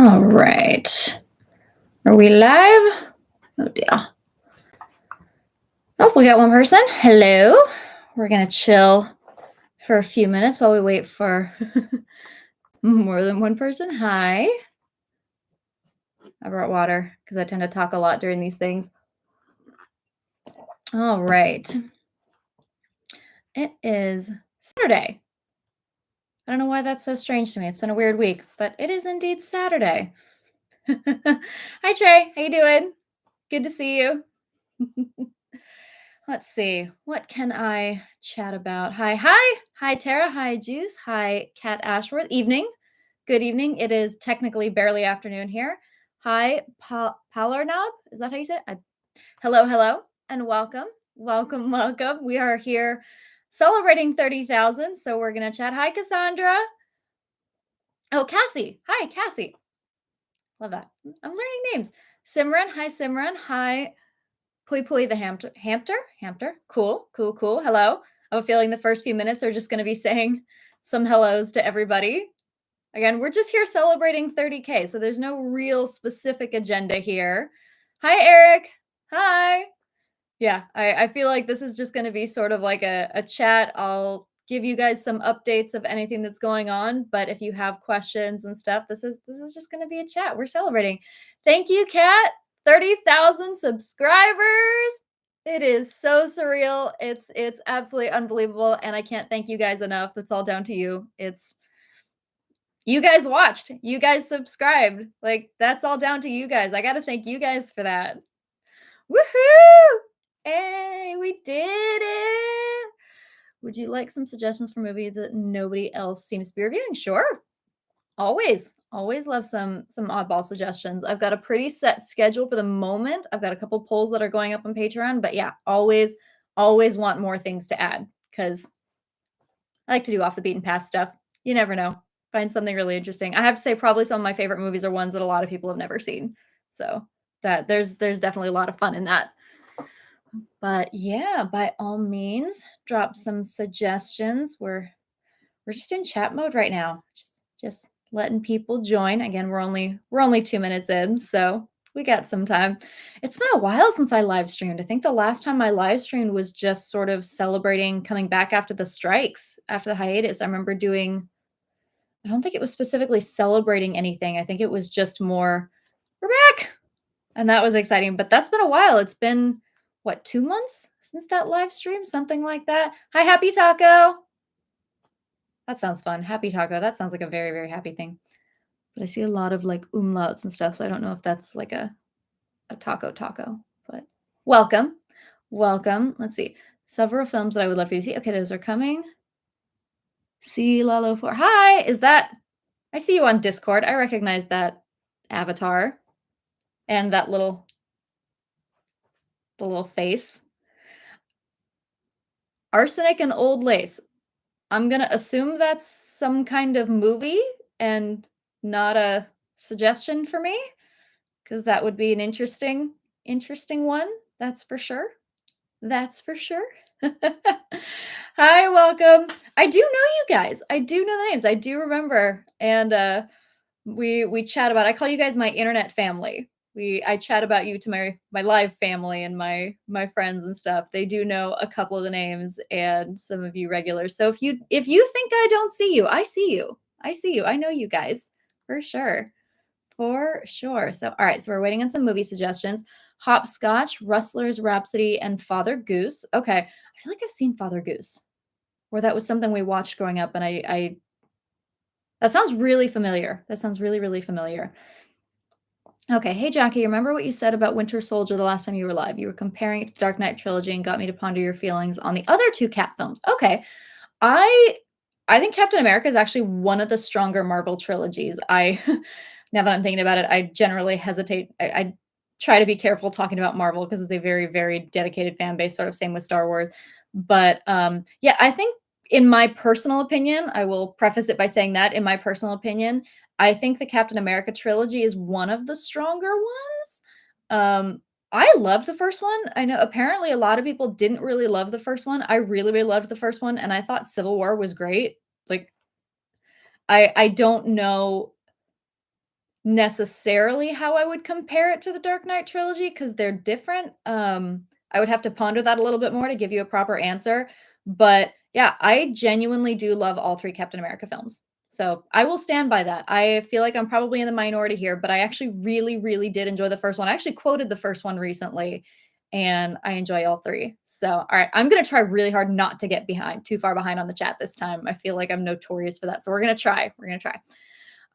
All right. Are we live? Oh dear. Oh, we got one person. Hello. We're going to chill for a few minutes while we wait for more than one person. Hi. I brought water because I tend to talk a lot during these things. All right. It is Saturday. I don't know why that's so strange to me. It's been a weird week, but it is indeed Saturday. Hi, Trey. How you doing? Good to see you. Let's see. What can I chat about? Hi, Tara. Hi, Juice. Hi, Kat Ashworth. Evening. Good evening. It is technically barely afternoon here. Hi, Palarnob. Is that how you say it? Hello, and welcome. Welcome. We are here celebrating 30,000, so we're going to chat. Hi, Cassandra. Oh, Cassie. Hi, Cassie. Love that. I'm learning names. Simran. Hi, Simran. Hi, Pui the hamster. Cool. Hello. I have a feeling the first few minutes are just going to be saying some hellos to everybody. Again, we're just here celebrating 30K, so there's no real specific agenda here. Hi, Eric. Hi. Yeah, I feel like this is just going to be sort of like a chat. I'll give you guys some updates of anything that's going on, but if you have questions and stuff, this is just going to be a chat. We're celebrating. Thank you, Kat. 30,000 subscribers. It is so surreal. It's absolutely unbelievable, and I can't thank you guys enough. That's all down to you. It's you guys watched. You guys subscribed. Like that's all down to you guys. I got to thank you guys for that. Woohoo! Hey, we did it. Would you like some suggestions for movies that nobody else seems to be reviewing? Sure. Always love some oddball suggestions. I've got a pretty set schedule for the moment. I've got a couple polls that are going up on Patreon, but yeah, always want more things to add because I like to do off the beaten path stuff. You never know. Find something really interesting. I have to say, probably some of my favorite movies are ones that a lot of people have never seen. So that there's definitely a lot of fun in that. But yeah, by all means, drop some suggestions. We're just in chat mode right now. Just letting people join. Again, we're only 2 minutes in, so we got some time. It's been a while since I live streamed. I think the last time I live streamed was just sort of celebrating coming back after the strikes, after the hiatus. I remember doing I don't think it was specifically celebrating anything. I think it was just more we're back. And that was exciting, but that's been a while. It's been what, 2 months since that live stream, something like that. Hi, Happy Taco. That sounds fun. Happy Taco. That sounds like a very, very happy thing. But I see a lot of like umlauts and stuff, so I don't know if that's like a taco, but welcome. Let's see. Several films that I would love for you to see. Okay, those are coming. See Lalo 4. Hi, is that I see you on Discord. I recognize that avatar and that little the little face. Arsenic and Old Lace. I'm gonna assume that's some kind of movie and not a suggestion for me, because that would be an interesting one. That's for sure. That's for sure. Hi, welcome. I do know you guys. I do know the names. I do remember. And we chat about I call you guys my internet family. I chat about you to my live family and my friends and stuff. They do know a couple of the names and some of you regulars. So if you think I don't see you, I see you. I see you. I know you guys for sure. For sure. So all right, so we're waiting on some movie suggestions. Hopscotch, Rustler's Rhapsody, and Father Goose. Okay. I feel like I've seen Father Goose. Or that was something we watched growing up and I that sounds really familiar. That sounds really, really familiar. Okay. Hey, Jackie, remember what you said about Winter Soldier the last time you were live? You were comparing it to Dark Knight Trilogy and got me to ponder your feelings on the other two Cap films. Okay. I think Captain America is actually one of the stronger Marvel trilogies. Now that I'm thinking about it, I generally hesitate. I try to be careful talking about Marvel because it's a very, very dedicated fan base, sort of same with Star Wars. But yeah, I think in my personal opinion, I will preface it by saying that in my personal opinion, I think the Captain America trilogy is one of the stronger ones. I loved the first one. I know apparently a lot of people didn't really love the first one. I really, really loved the first one, and I thought Civil War was great. Like, I don't know necessarily how I would compare it to the Dark Knight trilogy because 'cause they're different. I would have to ponder that a little bit more to give you a proper answer, but yeah, I genuinely do love all 3 Captain America films. So, I will stand by that. I feel like I'm probably in the minority here, but I actually really, really did enjoy the first one. I actually quoted the first one recently, and I enjoy all 3. So, alright, I'm gonna try really hard not to get too far behind on the chat this time. I feel like I'm notorious for that, so we're gonna try.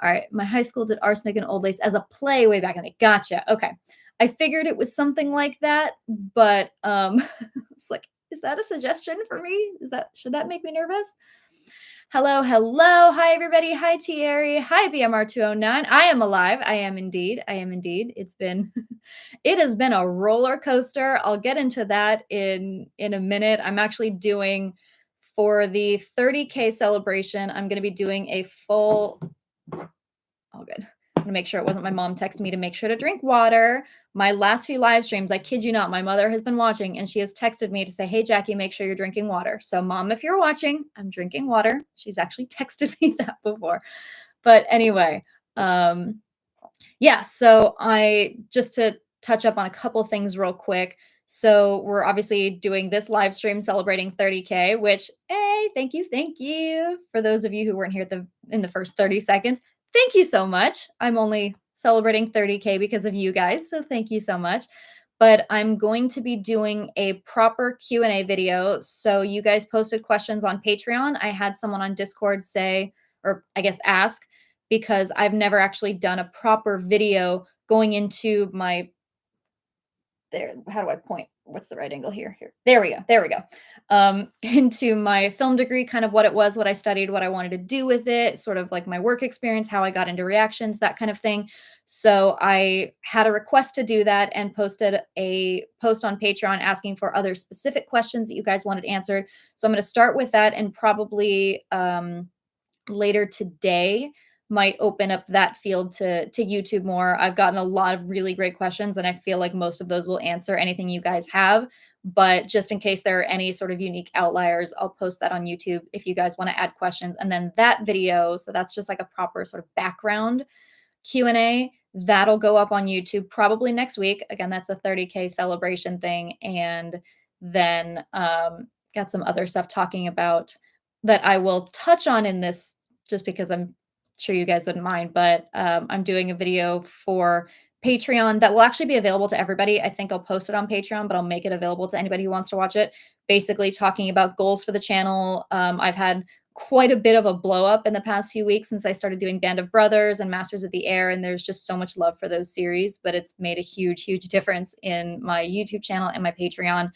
All right. My high school did Arsenic and Old Lace as a play way back in the day. Gotcha. Okay. I figured it was something like that, but it's like, is that a suggestion for me? Should that make me nervous? Hello, hello. Hi, everybody. Hi, Thierry. Hi, BMR209. I am alive. I am indeed. I am indeed. It has been a roller coaster. I'll get into that in a minute. I'm actually doing for the 30K celebration. I'm going to be doing a full all good. I'm gonna make sure it wasn't my mom texting me to make sure to drink water. My last few live streams, I kid you not, my mother has been watching and she has texted me to say, "Hey, Jackie, make sure you're drinking water." So, mom, if you're watching, I'm drinking water. She's actually texted me that before. But anyway, um, yeah, so I just to touch up on a couple things real quick. So we're obviously doing this live stream celebrating 30K, which hey, thank you for those of you who weren't here at in the first 30 seconds. Thank you so much. I'm only celebrating 30K because of you guys, so thank you so much. But I'm going to be doing a proper Q&A video. So you guys posted questions on Patreon. I had someone on Discord say, or I guess ask, because I've never actually done a proper video going into my there. How do I point? What's the right angle here? Here. There we go. There we go. Into my film degree, kind of what it was, what I studied, what I wanted to do with it, sort of like my work experience, how I got into reactions, that kind of thing. So I had a request to do that and posted a post on Patreon asking for other specific questions that you guys wanted answered. So I'm going to start with that and probably later today might open up that field to YouTube more. I've gotten a lot of really great questions and I feel like most of those will answer anything you guys have. But just in case there are any sort of unique outliers, I'll post that on YouTube if you guys want to add questions. And then that video, so that's just like a proper sort of background Q&A, that'll go up on YouTube probably next week. Again, that's a 30K celebration thing. And then got some other stuff talking about that I will touch on in this just because I'm sure you guys wouldn't mind, but I'm doing a video for Patreon that will actually be available to everybody. I think I'll post it on Patreon, but I'll make it available to anybody who wants to watch it. Basically, talking about goals for the channel. I've had quite a bit of a blow up in the past few weeks since I started doing Band of Brothers and Masters of the Air, and there's just so much love for those series, but it's made a huge, huge difference in my YouTube channel and my Patreon,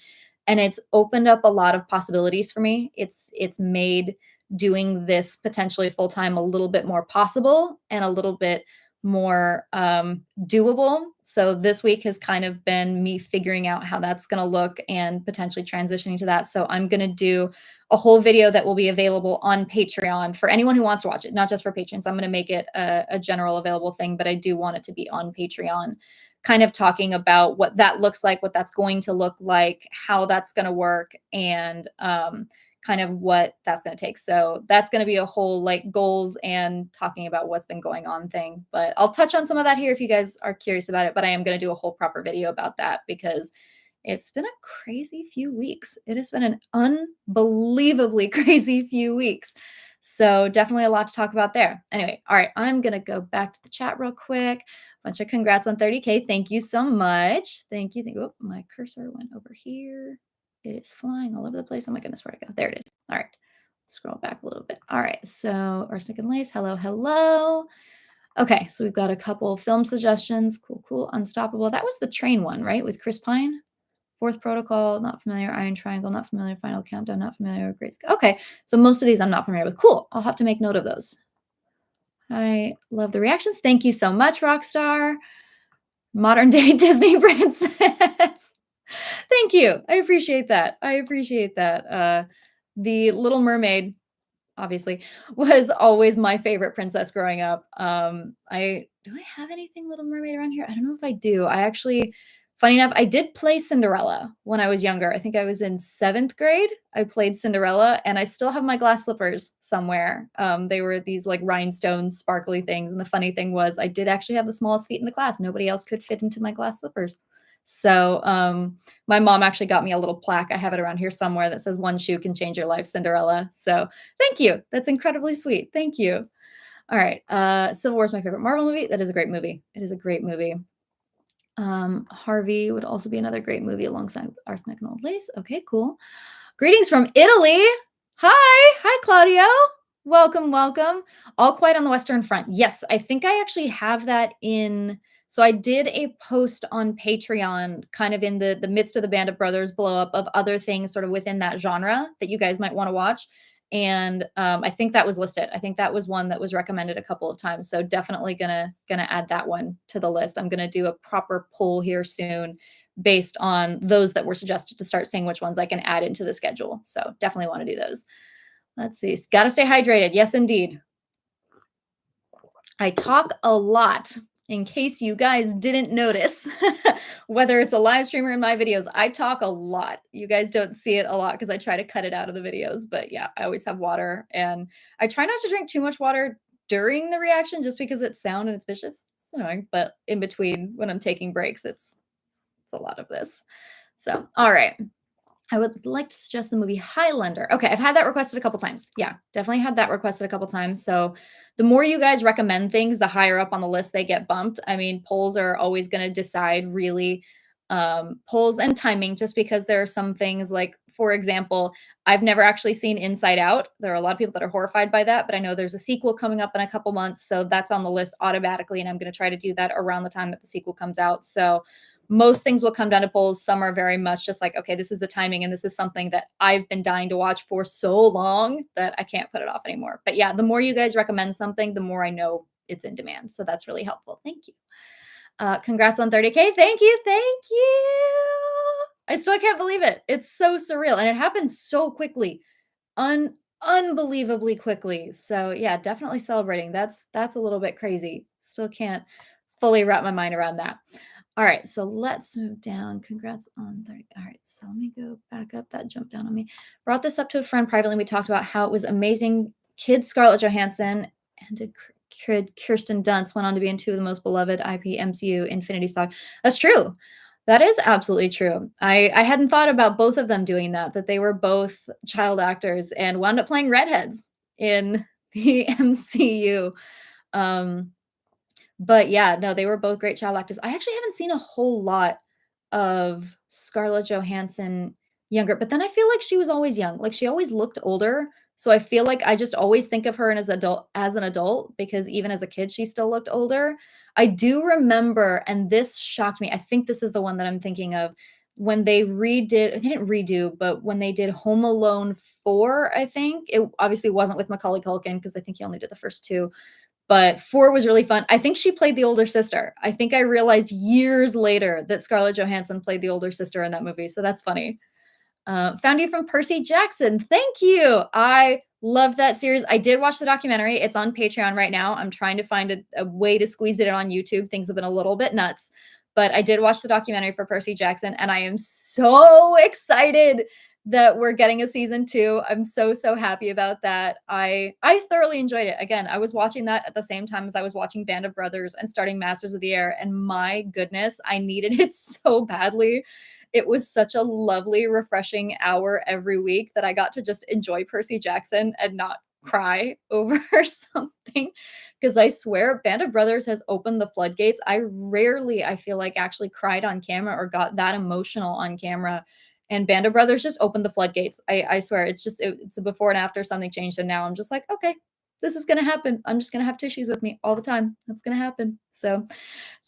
and it's opened up a lot of possibilities for me. It's made doing this potentially full time a little bit more possible and a little bit more doable. So this week has kind of been me figuring out how that's going to look and potentially transitioning to that. So I'm going to do a whole video that will be available on Patreon for anyone who wants to watch it, not just for patrons. I'm going to make it a general available thing, but I do want it to be on Patreon, kind of talking about what that looks like, what that's going to look like, how that's going to work, and kind of what that's going to take. So that's going to be a whole like goals and talking about what's been going on thing. But I'll touch on some of that here if you guys are curious about it. But I am going to do a whole proper video about that because it's been a crazy few weeks. It has been an unbelievably crazy few weeks. So definitely a lot to talk about there. Anyway, all right, I'm going to go back to the chat real quick. Bunch of congrats on 30K. Thank you so much. Thank you. Oh, my cursor went over here. It is flying all over the place. Oh my goodness, where'd it go? There it is. All right. Scroll back a little bit. All right. So Arsenic and Lace. Hello, hello. Okay. So we've got a couple film suggestions. Cool, cool. Unstoppable. That was the train one, right? With Chris Pine. Fourth Protocol, not familiar. Iron Triangle, not familiar. Final Countdown, not familiar. Great. Okay. So most of these I'm not familiar with. Cool. I'll have to make note of those. I love the reactions. Thank you so much, Rockstar. Modern day Disney princess. Thank you. I appreciate that. I appreciate that. The Little Mermaid, obviously, was always my favorite princess growing up. I have anything Little Mermaid around here? I don't know if I do. I actually, Funny enough, I did play Cinderella when I was younger. I think I was in 7th grade. I played Cinderella, and I still have my glass slippers somewhere. They were these, like, rhinestone sparkly things, and the funny thing was I did actually have the smallest feet in the class. Nobody else could fit into my glass slippers. So, my mom actually got me a little plaque. I have it around here somewhere that says, "One shoe can change your life, Cinderella." So, thank you. That's incredibly sweet. Thank you. All right, Civil War is my favorite Marvel movie. That is a great movie. It is a great movie. Harvey would also be another great movie alongside Arsenic and Old Lace. Okay, cool. Greetings from Italy. Hi. Hi, Claudio. Welcome, welcome. All Quiet on the Western Front. Yes, I think I actually have that in. So I did a post on Patreon, kind of in the midst of the Band of Brothers blow up, of other things sort of within that genre that you guys might want to watch. And I think that was listed. I think that was one that was recommended a couple of times. So definitely gonna add that one to the list. I'm gonna do a proper poll here soon based on those that were suggested to start seeing which ones I can add into the schedule. So definitely want to do those. Let's see. Got to stay hydrated. Yes, indeed. I talk a lot in case you guys didn't notice. Whether it's a live stream or in my videos, I talk a lot. You guys don't see it a lot because I try to cut it out of the videos. But yeah, I always have water, and I try not to drink too much water during the reaction just because it's sound and it's vicious. It's annoying. But in between, when I'm taking breaks, it's a lot of this. So, all right. I would like to suggest the movie Highlander. Okay, I've had that requested a couple times. Yeah, definitely had that requested a couple times. So the more you guys recommend things, the higher up on the list they get bumped. I mean, polls are always going to decide really, polls and timing, just because there are some things like, for example, I've never actually seen Inside Out. There are a lot of people that are horrified by that, but I know there's a sequel coming up in a couple months. So that's on the list automatically. And I'm going to try to do that around the time that the sequel comes out. So most things will come down to polls. Some are very much just like, okay, this is the timing, and this is something that I've been dying to watch for so long that I can't put it off anymore. But yeah, the more you guys recommend something, the more I know it's in demand. So that's really helpful. Thank you. Congrats on 30K. Thank you. Thank you. I still can't believe it. It's so surreal. And it happened so quickly. Unbelievably quickly. So yeah, definitely celebrating. That's a little bit crazy. Still can't fully wrap my mind around that. All right, so let's move down. Congrats on 30. All right, so let me go back up. That jumped down on me. Brought this up to a friend privately. We talked about how it was amazing. Kid Scarlett Johansson and did Kid Kirsten Dunst went on to be in two of the most beloved IP MCU Infinity Saga. That's true. That is absolutely true. I hadn't thought about both of them doing that, that they were both child actors and wound up playing redheads in the MCU. Um, but yeah, no, they were both great child actors. I actually haven't seen a whole lot of Scarlett Johansson younger, but then I feel like she was always young. Like she always looked older. So I feel like I just always think of her as an adult because even as a kid she still looked older. I do remember, and this shocked me. I think this is the one that I'm thinking of when they they didn't redo, but when they did Home Alone 4, I think. It obviously wasn't with Macaulay Culkin because I think he only did the first two, but 4 was really fun. I think she played the older sister. I think I realized years later that Scarlett Johansson played the older sister in that movie, so that's funny. Found you from Percy Jackson. Thank you. I loved that series. I did watch the documentary. It's on Patreon right now. I'm trying to find a way to squeeze it in on YouTube. Things have been a little bit nuts, but I did watch the documentary for Percy Jackson, and I am so excited that we're getting a season 2. I'm so happy about that. I thoroughly enjoyed it. Again, I was watching that at the same time as I was watching Band of Brothers and starting Masters of the Air, and my goodness, I needed it so badly. It was such a lovely, refreshing hour every week that I got to just enjoy Percy Jackson and not cry over something. Because I swear, Band of Brothers has opened the floodgates. I rarely, I feel like, actually cried on camera or got that emotional on camera. And Band of Brothers just opened the floodgates. I swear, it's a before and after something changed, and now I'm just like, okay, this is gonna happen. I'm just gonna have tissues with me all the time. That's gonna happen. So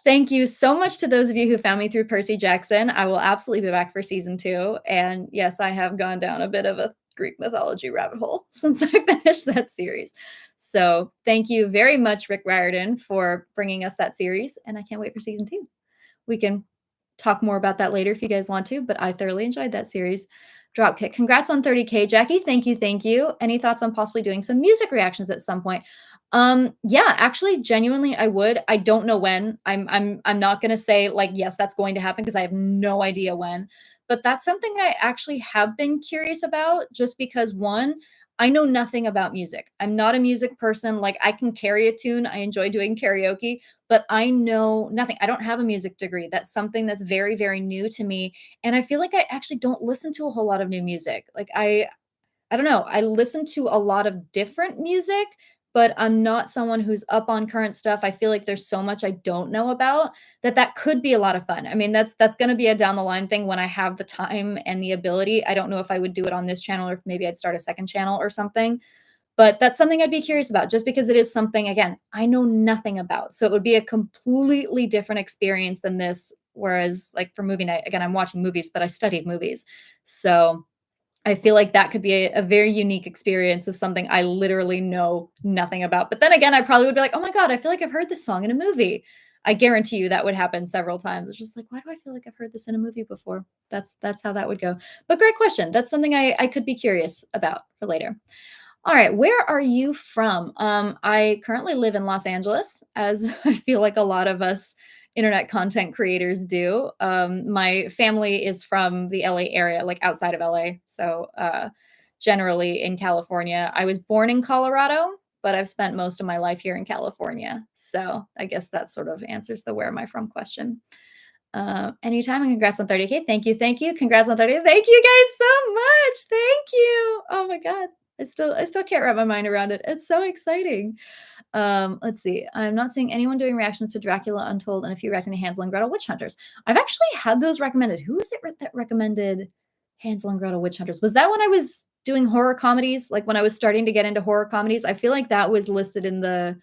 thank you so much to those of you who found me through Percy Jackson. I will absolutely be back for season 2. And yes, I have gone down a bit of a Greek mythology rabbit hole since I finished that series. So thank you very much, Rick Riordan, for bringing us that series. And I can't wait for season 2. We can talk more about that later if you guys want to, but I thoroughly enjoyed that series. Dropkick. Congrats on 30K, Jackie. Thank you. Thank you. Any thoughts on possibly doing some music reactions at some point? Yeah, actually, genuinely, I would. I don't know when. I'm not gonna say like, yes, that's going to happen because I have no idea when. But that's something I actually have been curious about just because one, I know nothing about music. I'm not a music person. Like I can carry a tune. I enjoy doing karaoke, but I know nothing. I don't have a music degree. That's something that's very, very new to me. And I feel like I actually don't listen to a whole lot of new music. Like I don't know. I listen to a lot of different music, but I'm not someone who's up on current stuff. I feel like there's so much I don't know about that could be a lot of fun. I mean, that's going to be a down the line thing when I have the time and the ability. I don't know if I would do it on this channel or if maybe I'd start a second channel or something. But that's something I'd be curious about just because it is something again, I know nothing about. So it would be a completely different experience than this whereas like for movie night, again, I'm watching movies, but I studied movies. So I feel like that could be a very unique experience of something I literally know nothing about. But then again, I probably would be like, "Oh my god, I feel like I've heard this song in a movie." I guarantee you that would happen several times. It's just like, "Why do I feel like I've heard this in a movie before?" That's how that would go. But great question. That's something I could be curious about for later. All right, where are you from? I currently live in Los Angeles, as I feel like a lot of us internet content creators do. My family is from the LA area, like outside of LA. So, generally in California. I was born in Colorado, but I've spent most of my life here in California. So, I guess that sort of answers the where am I from question. Anytime and congrats on 30K. Thank you. Thank you. Congrats on 30. Thank you guys so much. Thank you. Oh my God. I still can't wrap my mind around it. It's so exciting. Let's see. I'm not seeing anyone doing reactions to Dracula Untold and a few reacting to Hansel and Gretel Witch Hunters. I've actually had those recommended. Who is it that recommended Hansel and Gretel Witch Hunters? Was that when I was doing horror comedies? Like when I was starting to get into horror comedies? I feel like that was listed in the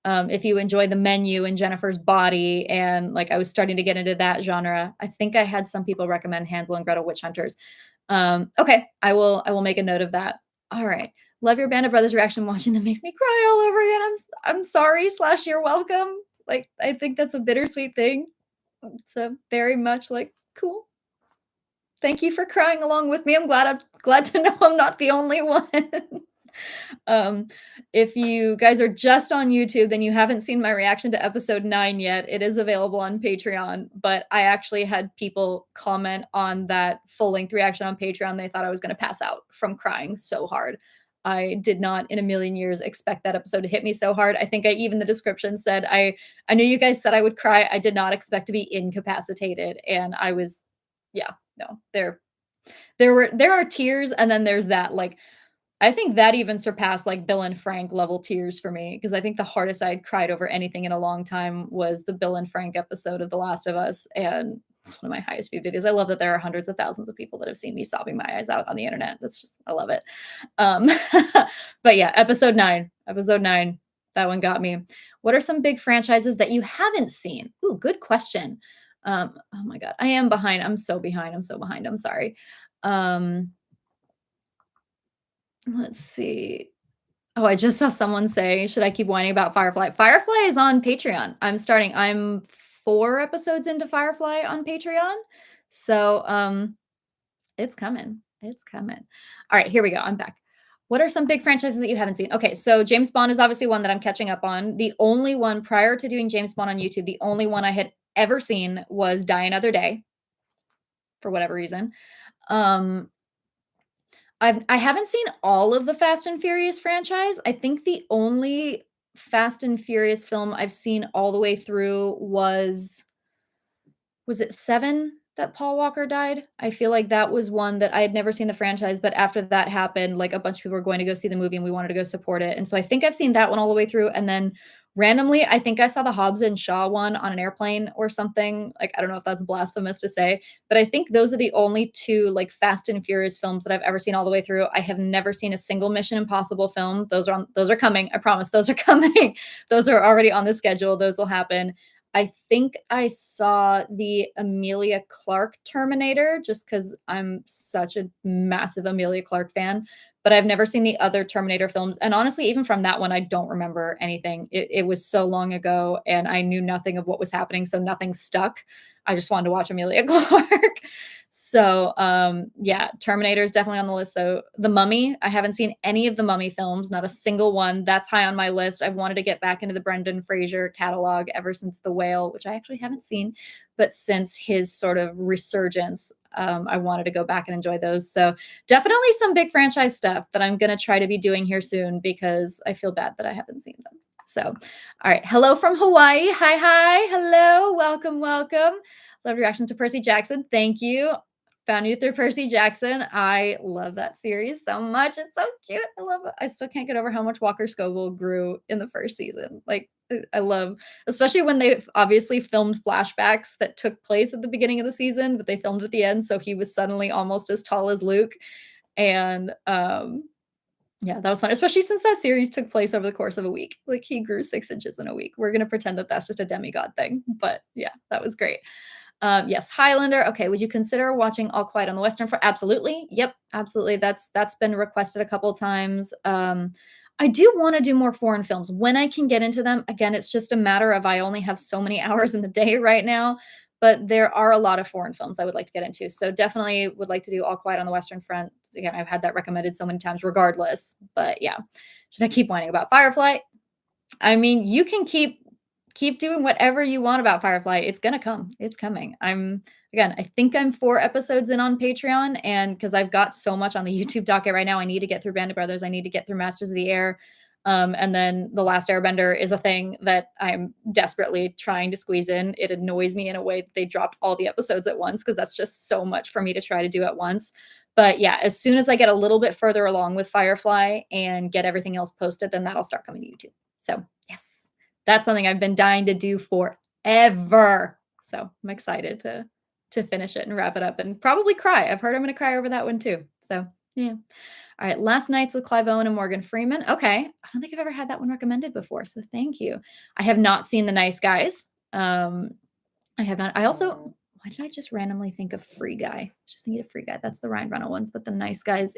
if you enjoy the menu and Jennifer's body, and like I was starting to get into that genre. I think I had some people recommend Hansel and Gretel Witch Hunters. Okay, I will make a note of that. All right. Love your Band of Brothers reaction watching that makes me cry all over again. I'm sorry, slash you're welcome. Like I think that's a bittersweet thing. It's a very much like cool. Thank you for crying along with me. I'm glad to know I'm not the only one. Um, if you guys are just on YouTube, then you haven't seen my reaction to episode 9 yet. It is available on Patreon, but I actually had people comment on that full-length reaction on Patreon. They thought I was gonna pass out from crying so hard. I did not in a million years expect that episode to hit me so hard. I think even the description said, I knew you guys said I would cry. I did not expect to be incapacitated, and I was yeah, no, there are tears, and then there's that, like, I think that even surpassed, like, Bill and Frank level tears for me, because I think the hardest I'd cried over anything in a long time was the Bill and Frank episode of The Last of Us, and it's one of my highest viewed videos. I love that there are hundreds of thousands of people that have seen me sobbing my eyes out on the internet. That's just I love it. Um, but yeah, episode 9, that one got me. What are some big franchises that you haven't seen? Ooh, good question. Oh my god, I am behind. I'm so behind. I'm so behind. I'm sorry. Um, let's see. Oh, I just saw someone say, "Should I keep whining about Firefly?" Firefly is on Patreon. I'm 4 episodes into Firefly on Patreon. So, it's coming. It's coming. All right, here we go. I'm back. What are some big franchises that you haven't seen? Okay, so James Bond is obviously one that I'm catching up on. The only one prior to doing James Bond on YouTube, the only one I had ever seen was Die Another Day for whatever reason. Um, I haven't seen all of the Fast and Furious franchise. I think the only Fast and Furious film I've seen all the way through was it 7 that Paul Walker died? I feel like that was one that I had never seen the franchise, but after that happened, like, a bunch of people were going to go see the movie, and we wanted to go support it, and so I think I've seen that one all the way through, and then randomly, I think I saw the Hobbs and Shaw one on an airplane or something, like, I don't know if that's blasphemous to say, but I think those are the only 2, like, Fast and Furious films that I've ever seen all the way through. I have never seen a single Mission Impossible film. Those are coming, I promise, those are coming. Those are already on the schedule, those will happen. I think I saw the Emilia Clarke Terminator just because 'cause I'm such a massive Emilia Clarke fan, but I've never seen the other Terminator films, and honestly, even from that one, I don't remember anything. It was so long ago, and I knew nothing of what was happening, so nothing stuck. I just wanted to watch Emilia Clarke. So, yeah, Terminator is definitely on the list. So, The Mummy, I haven't seen any of the Mummy films, not a single one. That's high on my list. I've wanted to get back into the Brendan Fraser catalog ever since The Whale, which I actually haven't seen, but since his sort of resurgence, I wanted to go back and enjoy those. So, definitely some big franchise stuff that I'm going to try to be doing here soon because I feel bad that I haven't seen them. So, all right. Hello from Hawaii. Hi, hi. Hello. Welcome, welcome. Love your reaction to Percy Jackson. Thank you. Found you through Percy Jackson. I love that series so much. It's so cute. I love it. I still can't get over how much Walker Scoville grew in the first season. Like, I love, especially when they obviously filmed flashbacks that took place at the beginning of the season, but they filmed at the end. So he was suddenly almost as tall as Luke. And yeah, that was fun, especially since that series took place over the course of a week. Like he grew 6 inches in a week. We're gonna pretend that that's just a demigod thing, but yeah, that was great. Yes, Highlander. Okay, would you consider watching All Quiet on the Western Front? Absolutely. Yep, absolutely. That's been requested a couple times. I do want to do more foreign films when I can get into them. Again, it's just a matter of I only have so many hours in the day right now. But there are a lot of foreign films I would like to get into. So definitely would like to do All Quiet on the Western Front. Again, I've had that recommended so many times regardless. But yeah. Should I keep whining about Firefly? I mean, you can keep doing whatever you want about Firefly. It's gonna come. It's coming. I think I'm 4 episodes in on Patreon, and because I've got so much on the YouTube docket right now, I need to get through Band of Brothers. I need to get through Masters of the Air. And then The Last Airbender is a thing that I'm desperately trying to squeeze in. It annoys me in a way that they dropped all the episodes at once because that's just so much for me to try to do at once. But yeah, as soon as I get a little bit further along with Firefly and get everything else posted, then that'll start coming to YouTube. So, yes, that's something I've been dying to do forever. So, I'm excited to finish it and wrap it up and probably cry. I've heard I'm going to cry over that one too. So, yeah. All right, Last Nights with Clive Owen and Morgan Freeman. Okay, I don't think I've ever had that one recommended before, so thank you. I have not seen The Nice Guys. I have not. I also, why did I just randomly think of Free Guy? Just thinking of Free Guy. That's the Ryan Reynolds ones, but The Nice Guys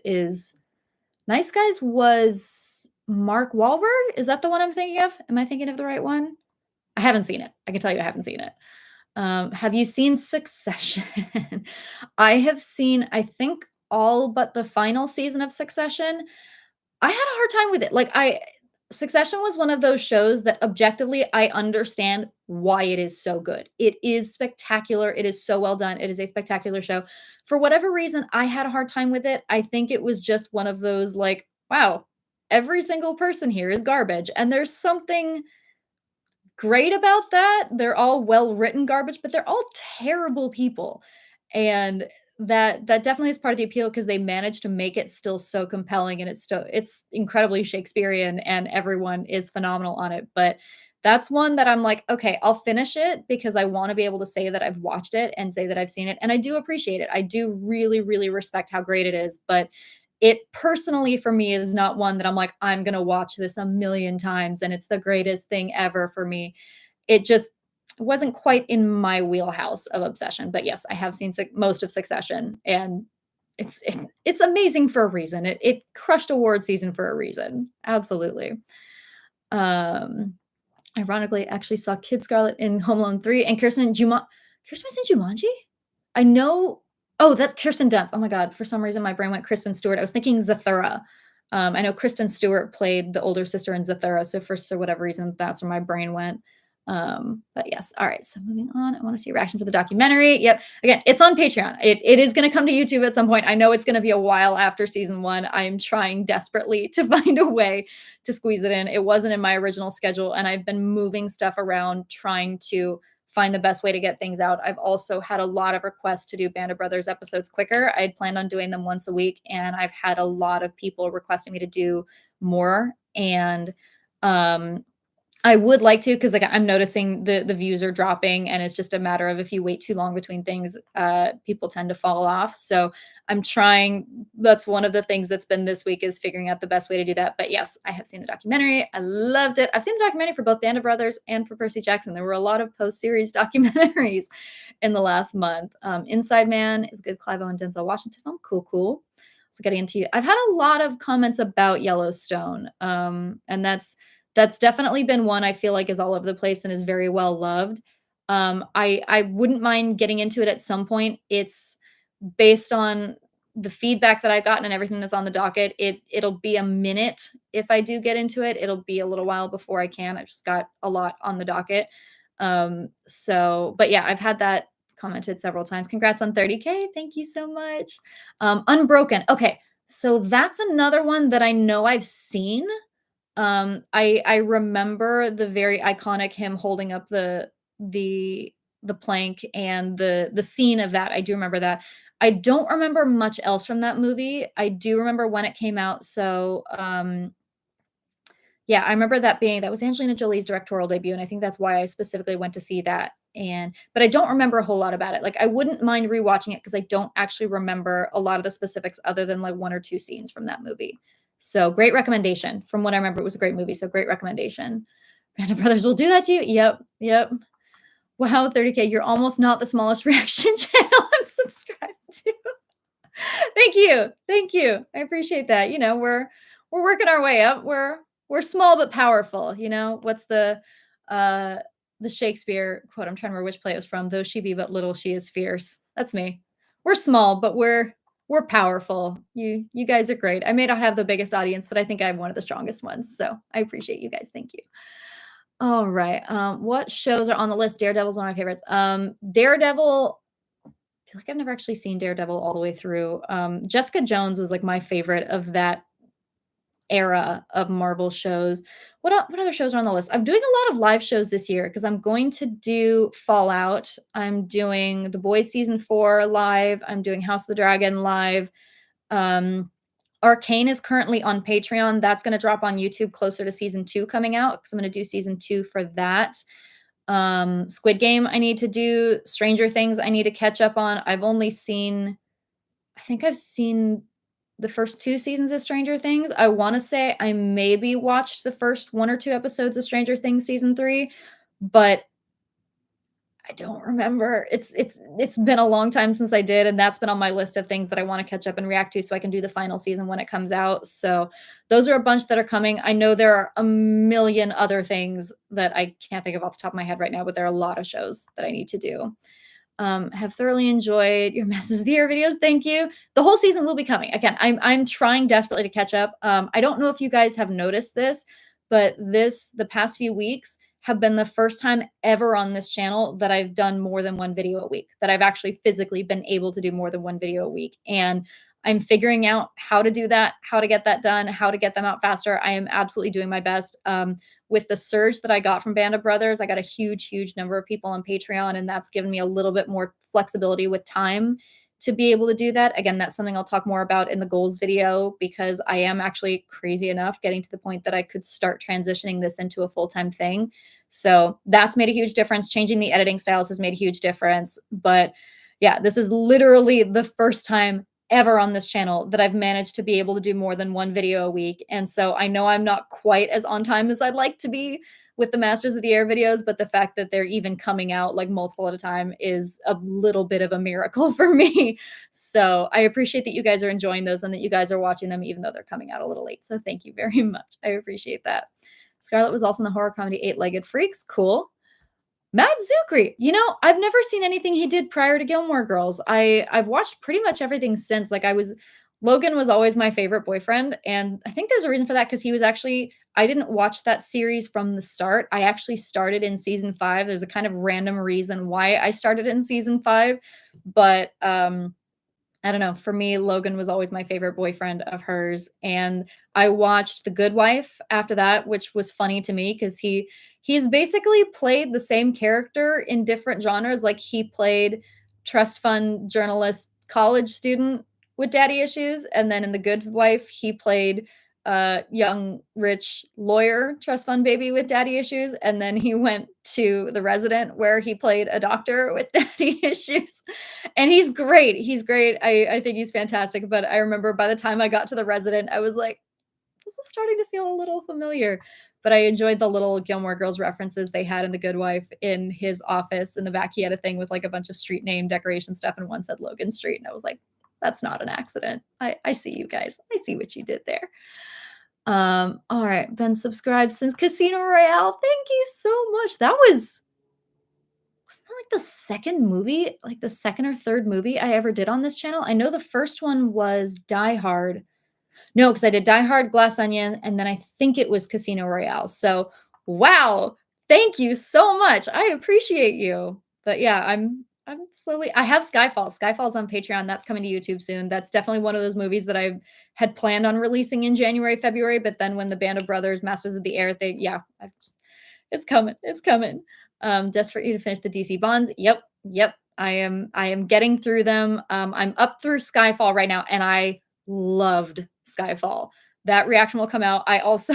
was Mark Wahlberg. Is that the one I'm thinking of? Am I thinking of the right one? I haven't seen it. I can tell you I haven't seen it. Have you seen Succession? I have seen, I think, all but the final season of Succession. I had a hard time with it. Succession was one of those shows that objectively I understand why it is so good. It is spectacular. It is so well done. It is a spectacular show. For whatever reason, I had a hard time with it. I think it was just one of those like, wow, every single person here is garbage. And there's something great about that. They're all well-written garbage, but they're all terrible people. And that definitely is part of the appeal because they managed to make it still so compelling and it's incredibly Shakespearean and everyone is phenomenal on it. But that's one that I'm like, okay, I'll finish it because I want to be able to say that I've watched it and say that I've seen it. And I do appreciate it. I do really, really respect how great it is. But it personally for me is not one that I'm like, I'm going to watch this a million times and it's the greatest thing ever for me. It just wasn't quite in my wheelhouse of obsession. But yes, I have seen most of Succession and it's amazing for a reason. It crushed award season for a reason. Absolutely. Um Ironically, actually saw Kid Scarlet in Home Alone 3 and Kirsten was in Jumanji? I know. Oh, that's Kirsten Dunst. Oh my god, for some reason my brain went Kristen Stewart. I was thinking Zathura. I know Kristen Stewart played the older sister in Zathura, so for whatever reason, that's where my brain went. But yes. All right, so moving on. I wanna see your reaction for the documentary. Yep. Again, it's on Patreon. It is gonna come to YouTube at some point. I know it's gonna be a while after season 1. I am trying desperately to find a way to squeeze it in. It wasn't in my original schedule, and I've been moving stuff around trying to find the best way to get things out. I've also had a lot of requests to do Band of Brothers episodes quicker. I'd planned on doing them once a week, and I've had a lot of people requesting me to do more. And um, I would like to because like I'm noticing the views are dropping, and it's just a matter of if you wait too long between things, people tend to fall off. So I'm trying. That's one of the things that's been this week is figuring out the best way to do that. But yes, I have seen the documentary. I loved it. I've seen the documentary for both Band of Brothers and for Percy Jackson. There were a lot of post-series documentaries in the last month. Inside Man is good. Clive Owen, Denzel Washington film. Cool, cool. So getting into, I've had a lot of comments about Yellowstone, and that's definitely been one I feel like is all over the place and is very well loved. I wouldn't mind getting into it at some point. It's based on the feedback that I've gotten and everything that's on the docket, it'll be a minute if I do get into it. It'll be a little while before I can. I've just got a lot on the docket. So but yeah, I've had that commented several times. Congrats on 30K. Thank you so much. Unbroken. Okay. So that's another one that I know I've seen. I remember the very iconic him holding up the the plank and the scene of that. I do remember that. I don't remember much else from that movie. I do remember when it came out. So, yeah, I remember that was Angelina Jolie's directorial debut, and I think that's why I specifically went to see that. And but I don't remember a whole lot about it. Like I wouldn't mind rewatching it because I don't actually remember a lot of the specifics other than like one or two scenes from that movie. So great recommendation. From what I remember, it was a great movie. So great recommendation. Band of Brothers will do that to you. Yep. Yep. Wow, 30K. You're almost not the smallest reaction channel I'm subscribed to. Thank you. Thank you. I appreciate that. We're working our way up. We're small but powerful, you know? What's uh the Shakespeare quote? I'm trying to remember which play it was from. Though she be but little, she is fierce. That's me. We're small, but we're powerful. You guys are great. I may not have the biggest audience, but I think I have one of the strongest ones. So I appreciate you guys. Thank you. All right. What shows are on the list? Daredevil's one of my favorites. Daredevil, I feel like I've never actually seen Daredevil all the way through. Jessica Jones was like my favorite of that era of Marvel shows. What other shows are on the list? I'm doing a lot of live shows this year because I'm going to do Fallout. I'm doing The Boys season 4 live. I'm doing House of the Dragon live. Um, Arcane is currently on Patreon. That's going to drop on YouTube closer to season 2 coming out because I'm going to do season 2 for that. Squid Game I need to do. Stranger Things I need to catch up on. I think I've seen the first 2 seasons of Stranger Things. I wanna say I maybe watched the first 1 or 2 episodes of Stranger Things season 3, but I don't remember. It's been a long time since I did, and that's been on my list of things that I wanna catch up and react to so I can do the final season when it comes out. So, those are a bunch that are coming. I know there are a million other things that I can't think of off the top of my head right now, but there are a lot of shows that I need to do. Have thoroughly enjoyed your Messes of the Year videos. Thank you. The whole season will be coming. Again, I'm trying desperately to catch up. I don't know if you guys have noticed this, but the past few weeks have been the first time ever on this channel that I've done more than one video a week, that I've actually physically been able to do more than one video a week. And I'm figuring out how to do that, how to get that done, how to get them out faster. I am absolutely doing my best. With the surge that I got from Band of Brothers, I got a huge, huge number of people on Patreon, and that's given me a little bit more flexibility with time to be able to do that. Again, that's something I'll talk more about in the goals video because I am actually crazy enough getting to the point that I could start transitioning this into a full-time thing. So that's made a huge difference. Changing the editing styles has made a huge difference. But yeah, this is literally the first time ever on this channel that I've managed to be able to do more than one video a week. And so I know I'm not quite as on time as I'd like to be with the Masters of the Air videos, but the fact that they're even coming out like multiple at a time is a little bit of a miracle for me. So I appreciate that you guys are enjoying those and that you guys are watching them, even though they're coming out a little late. So thank you very much. I appreciate that. Scarlett was also in the horror comedy Eight-Legged Freaks. Cool. Matt Zuckery, I've never seen anything he did prior to Gilmore Girls. I've watched pretty much everything since. Logan was always my favorite boyfriend, and I think there's a reason for that because he was actually I didn't watch that series from the start. I actually started in season 5. There's a kind of random reason why I started in season 5, but I don't know. For me, Logan was always my favorite boyfriend of hers. And I watched The Good Wife after that, which was funny to me because he's basically played the same character in different genres. Like he played trust fund journalist college student with daddy issues. And then in The Good Wife, he played young rich lawyer trust fund baby with daddy issues. And then he went to The Resident where he played a doctor with daddy issues. And he's great. He's great. I think he's fantastic. But I remember by the time I got to The Resident, I was like, this is starting to feel a little familiar. But I enjoyed the little Gilmore Girls references they had in The Good Wife in his office. In the back, he had a thing with like a bunch of street name decoration stuff, and one said Logan Street. And I was like, that's not an accident. I see you guys. I see what you did there. All right. Been subscribed since Casino Royale. Thank you so much. Was wasn't that like the second movie, like the second or third movie I ever did on this channel? I know the first one was Die Hard. No, because I did Die Hard, Glass Onion, and then I think it was Casino Royale. So, wow, thank you so much. I appreciate you. But yeah, I'm slowly I have Skyfall. Skyfall's on Patreon. That's coming to YouTube soon. That's definitely one of those movies that I had planned on releasing in January, February, but then when the Band of Brothers, Masters of the Air thing, yeah, I've just, it's coming. It's coming. Just for you to finish the DC Bonds. Yep, yep. I am getting through them. I'm up through Skyfall right now, and I loved Skyfall. That reaction will come out. I also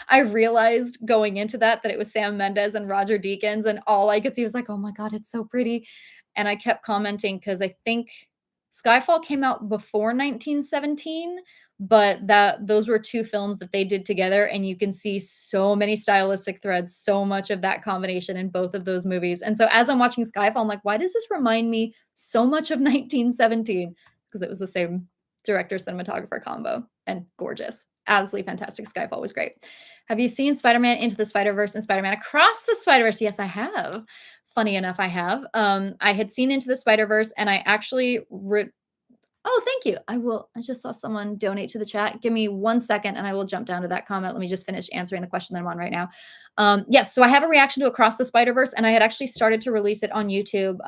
I realized going into that it was Sam Mendes and Roger Deakins, and all I could see was like, "Oh my god, it's so pretty." And I kept commenting because I think Skyfall came out before 1917, but that those were two films that they did together, and you can see so many stylistic threads, so much of that combination in both of those movies. And so as I'm watching Skyfall, I'm like, why does this remind me so much of 1917? Because it was the same director cinematographer combo and gorgeous. Absolutely fantastic. Skyfall was great. Have you seen Spider-Man Into the Spider-Verse and Spider-Man Across the Spider-Verse? Yes, I have. Funny enough, I have. I had seen Into the Spider-Verse and I actually oh, thank you. I just saw someone donate to the chat. Give me 1 second and I will jump down to that comment. Let me just finish answering the question that I'm on right now. Yes, so I have a reaction to Across the Spider-Verse and I had actually started to release it on YouTube.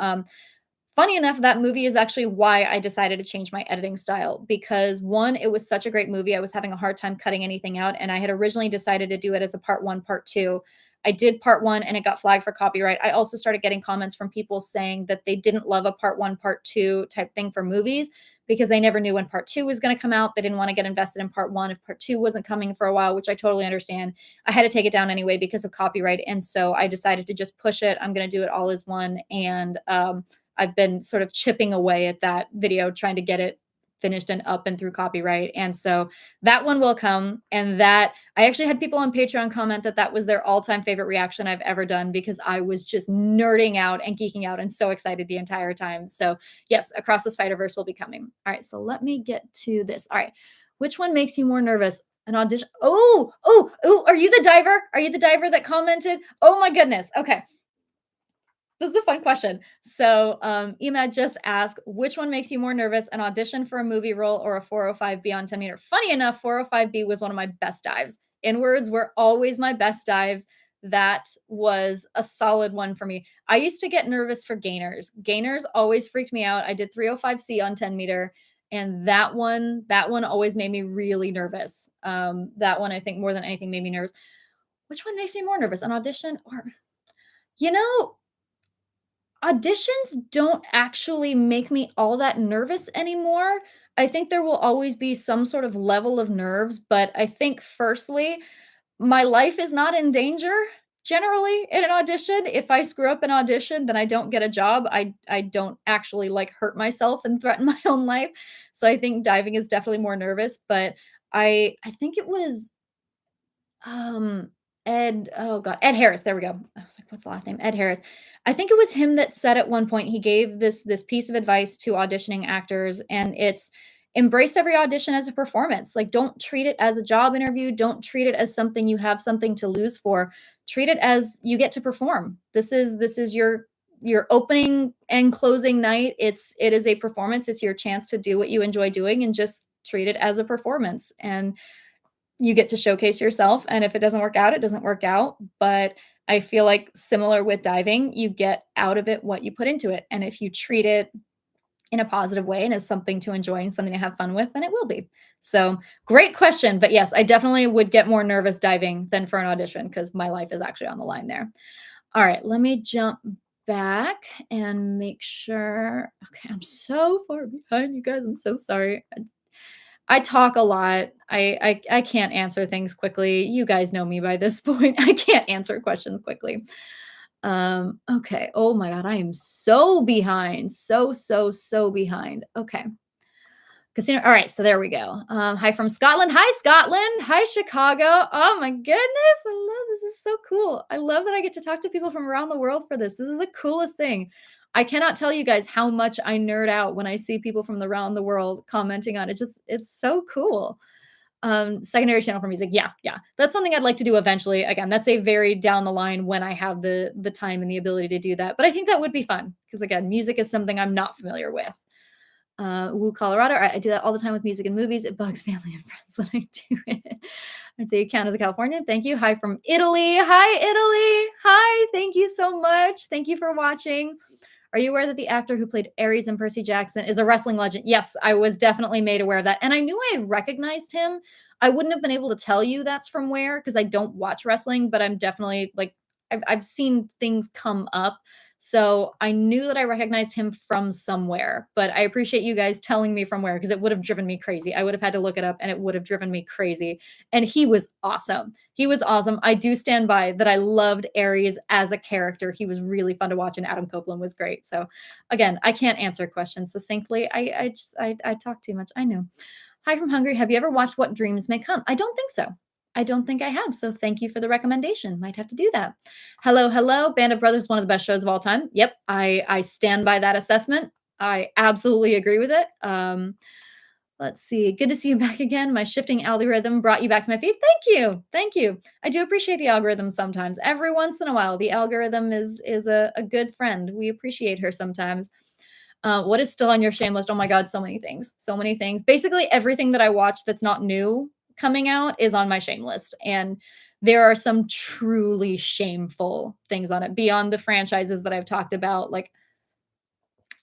Funny enough, that movie is actually why I decided to change my editing style because one, it was such a great movie. I was having a hard time cutting anything out, and I had originally decided to do it as a part one, part two. I did part one and it got flagged for copyright. I also started getting comments from people saying that they didn't love a part one, part two type thing for movies because they never knew when part two was going to come out. They didn't want to get invested in part one if part two wasn't coming for a while, which I totally understand. I had to take it down anyway because of copyright. And so I decided to just push it. I'm going to do it all as one. And I've been sort of chipping away at that video, trying to get it finished and up and through copyright. And so that one will come. And that I actually had people on Patreon comment that that was their all-time favorite reaction I've ever done because I was just nerding out and geeking out and so excited the entire time. So yes, Across the Spider-Verse will be coming. All right, so let me get to this. All right, which one makes you more nervous? An audition? Oh, are you the diver? Are you the diver that commented? Oh my goodness. Okay. This is a fun question. So, Emad just asked, which one makes you more nervous, an audition for a movie role or a 405B on 10 meter? Funny enough, 405B was one of my best dives. Inwards were always my best dives. That was a solid one for me. I used to get nervous for gainers. Gainers always freaked me out. I did 305C on 10 meter, and that one always made me really nervous. That one, I think, more than anything, made me nervous. Which one makes me more nervous, an audition or, you know, auditions don't actually make me all that nervous anymore. I think there will always be some sort of level of nerves, but I think firstly, my life is not in danger generally in an audition. If I screw up an audition, then I don't get a job. I don't actually like hurt myself and threaten my own life. So I think diving is definitely more nervous, but I think it was Ed, oh god, Ed Harris, there we go. I was like, what's the last name? Ed Harris. I think it was him that said at one point he gave this piece of advice to auditioning actors, and it's embrace every audition as a performance. Like, don't treat it as a job interview. Don't treat it as something you have something to lose for. Treat it as you get to perform. This is your opening and closing night. It is a performance. It's your chance to do what you enjoy doing and just treat it as a performance. And you get to showcase yourself, and if it doesn't work out, it doesn't work out, but I feel like similar with diving, you get out of it what you put into it, and if you treat it in a positive way and as something to enjoy and something to have fun with, then it will be. So, great question, but yes, I definitely would get more nervous diving than for an audition because my life is actually on the line there. All right, let me jump back and make sure. Okay, I'm so far behind you guys. I'm so sorry. I talk a lot. I can't answer things quickly. You guys know me by this point. I can't answer questions quickly. Okay. Oh my god, I am so behind. So behind. Okay. Casino. All right, so there we go. Hi from Scotland. Hi Scotland. Hi Chicago. Oh my goodness, I love this. Is so cool. I love that I get to talk to people from around the world for this. This is the coolest thing. I cannot tell you guys how much I nerd out when I see people from around the world commenting on it. Just it's so cool. Secondary channel for music. Yeah, yeah. That's something I'd like to do eventually. Again, that's a very down the line when I have the time and the ability to do that. But I think that would be fun because again, music is something I'm not familiar with. Woo, Colorado. I do that all the time with music and movies. It bugs family and friends when I do it. I'd say you count as a Californian. Thank you. Hi from Italy. Hi, Italy. Hi. Thank you so much. Thank you for watching. Are you aware that the actor who played Ares in Percy Jackson is a wrestling legend? Yes, I was definitely made aware of that. And I knew I had recognized him. I wouldn't have been able to tell you that's from where because I don't watch wrestling, but I'm definitely like, I've seen things come up. So I knew that I recognized him from somewhere, but I appreciate you guys telling me from where because it would have driven me crazy. I would have had to look it up and it would have driven me crazy. And he was awesome. He was awesome. I do stand by that I loved Ares as a character. He was really fun to watch, and Adam Copeland was great. So again, I can't answer questions succinctly. I talk too much. I know. Hi from Hungary. Have you ever watched What Dreams May Come? I don't think so. I don't think I have. So thank you for the recommendation. Might have to do that. Hello, hello. Band of Brothers, one of the best shows of all time. Yep, I stand by that assessment. I absolutely agree with it. Let's see. Good to see you back again. My shifting algorithm brought you back to my feed. Thank you. Thank you. I do appreciate the algorithm sometimes. Every once in a while, the algorithm is a good friend. We appreciate her sometimes. What is still on your shame list? Oh my God, so many things. So many things. Basically, everything that I watch that's not new coming out is on my shame list. And there are some truly shameful things on it beyond the franchises that I've talked about. Like,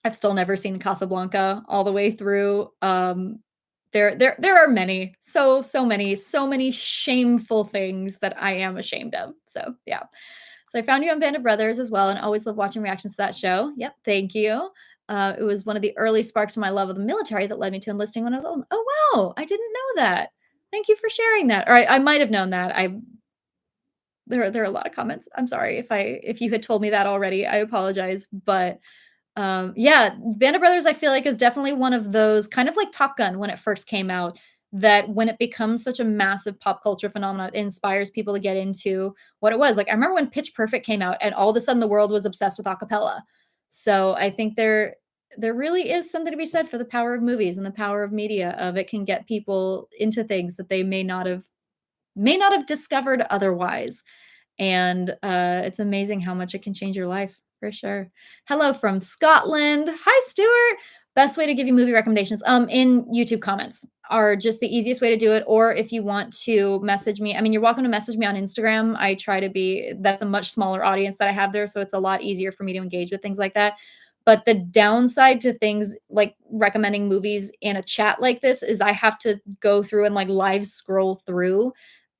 I've still never seen Casablanca all the way through. There are many, so many shameful things that I am ashamed of. So yeah. So I found you on Band of Brothers as well, and always love watching reactions to that show. Yep, thank you. It was one of the early sparks to my love of the military that led me to enlisting when I was old. Oh wow, I didn't know that. Thank you for sharing that. Or I might have known that. There are a lot of comments. I'm sorry if you had told me that already. I apologize, but yeah, Band of Brothers, I feel like, is definitely one of those kind of like Top Gun when it first came out, that when it becomes such a massive pop culture phenomenon, it inspires people to get into what it was. Like, I remember when Pitch Perfect came out and all of a sudden the world was obsessed with acapella. So I think there really is something to be said for the power of movies and the power of media of it can get people into things that they may not have discovered otherwise. And it's amazing how much it can change your life for sure. Hello from Scotland. Hi, Stuart. Best way to give you movie recommendations in YouTube comments are just the easiest way to do it. Or if you want to message me, I mean, you're welcome to message me on Instagram. I try to be, that's a much smaller audience that I have there. So it's a lot easier for me to engage with things like that. But the downside to things like recommending movies in a chat like this is I have to go through and like live scroll through,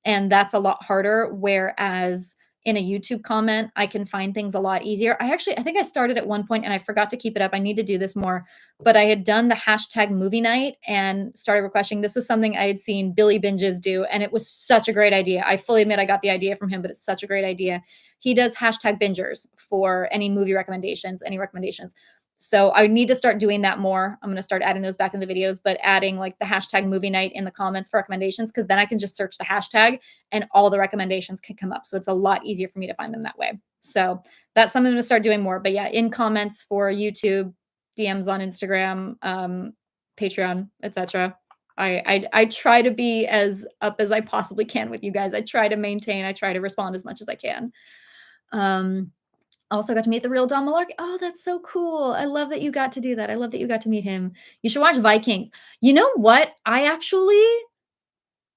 and that's a lot harder. Whereas in a YouTube comment, I can find things a lot easier. I think I started at one point and I forgot to keep it up. I need to do this more, but I had done the hashtag movie night and started requesting. This was something I had seen Billy Binges do, and it was such a great idea. I fully admit I got the idea from him, but it's such a great idea. He does hashtag bingers for any movie recommendations, any recommendations. So I need to start doing that more. I'm going to start adding those back in the videos, but adding like the hashtag movie night in the comments for recommendations, because then I can just search the hashtag and all the recommendations can come up. So it's a lot easier for me to find them that way. So that's something I'm going to start doing more. But yeah, in comments for YouTube, DMs on Instagram, Patreon, etc. I try to be as up as I possibly can with you guys. I try to maintain, I try to respond as much as I can. Also got to meet the real Don Malarkey. Oh, that's so cool. I love that you got to do that. I love that you got to meet him. You should watch Vikings. You know what? I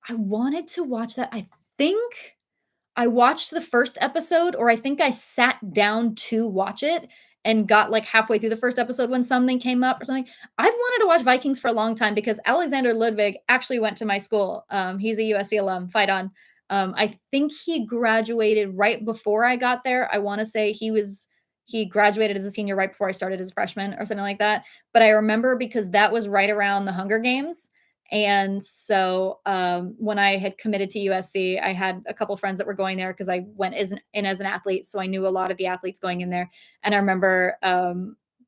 wanted to watch that. I think I watched the first episode, or I think I sat down to watch it and got like halfway through the first episode when something came up or something. I've wanted to watch Vikings for a long time because Alexander Ludwig actually went to my school. He's a USC alum, fight on. I think he graduated right before I got there. I want to say he graduated as a senior right before I started as a freshman or something like that. But I remember because that was right around the Hunger Games. And so when I had committed to USC, I had a couple friends that were going there because I went in as an athlete. So I knew a lot of the athletes going in there. And I remember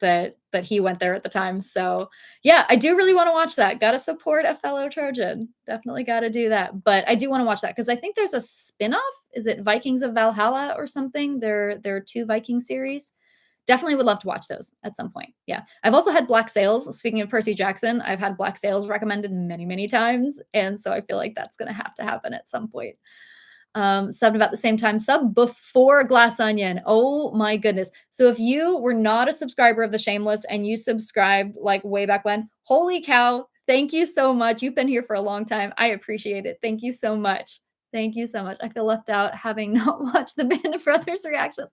that he went there at the time. So yeah, I do really want to watch that. Got to support a fellow Trojan. Definitely got to do that. But I do want to watch that because I think there's a spinoff. Is it Vikings of Valhalla or something? There are two Viking series. definitely would love to watch those at some point. Yeah. I've also had Black Sails. Speaking of Percy Jackson, I've had Black Sails recommended many, many times. And so I feel like that's going to have to happen at some point. Subbed about the same time, sub before Glass Onion. Oh my goodness. So if you were not a subscriber of The Shameless and you subscribed like way back when, holy cow, thank you so much. You've been here for a long time. I appreciate it. Thank you so much. Thank you so much. I feel left out having not watched the Band of Brothers reactions.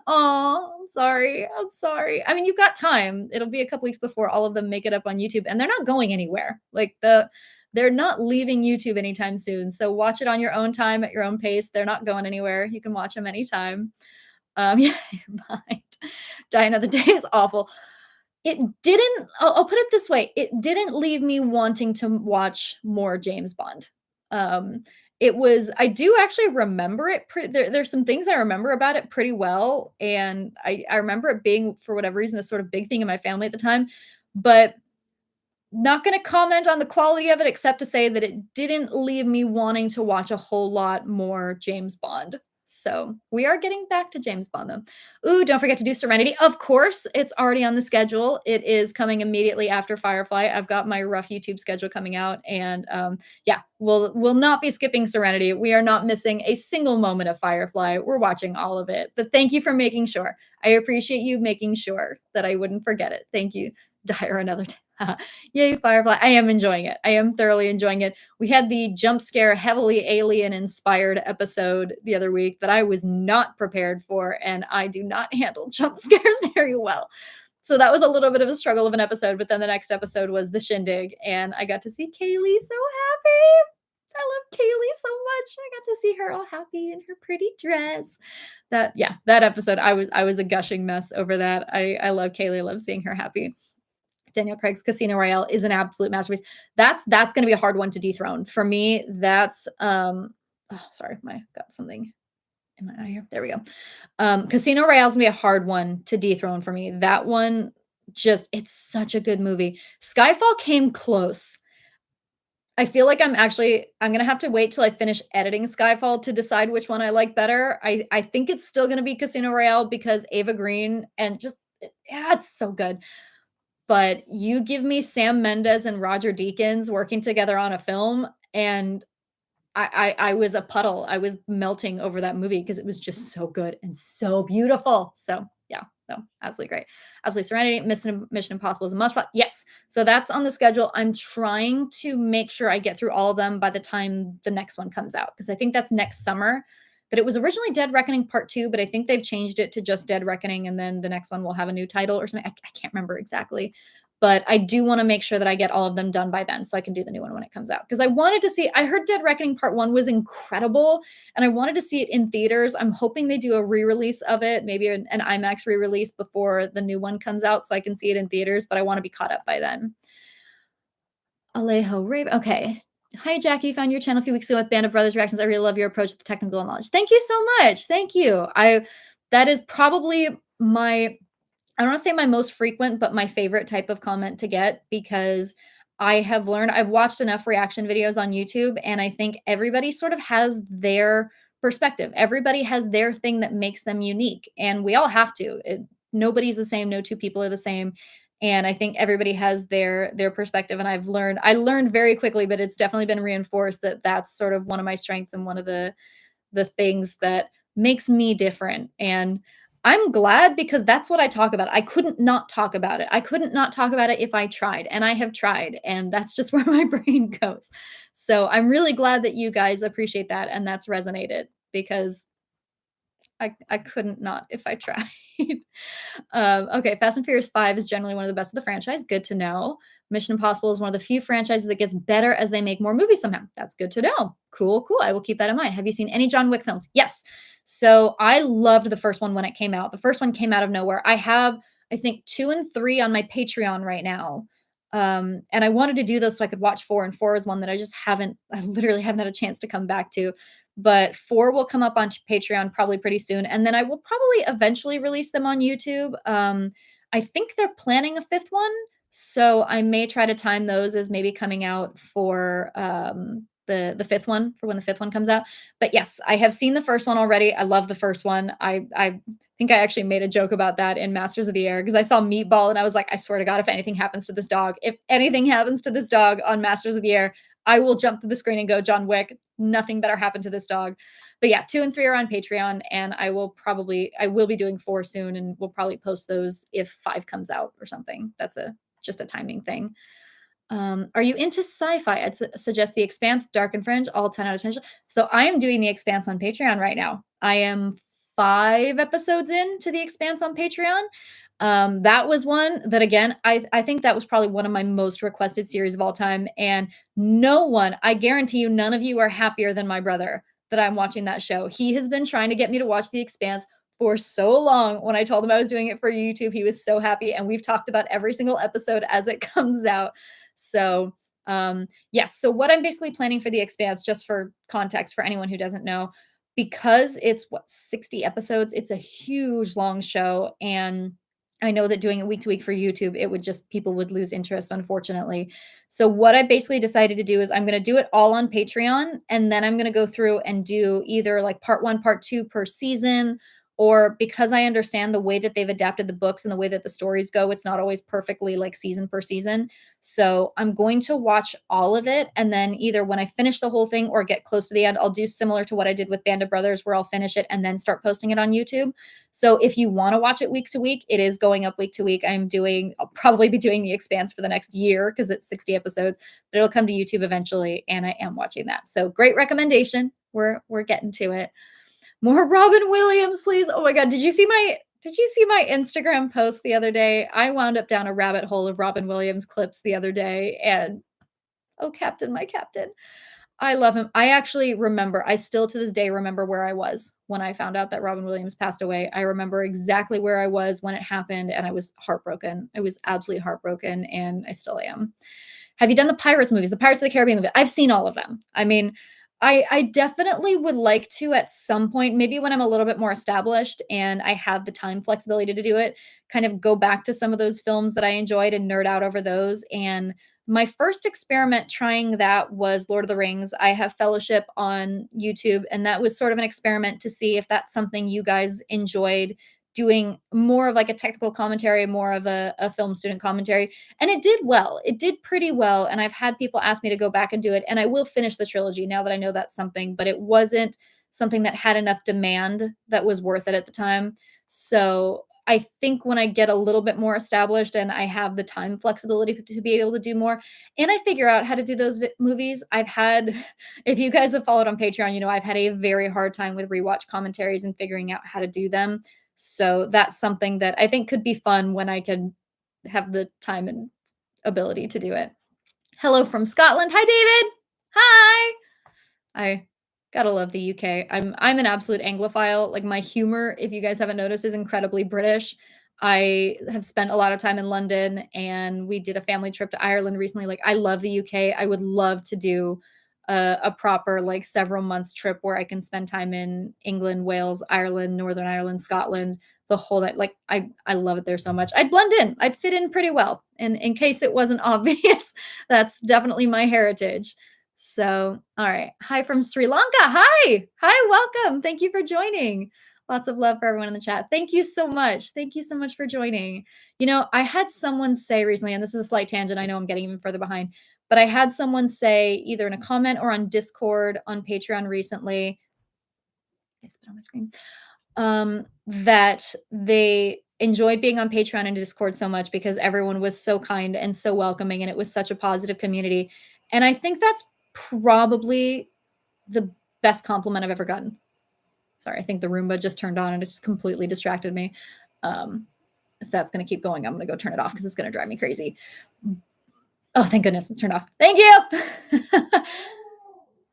Oh, I'm sorry. I'm sorry. I mean, you've got time. It'll be a couple weeks before all of them make it up on YouTube, and they're not going anywhere. Like they're not leaving YouTube anytime soon. So watch it on your own time at your own pace. They're not going anywhere. You can watch them anytime. Yeah, you're behind. Die Another Day is awful. It didn't, I'll put it this way, it didn't leave me wanting to watch more James Bond. It was, I do actually remember it pretty, there's some things I remember about it pretty well. And I remember it being, for whatever reason, this sort of big thing in my family at the time. But not going to comment on the quality of it except to say that it didn't leave me wanting to watch a whole lot more James Bond. So we are getting back to James Bond though. Ooh, don't forget to do Serenity. Of course, it's already on the schedule. It is coming immediately after Firefly. I've got my rough YouTube schedule coming out, and yeah, we'll not be skipping Serenity. We are not missing a single moment of Firefly. We're watching all of it. But thank you for making sure. I appreciate you making sure that I wouldn't forget it. Thank you. Die Another Day. Yay, Firefly. I am enjoying it. I am thoroughly enjoying it. We had the jump scare, heavily alien inspired episode the other week that I was not prepared for, and I do not handle jump scares very well. So that was a little bit of a struggle of an episode, but then the next episode was the shindig, and I got to see Kaylee so happy. I love Kaylee so much. I got to see her all happy in her pretty dress. That episode, I was a gushing mess over that. I love Kaylee. I love seeing her happy. Daniel Craig's Casino Royale is an absolute masterpiece. That's going to be a hard one to dethrone for me. That's sorry, I got something in my eye here. There we go. Casino Royale is going to be a hard one to dethrone for me. That one, just, it's such a good movie. Skyfall came close. I feel like I'm going to have to wait till I finish editing Skyfall to decide which one I like better. I think it's still going to be Casino Royale because Ava Green, and just, yeah, it's so good. But you give me Sam Mendes and Roger Deakins working together on a film, and I was a puddle. I was melting over that movie because it was just so good and so beautiful. So yeah, no, absolutely great. Absolutely Serenity, Mission Impossible is a must watch. Yes. So that's on the schedule. I'm trying to make sure I get through all of them by the time the next one comes out, because I think that's next summer. That it was originally Dead Reckoning Part 2, but I think they've changed it to just Dead Reckoning, and then the next one will have a new title or something. I can't remember exactly. But I do want to make sure that I get all of them done by then so I can do the new one when it comes out. Because I wanted to see, I heard Dead Reckoning Part 1 was incredible, and I wanted to see it in theaters. I'm hoping they do a re-release of it, maybe an IMAX re-release before the new one comes out so I can see it in theaters, but I want to be caught up by then. Alejo Raven. Okay. Hi, Jackie. Found your channel a few weeks ago with Band of Brothers reactions. I really love your approach with technical knowledge. Thank you so much. Thank you. That is probably my, I don't want to say my most frequent, but my favorite type of comment to get, because I have learned, I've watched enough reaction videos on YouTube, and I think everybody sort of has their perspective. Everybody has their thing that makes them unique, and we all have to. Nobody's the same. No two people are the same. And I think everybody has their perspective. And I learned very quickly, but it's definitely been reinforced that that's sort of one of my strengths and one of the things that makes me different. And I'm glad, because that's what I talk about. I couldn't not talk about it. I couldn't not talk about it if I tried, and I have tried, and that's just where my brain goes. So I'm really glad that you guys appreciate that and that's resonated, because I couldn't not if I tried. Okay, Fast and Furious 5 is generally one of the best of the franchise. Good to know. Mission Impossible is one of the few franchises that gets better as they make more movies somehow. That's good to know. Cool, cool. I will keep that in mind. Have you seen any John Wick films? Yes. So I loved the first one when it came out. The first one came out of nowhere. I have, I think, 2 and 3 on my Patreon right now. And I wanted to do those so I could watch 4, and 4 is one that I literally haven't had a chance to come back to. But 4 will come up on Patreon probably pretty soon. And then I will probably eventually release them on YouTube. I think they're planning a 5th one. So I may try to time those as maybe coming out for the fifth one for when the fifth one comes out. But yes, I have seen the first one already. I love the first one. I think I actually made a joke about that in Masters of the Air because I saw Meatball and I was like, I swear to God, if anything happens to this dog, if anything happens to this dog on Masters of the Air, I will jump to the screen and go, John Wick. Nothing better happened to this dog. But yeah, 2 and 3 are on Patreon, and I will be doing 4 soon, and we'll probably post those if 5 comes out or something. That's a just a timing thing. Are you into sci-fi? I'd suggest The Expanse, Dark and Fringe, all 10 out of 10. So I am doing The Expanse on Patreon right now. I am 5 episodes in to The Expanse on Patreon. That was one that again, I think that was probably one of my most requested series of all time. And no one, I guarantee you, none of you are happier than my brother that I'm watching that show. He has been trying to get me to watch The Expanse for so long. When I told him I was doing it for YouTube, he was so happy. And we've talked about every single episode as it comes out. So, yes. So, what I'm basically planning for The Expanse, just for context for anyone who doesn't know, because it's what, 60 episodes, it's a huge long show. And I know that doing it week to week for YouTube, it would just, people would lose interest, unfortunately. So, what I basically decided to do is I'm going to do it all on Patreon. And then I'm going to go through and do either like part one, part two per season, or because I understand the way that they've adapted the books and the way that the stories go, it's not always perfectly like season per season. So I'm going to watch all of it. And then either when I finish the whole thing or get close to the end, I'll do similar to what I did with Band of Brothers, where I'll finish it and then start posting it on YouTube. So if you want to watch it week to week, it is going up week to week. I'll probably be doing The Expanse for the next year because it's 60 episodes, but it'll come to YouTube eventually. And I am watching that. So great recommendation. We're getting to it. More Robin Williams, please. Oh my God. Did you see my Instagram post the other day? I wound up down a rabbit hole of Robin Williams clips the other day. And oh, Captain, my Captain. I love him. I actually remember, I still to this day remember where I was when I found out that Robin Williams passed away. I remember exactly where I was when it happened, and I was heartbroken. I was absolutely heartbroken, and I still am. Have you done the Pirates movies, the Pirates of the Caribbean movie? I've seen all of them. I mean, I definitely would like to at some point, maybe when I'm a little bit more established and I have the time flexibility to do it, kind of go back to some of those films that I enjoyed and nerd out over those. And my first experiment trying that was Lord of the Rings. I have Fellowship on YouTube, and that was sort of an experiment to see if that's something you guys enjoyed doing, more of like a technical commentary, more of a film student commentary. And it did well. It did pretty well. And I've had people ask me to go back and do it. And I will finish the trilogy now that I know that's something, but it wasn't something that had enough demand that was worth it at the time. So I think when I get a little bit more established and I have the time flexibility to be able to do more, and I figure out how to do those movies, I've had, if you guys have followed on Patreon, you know, I've had a very hard time with rewatch commentaries and figuring out how to do them. So that's something that I think could be fun when I can have the time and ability to do it. Hello from Scotland. Hi, David. Hi. I gotta love the UK. I'm an absolute Anglophile. Like my humor, if you guys haven't noticed, is incredibly British. I have spent a lot of time in London, and we did a family trip to Ireland recently. Like I love the UK. I would love to do a proper like several months trip where I can spend time in England, Wales, Ireland, Northern Ireland, Scotland, the whole night. Like I love it there so much. I'd blend in. I'd fit in pretty well. And in case it wasn't obvious, that's definitely my heritage. So, all right. Hi from Sri Lanka. Hi. Hi, welcome. Thank you for joining. Lots of love for everyone in the chat. Thank you so much. Thank you so much for joining. You know, I had someone say recently, and this is a slight tangent. I know I'm getting even further behind, but I had someone say either in a comment or on Discord on Patreon recently, I spit on my screen, that they enjoyed being on Patreon and Discord so much because everyone was so kind and so welcoming, and it was such a positive community. And I think that's probably the best compliment I've ever gotten. Sorry, I think the Roomba just turned on and it just completely distracted me. If that's going to keep going, I'm going to go turn it off because it's going to drive me crazy. Oh, thank goodness it's turned off. Thank you.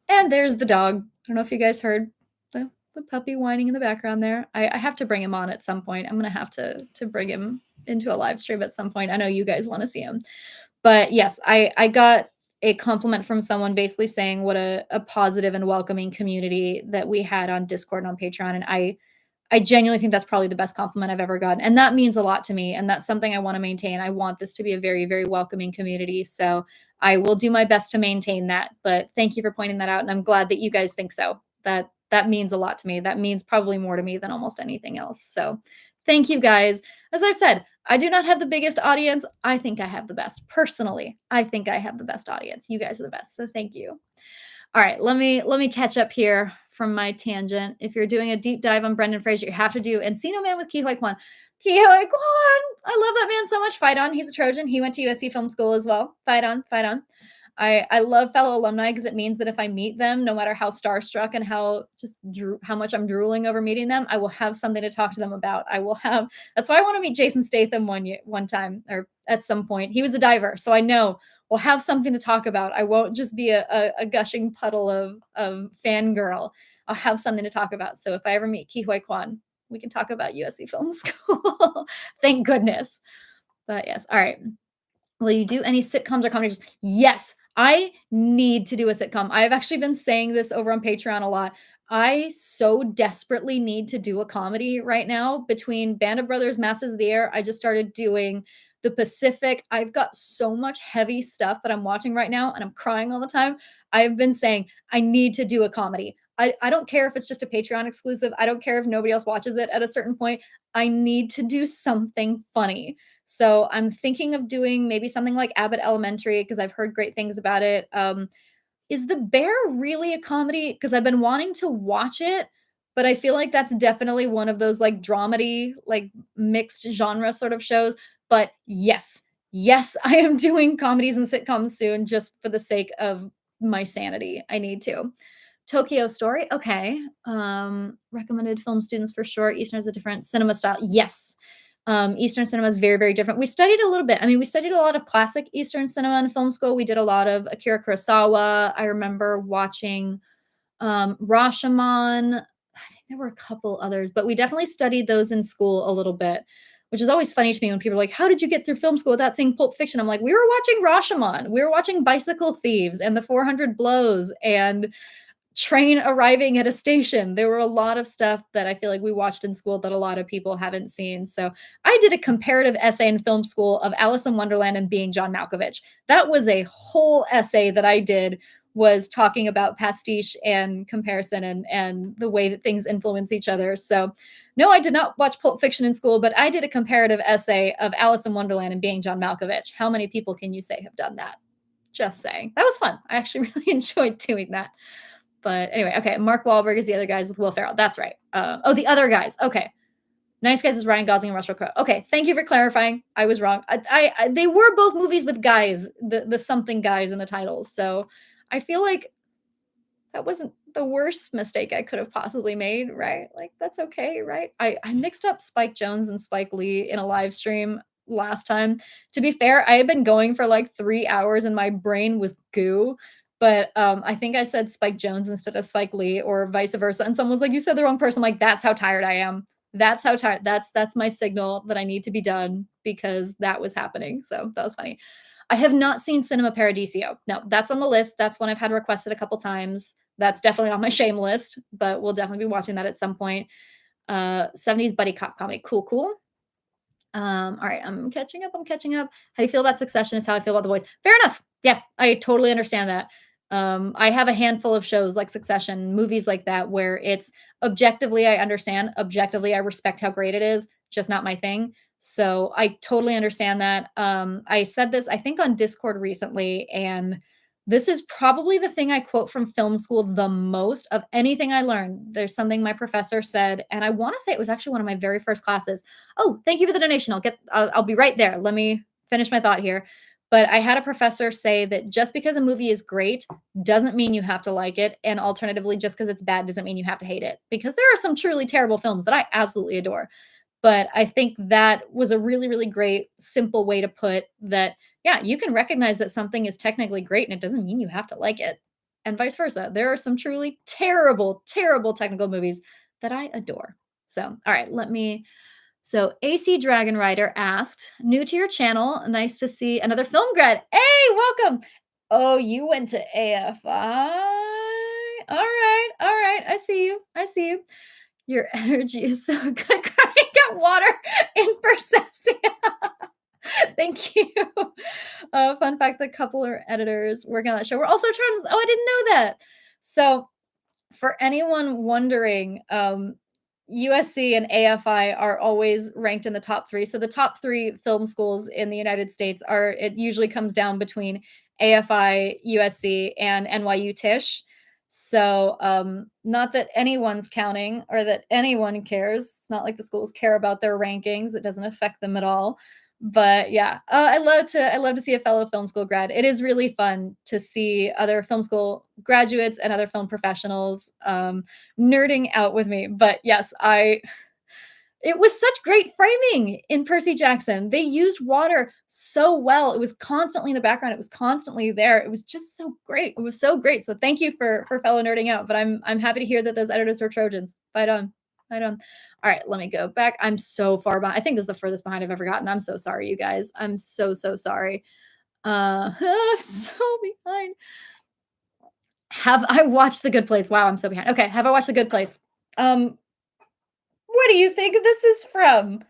And there's the dog. I don't know if you guys heard the puppy whining in the background there. I have to bring him on at some point. I'm going to have to bring him into a live stream at some point. I know you guys want to see him. But yes, I got a compliment from someone basically saying what a positive and welcoming community that we had on Discord and on Patreon. And I genuinely think that's probably the best compliment I've ever gotten. And that means a lot to me. And that's something I want to maintain. I want this to be a very, very welcoming community. So I will do my best to maintain that. But thank you for pointing that out. And I'm glad that you guys think so. That means a lot to me. That means probably more to me than almost anything else. So thank you guys. As I said, I do not have the biggest audience. I think I have the best. Personally, I think I have the best audience. You guys are the best. So thank you. All right, let me catch up here from my tangent. If you're doing a deep dive on Brendan Fraser, you have to do Encino Man with Ke Huy Quan. Ke Huy Quan, I love that man so much. Fight on, he's a Trojan. He went to USC Film School as well. Fight on, fight on. I love fellow alumni because it means that if I meet them, no matter how starstruck and how much I'm drooling over meeting them, I will have something to talk to them about. I will have. That's why I want to meet Jason Statham one time or at some point. He was a diver, so I know we'll have something to talk about. I won't just be a gushing puddle of fangirl. I'll have something to talk about. So if I ever meet Ke Huy Quan, we can talk about USC Film School. Thank goodness. But yes, all right. Will you do any sitcoms or comedies? Yes, I need to do a sitcom. I've actually been saying this over on Patreon a lot. I so desperately need to do a comedy right now. Between Band of Brothers, Masters of the Air, I just started doing The Pacific. I've got so much heavy stuff that I'm watching right now and I'm crying all the time. I've been saying I need to do a comedy. I don't care if it's just a Patreon exclusive. I don't care if nobody else watches it at a certain point. I need to do something funny. So I'm thinking of doing maybe something like Abbott Elementary because I've heard great things about it. Is The Bear really a comedy? Because I've been wanting to watch it, but I feel like that's definitely one of those like dramedy, like mixed genre sort of shows. But yes, yes, I am doing comedies and sitcoms soon just for the sake of my sanity. I need to. Tokyo Story, okay. Recommended film students for sure. Eastern is a different cinema style. Yes. Eastern cinema is very, very different. We studied a little bit. I mean, we studied a lot of classic Eastern cinema in film school. We did a lot of Akira Kurosawa. I remember watching Rashomon. I think there were a couple others, but we definitely studied those in school a little bit, which is always funny to me when people are like, "How did you get through film school without seeing Pulp Fiction?" I'm like, "We were watching Rashomon. We were watching Bicycle Thieves and The 400 Blows and Train arriving at a station." There were a lot of stuff that I feel like we watched in school that a lot of people haven't seen. So I did a comparative essay in film school of Alice in Wonderland and Being John Malkovich. That was a whole essay that I did, was talking about pastiche and comparison and the way that things influence each other. So no, I did not watch Pulp Fiction in school, but I did a comparative essay of Alice in Wonderland and Being John Malkovich. How many people can you say have done that? Just saying. That was fun. I actually really enjoyed doing that. But anyway, okay. Mark Wahlberg is the other guys with Will Ferrell. That's right. Oh, the other guys. Okay. Nice Guys is Ryan Gosling and Russell Crowe. Okay, thank you for clarifying. I was wrong. They were both movies with guys, the something guys in the titles. So I feel like that wasn't the worst mistake I could have possibly made, right? Like that's okay, right? I mixed up Spike Jonze and Spike Lee in a live stream last time. To be fair, I had been going for like 3 hours and my brain was goo. But I think I said Spike Jonze instead of Spike Lee or vice versa. And someone was like, "You said the wrong person." I'm like, that's how tired I am. That's how tired. That's my signal that I need to be done because that was happening. So that was funny. I have not seen Cinema Paradiso. No, that's on the list. That's one I've had requested a couple times. That's definitely on my shame list, but we'll definitely be watching that at some point. 70s buddy cop comedy. Cool, cool. All right, I'm catching up. I'm catching up. How you feel about Succession is how I feel about The Voice. Fair enough. Yeah, I totally understand that. I have a handful of shows like Succession, movies like that, where it's objectively, I understand. Objectively, I respect how great it is, just not my thing. So I totally understand that. I said this, I think, on Discord recently, and this is probably the thing I quote from film school the most of anything I learned. There's something my professor said, and I want to say it was actually one of my very first classes. Oh, thank you for the donation. I'll be right there. Let me finish my thought here. But I had a professor say that just because a movie is great doesn't mean you have to like it. And alternatively, just because it's bad doesn't mean you have to hate it. Because there are some truly terrible films that I absolutely adore. But I think that was a really, really great, simple way to put that. Yeah, you can recognize that something is technically great and it doesn't mean you have to like it. And vice versa. There are some truly terrible, terrible technical movies that I adore. So, all right, so AC Dragon Rider asked, new to your channel, nice to see another film grad. Hey, welcome. Oh, you went to AFI. All right. I see you. I see you. Your energy is so good. Crying got water in Persesia. Thank you. Fun fact, the couple of editors working on that show were also Trojans. Oh, I didn't know that. So, for anyone wondering, USC and AFI are always ranked in the top 3. So the top 3 film schools in the United States are it usually comes down between AFI, USC, and NYU Tisch. So, not that anyone's counting or that anyone cares. It's not like the schools care about their rankings. It doesn't affect them at all. But yeah, I love to see a fellow film school grad. It is really fun to see other film school graduates and other film professionals nerding out with me. But yes, I it was such great framing in Percy Jackson. They used water so well. It was constantly in the background. It was constantly there. It was just so great. It was so great. So thank you for fellow nerding out. But I'm happy to hear that those editors were Trojans. Fight on. Fight on. All right, let me go back. I'm so far behind. I think this is the furthest behind I've ever gotten. I'm so sorry, you guys. I'm so sorry. I'm so behind. Have I watched The Good Place? Wow, I'm so behind. Okay, have I watched The Good Place? Um, what do you think this is from?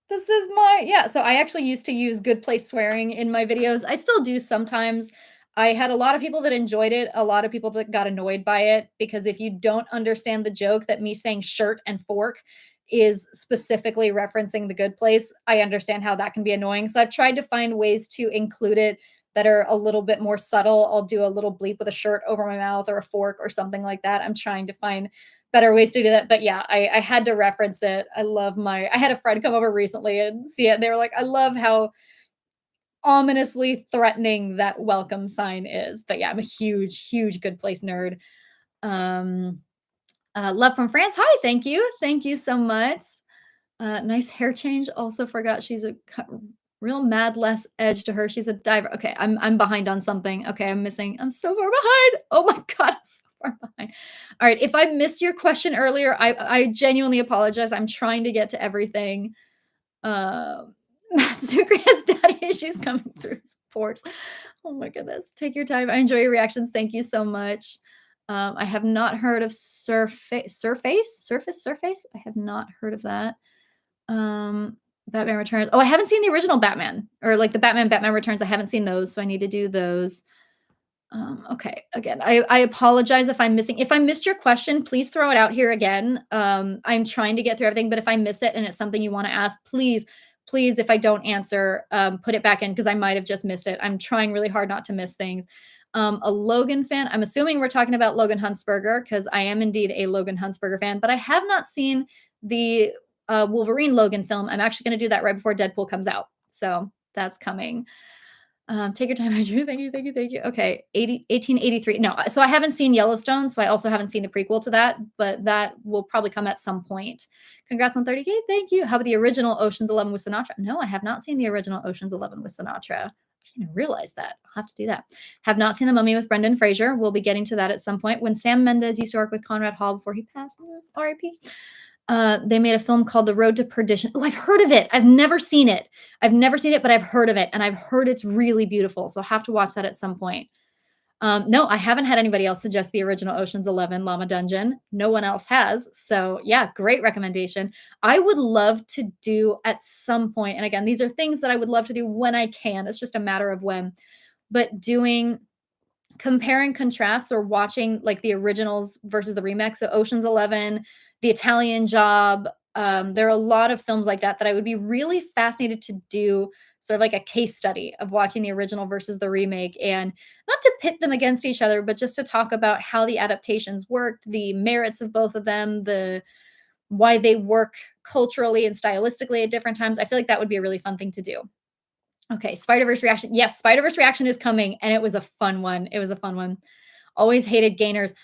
This is my yeah, so I actually used to use good place swearing in my videos. I still do sometimes. I had a lot of people that enjoyed it, a lot of people that got annoyed by it because if you don't understand the joke that me saying shirt and fork is specifically referencing the good place, I understand how that can be annoying. So I've tried to find ways to include it that are a little bit more subtle. I'll do a little bleep with a shirt over my mouth or a fork or something like that. I'm trying to find better ways to do that. But yeah, I had to reference it. I had a friend come over recently and see it. And they were like, I love how ominously threatening that welcome sign is. But yeah, I'm a huge good place nerd. Um, love from France. Hi, thank you. Thank you so much. Nice hair change. Also forgot she's a real mad less edge to her. She's a diver. Okay, I'm behind on something. Okay, I'm so far behind. Oh my god, I'm so far behind. All right, if I missed your question earlier, I genuinely apologize. I'm trying to get to everything. Matt Zucker has daddy issues coming through his ports. Oh my goodness. Take your time. I enjoy your reactions. Thank you so much. I have not heard of Surface. I have not heard of that. Batman Returns. Oh, I haven't seen the original Batman or like the Batman Returns. I haven't seen those, so I need to do those. Okay. Again, I apologize if I'm missing. If I missed your question, please throw it out here again. I'm trying to get through everything, but if I miss it and it's something you want to ask, please, if I don't answer, put it back in because I might have just missed it. I'm trying really hard not to miss things. A Logan fan. I'm assuming we're talking about Logan Huntsberger because I am indeed a Logan Huntsberger fan, but I have not seen the Wolverine Logan film. I'm actually going to do that right before Deadpool comes out. So that's coming. Take your time, Andrew. Thank you. Okay, 1883. No, so I haven't seen Yellowstone, so I also haven't seen the prequel to that, but that will probably come at some point. Congrats on 30K. Thank you. How about the original Ocean's 11 with Sinatra? No, I have not seen the original Ocean's 11 with Sinatra. I didn't even realize that. I'll have to do that. Have not seen The Mummy with Brendan Fraser. We'll be getting to that at some point. When Sam Mendes used to work with Conrad Hall before he passed, RIP. They made a film called The Road to Perdition. Oh, I've heard of it. I've never seen it. But I've heard of it, and I've heard it's really beautiful. So I'll have to watch that at some point. No, I haven't had anybody else suggest the original Ocean's 11 Llama Dungeon. No one else has. So yeah, great recommendation. I would love to do at some point, and again, these are things that I would love to do when I can. It's just a matter of when. But doing compare and contrast or watching like the originals versus the remakes. So Ocean's 11, The Italian Job. There are a lot of films like that that I would be really fascinated to do sort of like a case study of watching the original versus the remake and not to pit them against each other, but just to talk about how the adaptations worked, the merits of both of them, the why they work culturally and stylistically at different times. I feel like that would be a really fun thing to do. Okay, Spider-Verse reaction. Yes, Spider-Verse reaction is coming, and it was a fun one. It was a fun one. Always hated gainers.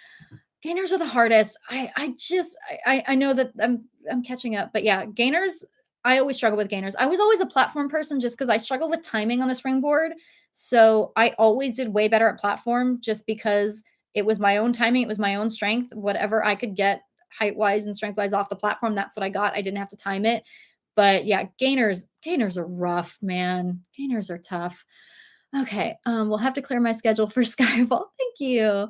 Gainers are the hardest. I know that I'm catching up, but yeah, gainers. I always struggle with gainers. I was always a platform person just because I struggle with timing on the springboard. So I always did way better at platform just because it was my own timing, it was my own strength. Whatever I could get height wise and strength wise off the platform, that's what I got. I didn't have to time it. But yeah, gainers are rough, man. Gainers are tough. Okay, we'll have to clear my schedule for Skyfall. Thank you.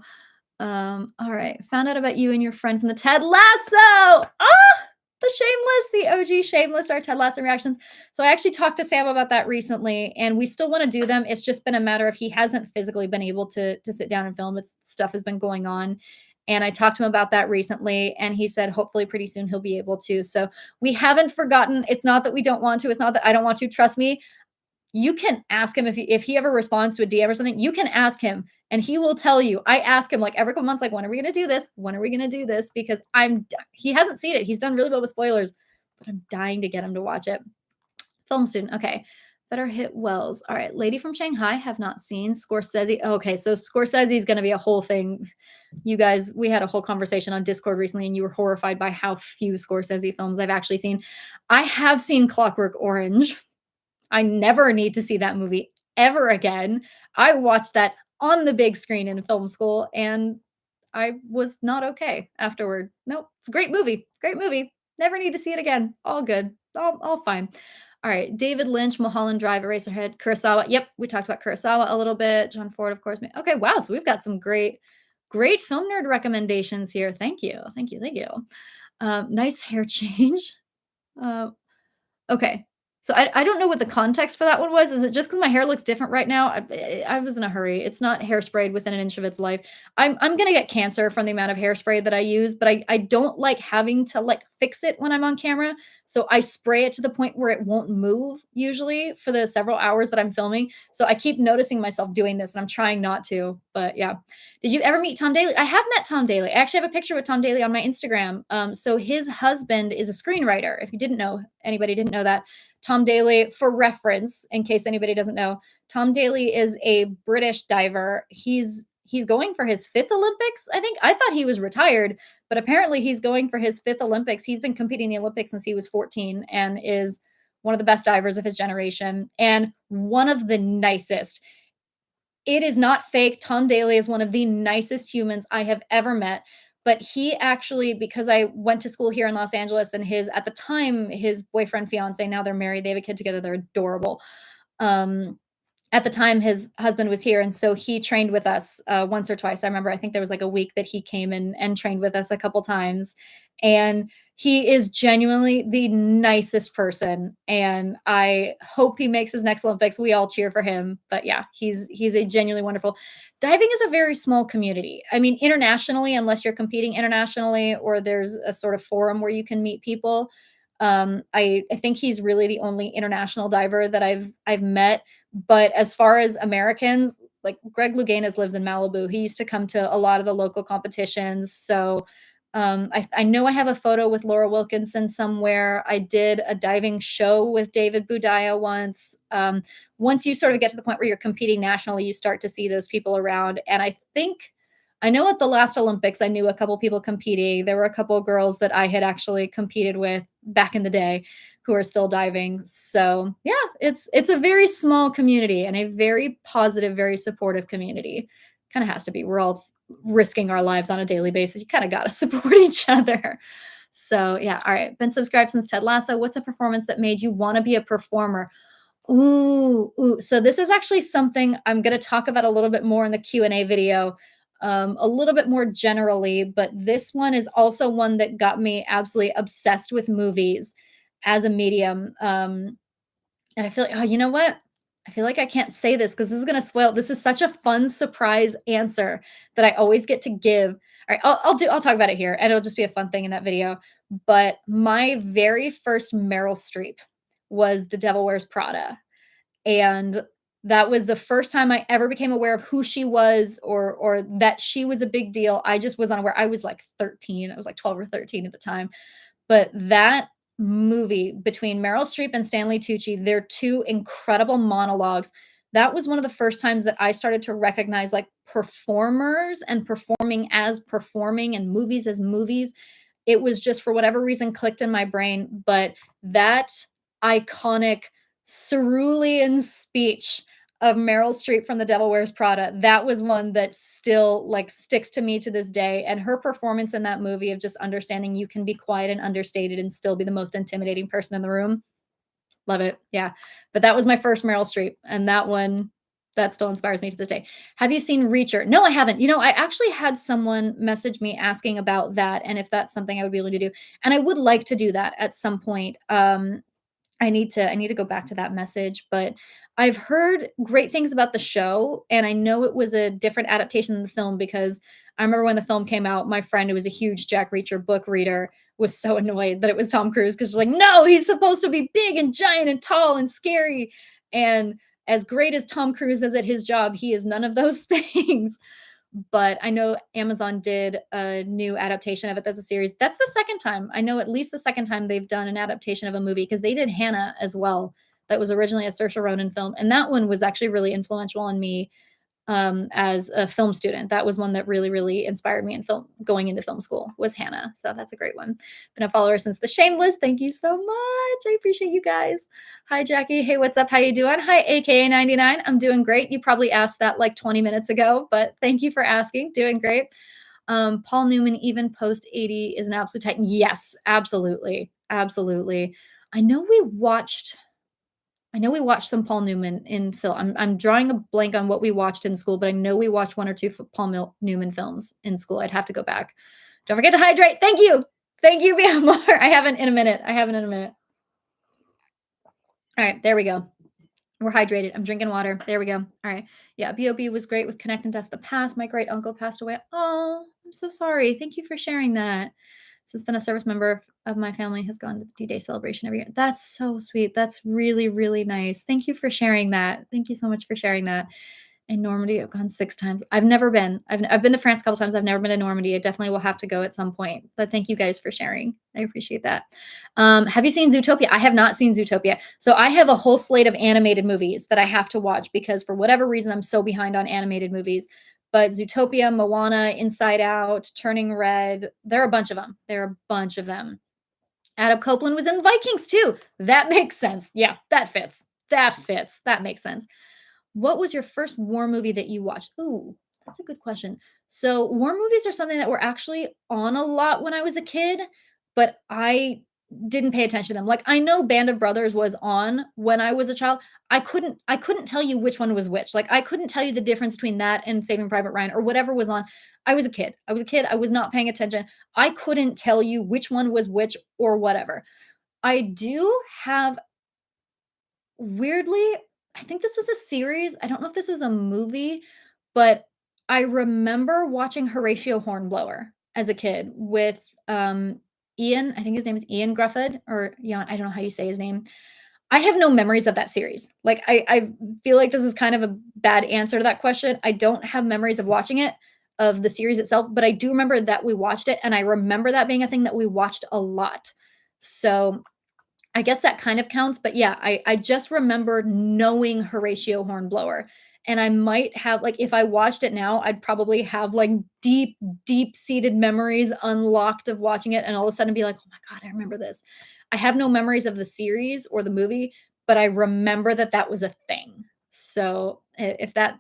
All right. Found out about you and your friend from the Ted Lasso. Ah! The Shameless, the OG Shameless, our Ted Lasso reactions. So I actually talked to Sam about that recently, and we still want to do them. It's just been a matter of he hasn't physically been able to sit down and film. It's stuff has been going on. And I talked to him about that recently, and he said hopefully pretty soon he'll be able to. So we haven't forgotten. It's not that we don't want to. It's not that I don't want to. Trust me, you can ask him if he ever responds to a DM or something, you can ask him and he will tell you. I ask him like every couple months, like, when are we gonna do this? When are we gonna do this? Because he hasn't seen it. He's done really well with spoilers, but I'm dying to get him to watch it. Film student. Okay. Better hit Wells. All right. Lady from Shanghai, have not seen. Scorsese. Okay. So Scorsese is going to be a whole thing. You guys, we had a whole conversation on Discord recently, and you were horrified by how few Scorsese films I've actually seen. I have seen Clockwork Orange. I never need to see that movie ever again. I watched that on the big screen in film school, and I was not okay afterward. Nope, it's a great movie. Great movie. Never need to see it again. All good. All fine. All right. David Lynch, Mulholland Drive, Eraserhead, Kurosawa. Yep, we talked about Kurosawa a little bit. John Ford, of course. Okay, wow. So we've got some great film nerd recommendations here. Thank you. Thank you. Thank you. Nice hair change. Uh, Okay. So I don't know what the context for that one was. Is it just because my hair looks different right now? I was in a hurry. It's not hairsprayed within an inch of its life. I'm gonna get cancer from the amount of hairspray that I use, but I don't like having to, like, fix it when I'm on camera, so I spray it to the point where it won't move usually for the several hours that I'm filming, so I keep noticing myself doing this, and I'm trying not to, but yeah. Did you ever meet Tom Daly? I have met Tom Daly. I actually have a picture with Tom Daly on my Instagram. So his husband is a screenwriter. If you didn't know, anybody didn't know that. Tom Daly, for reference, in case anybody doesn't know, Tom Daly is a British diver. He's going for his fifth Olympics. I think I thought he was retired, but apparently he's going for his fifth Olympics. He's been competing in the Olympics since he was 14 and is one of the best divers of his generation and one of the nicest. It is not fake. Tom Daly is one of the nicest humans I have ever met. But he actually, because I went to school here in Los Angeles, and at the time, his boyfriend, fiance, now they're married, they have a kid together, they're adorable. Um, at the time, his husband was here, and so he trained with us once or twice. I remember, I think there was like a week that he came in and trained with us a couple times. And he is genuinely the nicest person, and I hope he makes his next Olympics. We all cheer for him. But yeah, he's a genuinely wonderful. Diving is a very small community. I mean, internationally, unless you're competing internationally or there's a sort of forum where you can meet people. I think he's really the only international diver that I've met. But as far as Americans, like Greg Louganis lives in Malibu. He used to come to a lot of the local competitions. So I know I have a photo with Laura Wilkinson somewhere. I did a diving show with David Budaya once. Once you sort of get to the point where you're competing nationally, you start to see those people around. And I know at the last Olympics, I knew a couple people competing. There were a couple of girls that I had actually competed with back in the day who are still diving. So yeah, it's a very small community and a very positive, very supportive community. Kind of has to be. We're all risking our lives on a daily basis. You kind of got to support each other. So yeah, all right. Been subscribed since Ted Lasso. What's a performance that made you want to be a performer? Ooh. So this is actually something I'm going to talk about a little bit more in the Q&A video, a little bit more generally, but this one is also one that got me absolutely obsessed with movies as a medium. And I feel like, oh, you know what? I feel like I can't say this because this is going to spoil. This is such a fun surprise answer that I always get to give. All right, I'll talk about it here, and it'll just be a fun thing in that video. But my very first Meryl Streep was The Devil Wears Prada, and that was the first time I ever became aware of who she was or that she was a big deal. I just was unaware. I was like 13. I was like 12 or 13 at the time. But that movie between Meryl Streep and Stanley Tucci, their two incredible monologues, that was one of the first times that I started to recognize like performers and performing and movies as movies. It was just for whatever reason clicked in my brain. But that iconic cerulean speech of Meryl Streep from The Devil Wears Prada, that was one that still like sticks to me to this day. And her performance in that movie of just understanding you can be quiet and understated and still be the most intimidating person in the room. Love it. Yeah. But that was my first Meryl Streep. And That still inspires me to this day. Have you seen Reacher? No, I haven't. You know, I actually had someone message me asking about that and if that's something I would be able to do. And I would like to do that at some point. I need to go back to that message, but I've heard great things about the show, and I know it was a different adaptation than the film because I remember when the film came out, my friend who was a huge Jack Reacher book reader was so annoyed that it was Tom Cruise because she's like, no, he's supposed to be big and giant and tall and scary. And as great as Tom Cruise is at his job, he is none of those things. But I know Amazon did a new adaptation of it as a series. That's the second time. I know at least the second time they've done an adaptation of a movie because they did Hannah as well. That was originally a Saoirse Ronan film, and that one was actually really influential on me as a film student. That was one that really, really inspired me in film going into film school was Hannah. So that's a great one. Been a follower since The Shameless. Thank you so much. I appreciate you guys. Hi, Jackie. Hey, what's up? How you doing? Hi, AKA99. I'm doing great. You probably asked that like 20 minutes ago, but thank you for asking. Doing great. Paul Newman, even post 80 is an absolute titan. Yes, absolutely. Absolutely. I know we watched I know we watched some Paul Newman in film. I'm drawing a blank on what we watched in school, but I know we watched 1 or 2 Newman films in school. I'd have to go back. Don't forget to hydrate. Thank you. Thank you, BMR. I haven't in a minute. I haven't in a minute. All right, there we go. We're hydrated. I'm drinking water. There we go. All right. Yeah, BOB was great with connecting us the past. My great uncle passed away. Oh, I'm so sorry. Thank you for sharing that. Since then, a service member of my family has gone to the D-Day celebration every year. That's so sweet. That's really, really nice. Thank you for sharing that. Thank you so much for sharing that. In Normandy, I've gone 6 times. I've never been. I've been to France a couple times. I've never been to Normandy. I definitely will have to go at some point. But thank you guys for sharing. I appreciate that. Have you seen Zootopia? I have not seen Zootopia. So I have a whole slate of animated movies that I have to watch because for whatever reason I'm so behind on animated movies. But Zootopia, Moana, Inside Out, Turning Red, there are a bunch of them. There are a bunch of them. Adam Copeland was in Vikings too. That makes sense. Yeah, that fits. That fits. That makes sense. What was your first war movie that you watched? Ooh, that's a good question. So, war movies are something that were actually on a lot when I was a kid, but I didn't pay attention to them. Like I know Band of Brothers was on when I was a child. I couldn't tell you which one was which. Like I couldn't tell you the difference between that and Saving Private Ryan or whatever was on. I was a kid. I was a kid. I was not paying attention. I couldn't tell you which one was which or whatever. I do have weirdly, I think this was a series. I don't know if this was a movie, but I remember watching Horatio Hornblower as a kid with Ian. I think his name is Ian Grufford or Jan. I don't know how you say his name. I have no memories of that series. Like I feel like this is kind of a bad answer to that question. I don't have memories of watching it, of the series itself, but I do remember that we watched it, and I remember that being a thing that we watched a lot. So I guess that kind of counts, but yeah, I just remember knowing Horatio Hornblower, and I might have like, if I watched it now, I'd probably have, like, deep, deep-seated memories unlocked of watching it and all of a sudden be like, "Oh my god, I remember this." I have no memories of the series or the movie, but I remember that that was a thing. So, I if that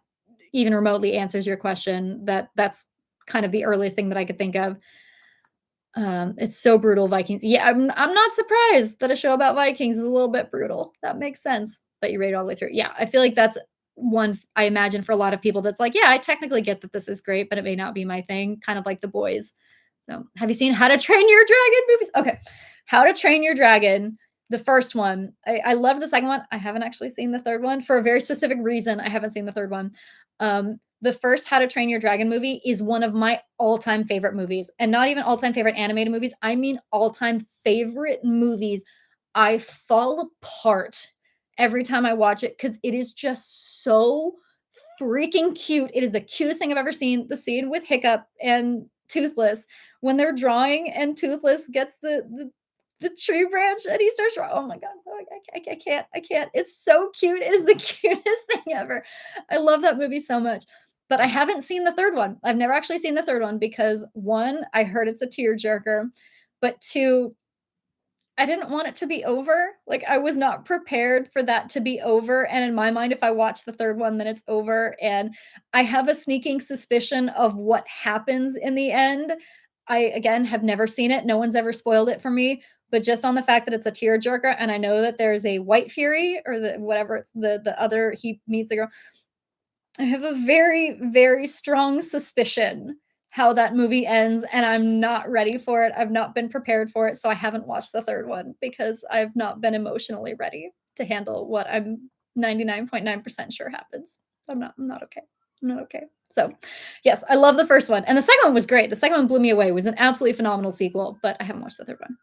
even remotely answers your question, that's kind of the earliest thing that I could think of. It's so brutal, Vikings. Yeah, I'm not surprised that a show about Vikings is a little bit brutal. That makes sense. But you read it all the way through. Yeah, I feel like that's one I imagine for a lot of people that's like, yeah, I technically get that this is great, but it may not be my thing, kind of like The Boys. So, have you seen How to Train Your Dragon movies? Okay. How to Train Your Dragon, the first one. I love the second one. I haven't actually seen the third one for a very specific reason. I haven't seen the third one. The first How to Train Your Dragon movie is one of my all-time favorite movies, and not even all-time favorite animated movies. I mean all-time favorite movies. I fall apart every time I watch it because it is just so freaking cute. It is the cutest thing I've ever seen. The scene with Hiccup and Toothless when they're drawing and Toothless gets the tree branch and he starts drawing. Oh my god, oh, I can't, I can't. It's so cute. It is the cutest thing ever. I love that movie so much. But I haven't seen the third one. I've never actually seen the third one because one, I heard it's a tearjerker, but two, I didn't want it to be over. Like, I was not prepared for that to be over, and in my mind, if I watch the 3rd one, then it's over, and I have a sneaking suspicion of what happens in the end. I, again, have never seen it. No one's ever spoiled it for me, but just on the fact that it's a tearjerker, and I know that there's a White Fury or the whatever it's the other he meets a girl. I have a very, very strong suspicion how that movie ends, and I'm not ready for it. I've not been prepared for it, so I haven't watched the 3rd one because I've not been emotionally ready to handle what I'm 99.9% sure happens. I'm not okay. I'm not okay. So, yes, I love the 1st one, and the 2nd one was great. The 2nd one blew me away. It was an absolutely phenomenal sequel, but I haven't watched the 3rd one.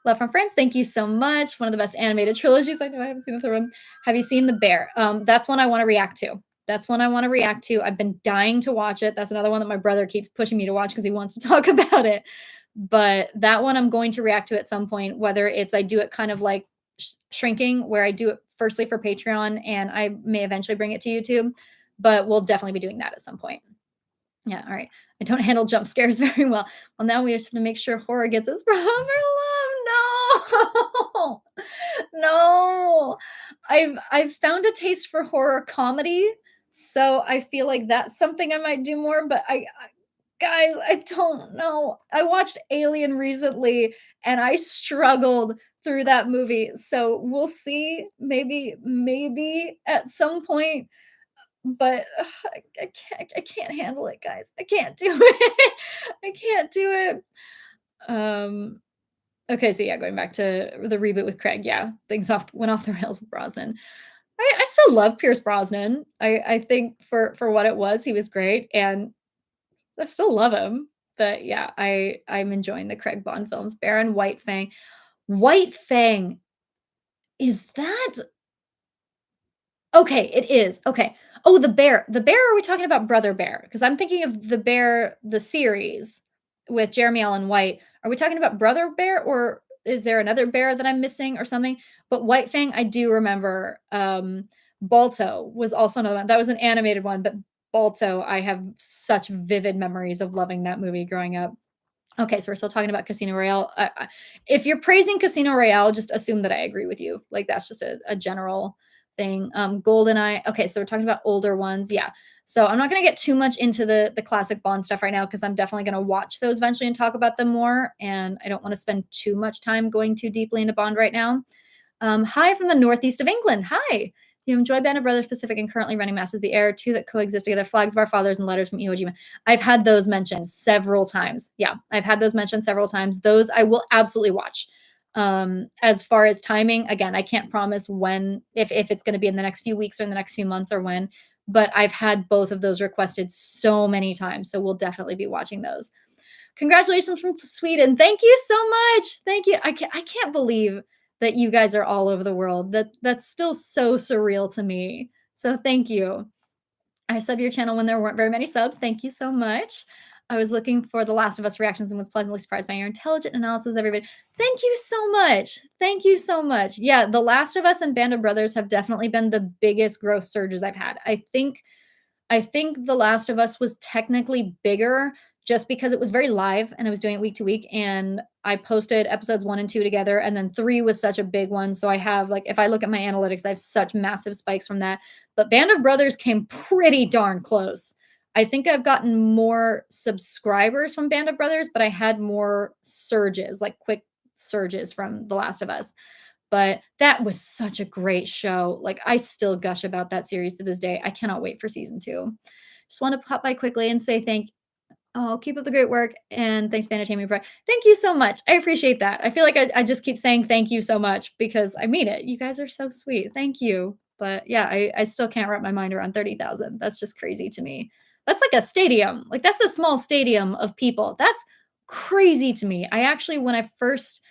Love from France, thank you so much. One of the best animated trilogies. I know I haven't seen the 3rd one. Have you seen The Bear? That's one I wanna react to. That's one I wanna react to. I've been dying to watch it. That's another one that my brother keeps pushing me to watch because he wants to talk about it. But that one I'm going to react to at some point, whether it's I do it kind of like shrinking, where I do it firstly for Patreon and I may eventually bring it to YouTube, but we'll definitely be doing that at some point. Yeah, all right. I don't handle jump scares very well. Well, now we just have to make sure horror gets its proper love. No. No. I've found a taste for horror comedy, so I feel like that's something I might do more, but I guys, I don't know. I watched Alien recently and I struggled through that movie. So we'll see. Maybe at some point, but I can't handle it, guys. I can't do it. I can't do it. Um, okay, so yeah, going back to the reboot with Craig, yeah, things went off the rails with Brosnan. I still love Pierce Brosnan. I think for what it was, he was great, and I still love him. But yeah, I'm enjoying the Craig Bond films. Baron White Fang. White Fang, is that okay, it is. Okay. Oh, the bear. The bear, are we talking about Brother Bear? Because I'm thinking of the bear, the series with Jeremy Allen White. Are we talking about Brother Bear or is there another bear that I'm missing or something? But White Fang, I do remember. Balto was also another one. That was an animated one, but Balto, I have such vivid memories of loving that movie growing up. Okay, so we're still talking about Casino Royale. If you're praising Casino Royale, just assume that I agree with you. Like that's just a general thing. GoldenEye. Okay, so we're talking about older ones. Yeah. So I'm not going to get too much into the classic Bond stuff right now because I'm definitely going to watch those eventually and talk about them more. And I don't want to spend too much time going too deeply into Bond right now. Hi from the northeast of England. Hi. You enjoy Band of Brothers Pacific and currently running Masters of the Air, two that coexist together, Flags of Our Fathers and Letters from Iwo Jima. I've had those mentioned several times. Yeah, I've had those mentioned several times. Those I will absolutely watch. As far as timing, again, I can't promise when, if it's going to be in the next few weeks or in the next few months or when, but I've had both of those requested so many times. So we'll definitely be watching those. Congratulations from Sweden. Thank you so much. Thank you. I can't believe that you guys are all over the world. That's still so surreal to me. So thank you. I subbed your channel when there weren't very many subs. Thank you so much. I was looking for The Last of Us reactions and was pleasantly surprised by your intelligent analysis, everybody. Thank you so much. Thank you so much. Yeah, The Last of Us and Band of Brothers have definitely been the biggest growth surges I've had. I think The Last of Us was technically bigger just because it was very live and I was doing it week to week and I posted episodes 1 and 2 together and then 3 was such a big one. So I have like if I look at my analytics, I have such massive spikes from that. But Band of Brothers came pretty darn close. I think I've gotten more subscribers from Band of Brothers, but I had more surges, like quick surges from The Last of Us. But that was such a great show. Like, I still gush about that series to this day. I cannot wait for season 2. Just want to pop by quickly and say keep up the great work, and thanks for entertaining me. Thank you so much. I appreciate that. I feel like I just keep saying thank you so much because I mean it. You guys are so sweet. Thank you. But yeah, I still can't wrap my mind around 30,000. That's just crazy to me. That's like a stadium. Like, that's a small stadium of people. That's crazy to me. I actually, when I first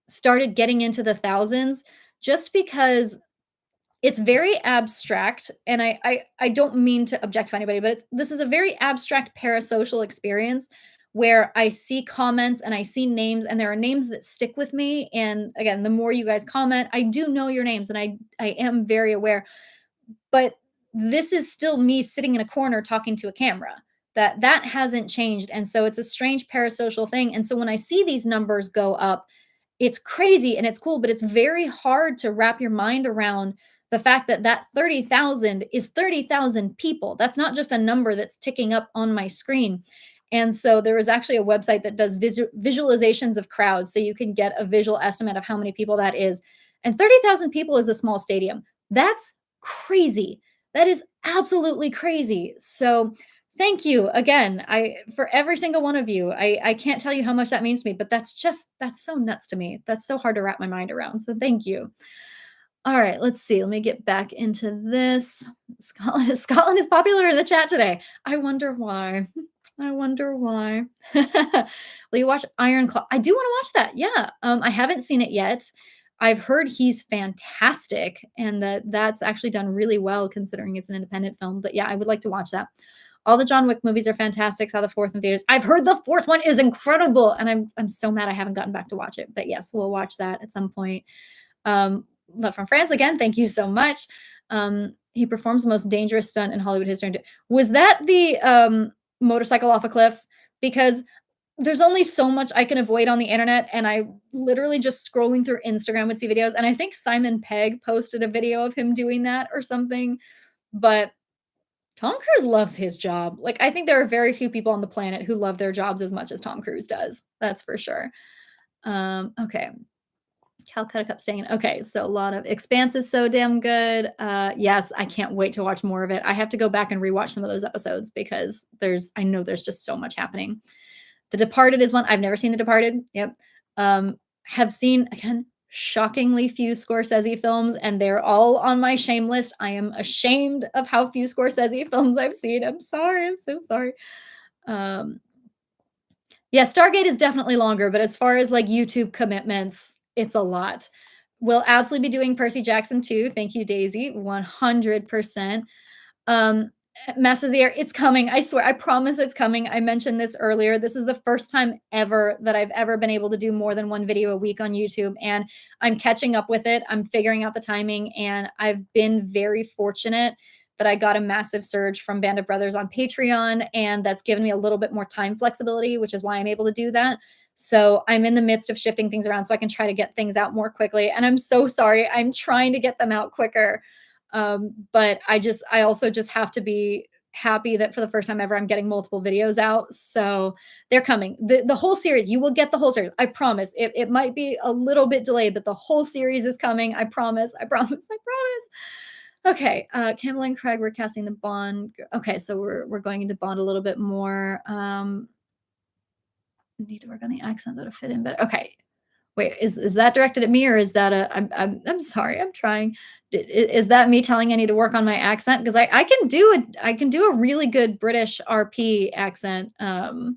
started getting into the thousands, just because it's very abstract, and I don't mean to objectify anybody, but this is a very abstract parasocial experience where I see comments and I see names, and there are names that stick with me. And again, the more you guys comment, I do know your names, and I am very aware. But this is still me sitting in a corner talking to a camera. That hasn't changed, and so it's a strange parasocial thing. And so when I see these numbers go up, it's crazy and it's cool, but it's very hard to wrap your mind around the fact that that 30,000 is 30,000 people. That's not just a number that's ticking up on my screen. And so there is actually a website that does visualizations of crowds so you can get a visual estimate of how many people that is. And 30,000 people is a small stadium. That's crazy. That is absolutely crazy. So, thank you again. I for every single one of you. I can't tell you how much that means to me, but that's so nuts to me. That's so hard to wrap my mind around. So, thank you. All right, let's see. Let me get back into this. Scotland is popular in the chat today. I wonder why. I wonder why. Will you watch Iron Claw? I do want to watch that. Yeah. I haven't seen it yet. I've heard he's fantastic and that's actually done really well considering it's an independent film. But yeah, I would like to watch that. All the John Wick movies are fantastic. Saw the fourth in theaters. I've heard the fourth one is incredible, and I'm so mad I haven't gotten back to watch it. But yes, we'll watch that at some point. Love from France again. Thank you so much. He performs the most dangerous stunt in Hollywood history. Was that the motorcycle off a cliff? Because there's only so much I can avoid on the internet, and I literally just scrolling through Instagram would see videos. And I think Simon Pegg posted a video of him doing that or something. But Tom Cruise loves his job. Like I think there are very few people on the planet who love their jobs as much as Tom Cruise does. That's for sure. Okay. Calcutta Cup staying in. Okay, so a lot of Expanse is so damn good. Yes, I can't wait to watch more of it. I have to go back and rewatch some of those episodes because I know there's just so much happening. The Departed is one. I've never seen The Departed. Yep. Have seen again shockingly few Scorsese films, and they're all on my shame list. I am ashamed of how few Scorsese films I've seen. I'm sorry. I'm so sorry. Yeah, Stargate is definitely longer, but as far as like YouTube commitments, it's a lot. We'll absolutely be doing Percy Jackson too. Thank you, Daisy. 100%. Um, Masters of the Air, it's coming. I swear, I promise it's coming. I mentioned this earlier. This is the first time ever that I've ever been able to do more than one video a week on YouTube, and I'm catching up with it. I'm figuring out the timing, and I've been very fortunate that I got a massive surge from Band of Brothers on Patreon, and that's given me a little bit more time flexibility, which is why I'm able to do that. So I'm in the midst of shifting things around so I can try to get things out more quickly. And I'm so sorry. I'm trying to get them out quicker. But I also just have to be happy that for the first time ever, I'm getting multiple videos out. So they're coming. The whole series, you will get the whole series. I promise. It might be a little bit delayed, but the whole series is coming. I promise. I promise. I promise. Okay, Campbell and Craig, we're casting the Bond. Okay, so we're going into Bond a little bit more. Need to work on the accent that'll fit in better. Okay, wait, is that directed at me or is that a? I'm sorry, I'm trying. Is that me telling I need to work on my accent? Because I can do a really good British RP accent. I've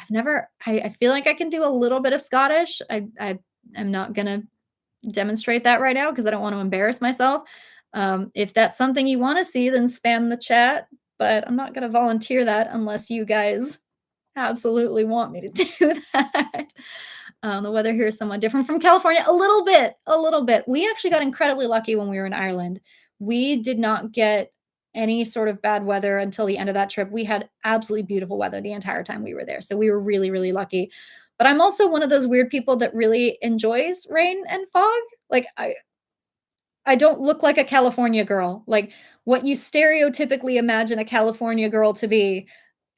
never. I feel like I can do a little bit of Scottish. I'm not gonna demonstrate that right now because I don't want to embarrass myself. If that's something you want to see, then spam the chat. But I'm not going to volunteer that unless you guys absolutely want me to do that. The weather here is somewhat different from California. A little bit, a little bit. We actually got incredibly lucky when we were in Ireland. We did not get any sort of bad weather until the end of that trip. We had absolutely beautiful weather the entire time we were there. So we were really, really lucky. But I'm also one of those weird people that really enjoys rain and fog. Like I don't look like a California girl. Like what you stereotypically imagine a California girl to be,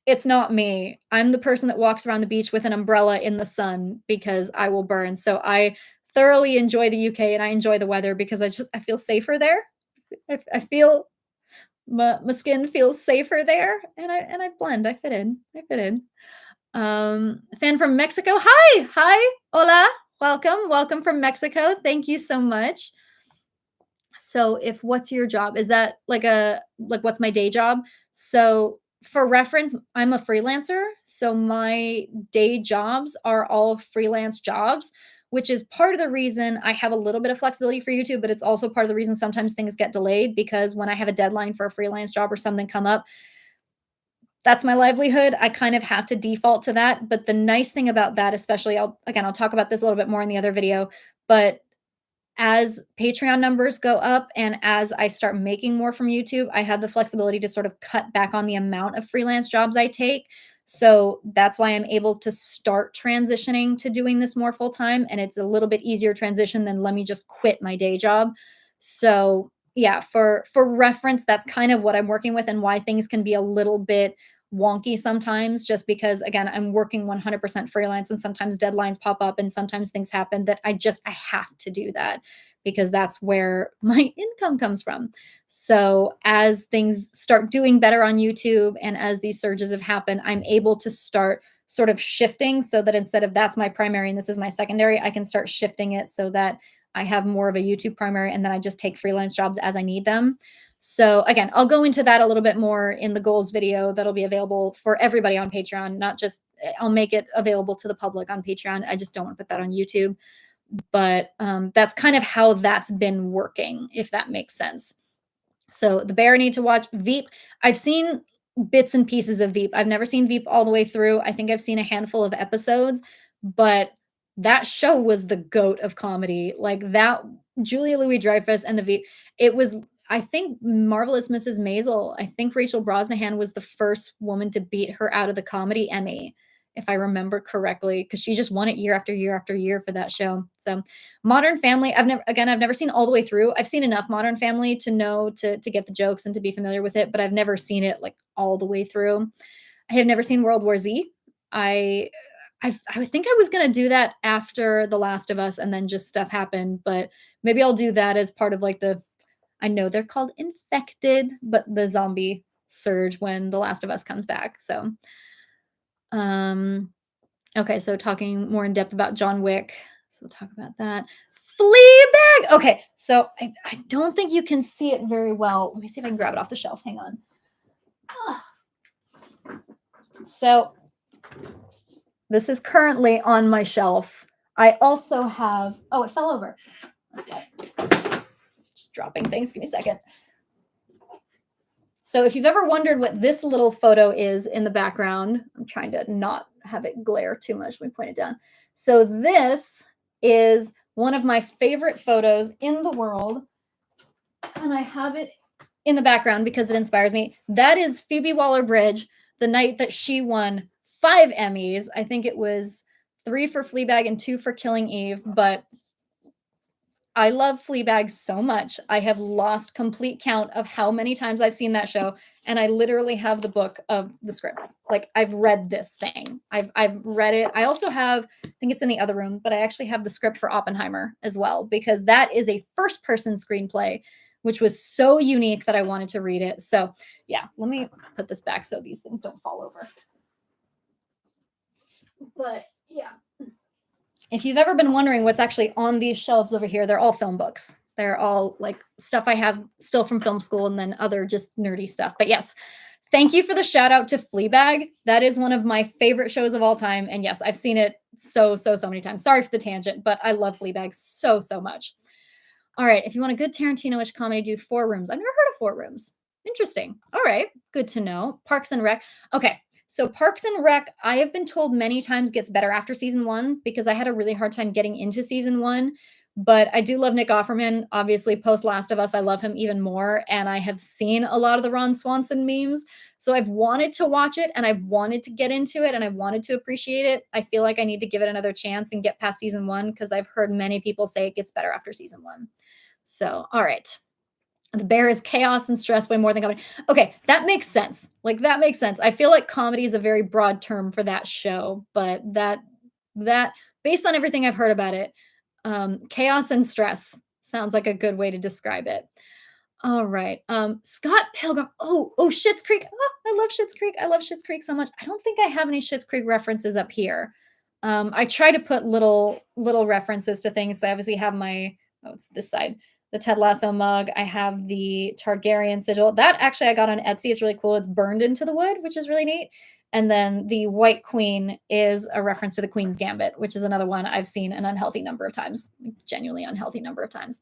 it's not me. I'm the person that walks around the beach with an umbrella in the sun because I will burn. So I thoroughly enjoy the UK and I enjoy the weather because I feel safer there. I feel my skin feels safer there and I blend. I fit in. I fit in. Fan from Mexico. Hi. Hi. Hola. Welcome. Welcome from Mexico. Thank you so much. So if what's your job? Is that like what's my day job? So for reference, I'm a freelancer. So my day jobs are all freelance jobs, which is part of the reason I have a little bit of flexibility for YouTube, but it's also part of the reason sometimes things get delayed because when I have a deadline for a freelance job or something come up, that's my livelihood. I kind of have to default to that. But the nice thing about that, especially I'll talk about this a little bit more in the other video, but as Patreon numbers go up and as I start making more from YouTube, I have the flexibility to sort of cut back on the amount of freelance jobs I take. So that's why I'm able to start transitioning to doing this more full time. And it's a little bit easier transition than let me just quit my day job. So yeah, for reference, that's kind of what I'm working with and why things can be a little bit wonky sometimes just because again I'm working 100% freelance and sometimes deadlines pop up and sometimes things happen that I have to do that because that's where my income comes from. So as things start doing better on YouTube and as these surges have happened, I'm able to start sort of shifting so that instead of that's my primary and this is my secondary, I can start shifting it so that I have more of a YouTube primary and then I just take freelance jobs as I need them. So again, I'll go into that a little bit more in the goals video that'll be available for everybody on Patreon, not just I'll make it available to the public on Patreon. I just don't want to put that on YouTube. But that's kind of how that's been working, if that makes sense. So the bear need to watch Veep. I've seen bits and pieces of Veep. I've never seen Veep all the way through. I think I've seen a handful of episodes, but that show was the goat of comedy. Like that Julia Louis-Dreyfus and the Veep. It was I think Marvelous Mrs. Maisel. I think Rachel Brosnahan was the first woman to beat her out of the comedy Emmy, if I remember correctly, because she just won it year after year after year for that show. So Modern Family, I've never seen all the way through. I've seen enough Modern Family to know to get the jokes and to be familiar with it, but I've never seen it like all the way through. I have never seen World War Z. I I think I was gonna do that after The Last of Us, and then just stuff happened. But maybe I'll do that as part of like the. I know they're called infected, but the zombie surge when The Last of Us comes back. So, um, okay, so talking more in depth about John Wick. So we'll talk about that. Fleabag. Okay, so I don't think you can see it very well. Let me see if I can grab it off the shelf. Hang on. So this is currently on my shelf. I also have, oh, it fell over. Let's see. Just dropping things. Give me a second. So if you've ever wondered what this little photo is in the background, I'm trying to not have it glare too much. Let me point it down. So this is one of my favorite photos in the world. And I have it in the background because it inspires me. That is Phoebe Waller-Bridge, the night that she won 5 Emmys. I think it was 3 for Fleabag and 2 for Killing Eve. But I love Fleabag so much. I have lost complete count of how many times I've seen that show, and I literally have the book of the scripts. Like I've read this thing. I've read it. I also have, I think it's in the other room, but I actually have the script for Oppenheimer as well because that is a first-person screenplay, which was so unique that I wanted to read it. So, yeah, let me put this back so these things don't fall over. But, yeah. If you've ever been wondering what's actually on these shelves over here, they're all film books. They're all like stuff I have still from film school and then other just nerdy stuff. But yes, thank you for the shout out to Fleabag. That is one of my favorite shows of all time. And yes, I've seen it so many times. Sorry for the tangent, but I love Fleabag so much. All right. If you want a good Tarantino-ish comedy, do Four Rooms. I've never heard of Four Rooms. Interesting. All right. Good to know. Parks and Rec. Okay. So Parks and Rec, I have been told many times gets better after season 1 because I had a really hard time getting into season 1. But I do love Nick Offerman. Obviously, post Last of Us, I love him even more. And I have seen a lot of the Ron Swanson memes. So I've wanted to watch it and I've wanted to get into it and I wanted to appreciate it. I feel like I need to give it another chance and get past season 1 because I've heard many people say it gets better after season 1. So, all right. The bear is chaos and stress way more than comedy. Okay, that makes sense. Like that makes sense. I feel like comedy is a very broad term for that show, but that based on everything I've heard about it, chaos and stress sounds like a good way to describe it. All right. Scott Pilgrim. Oh, Schitt's Creek. Oh, I love Schitt's Creek. I love Schitt's Creek so much. I don't think I have any Schitt's Creek references up here. I try to put little references to things. I obviously have my, oh, it's this side, the Ted Lasso mug. I have the Targaryen sigil. That actually I got on Etsy. It's really cool. It's burned into the wood, which is really neat. And then the White Queen is a reference to the Queen's Gambit, which is another one I've seen an unhealthy number of times, genuinely unhealthy number of times.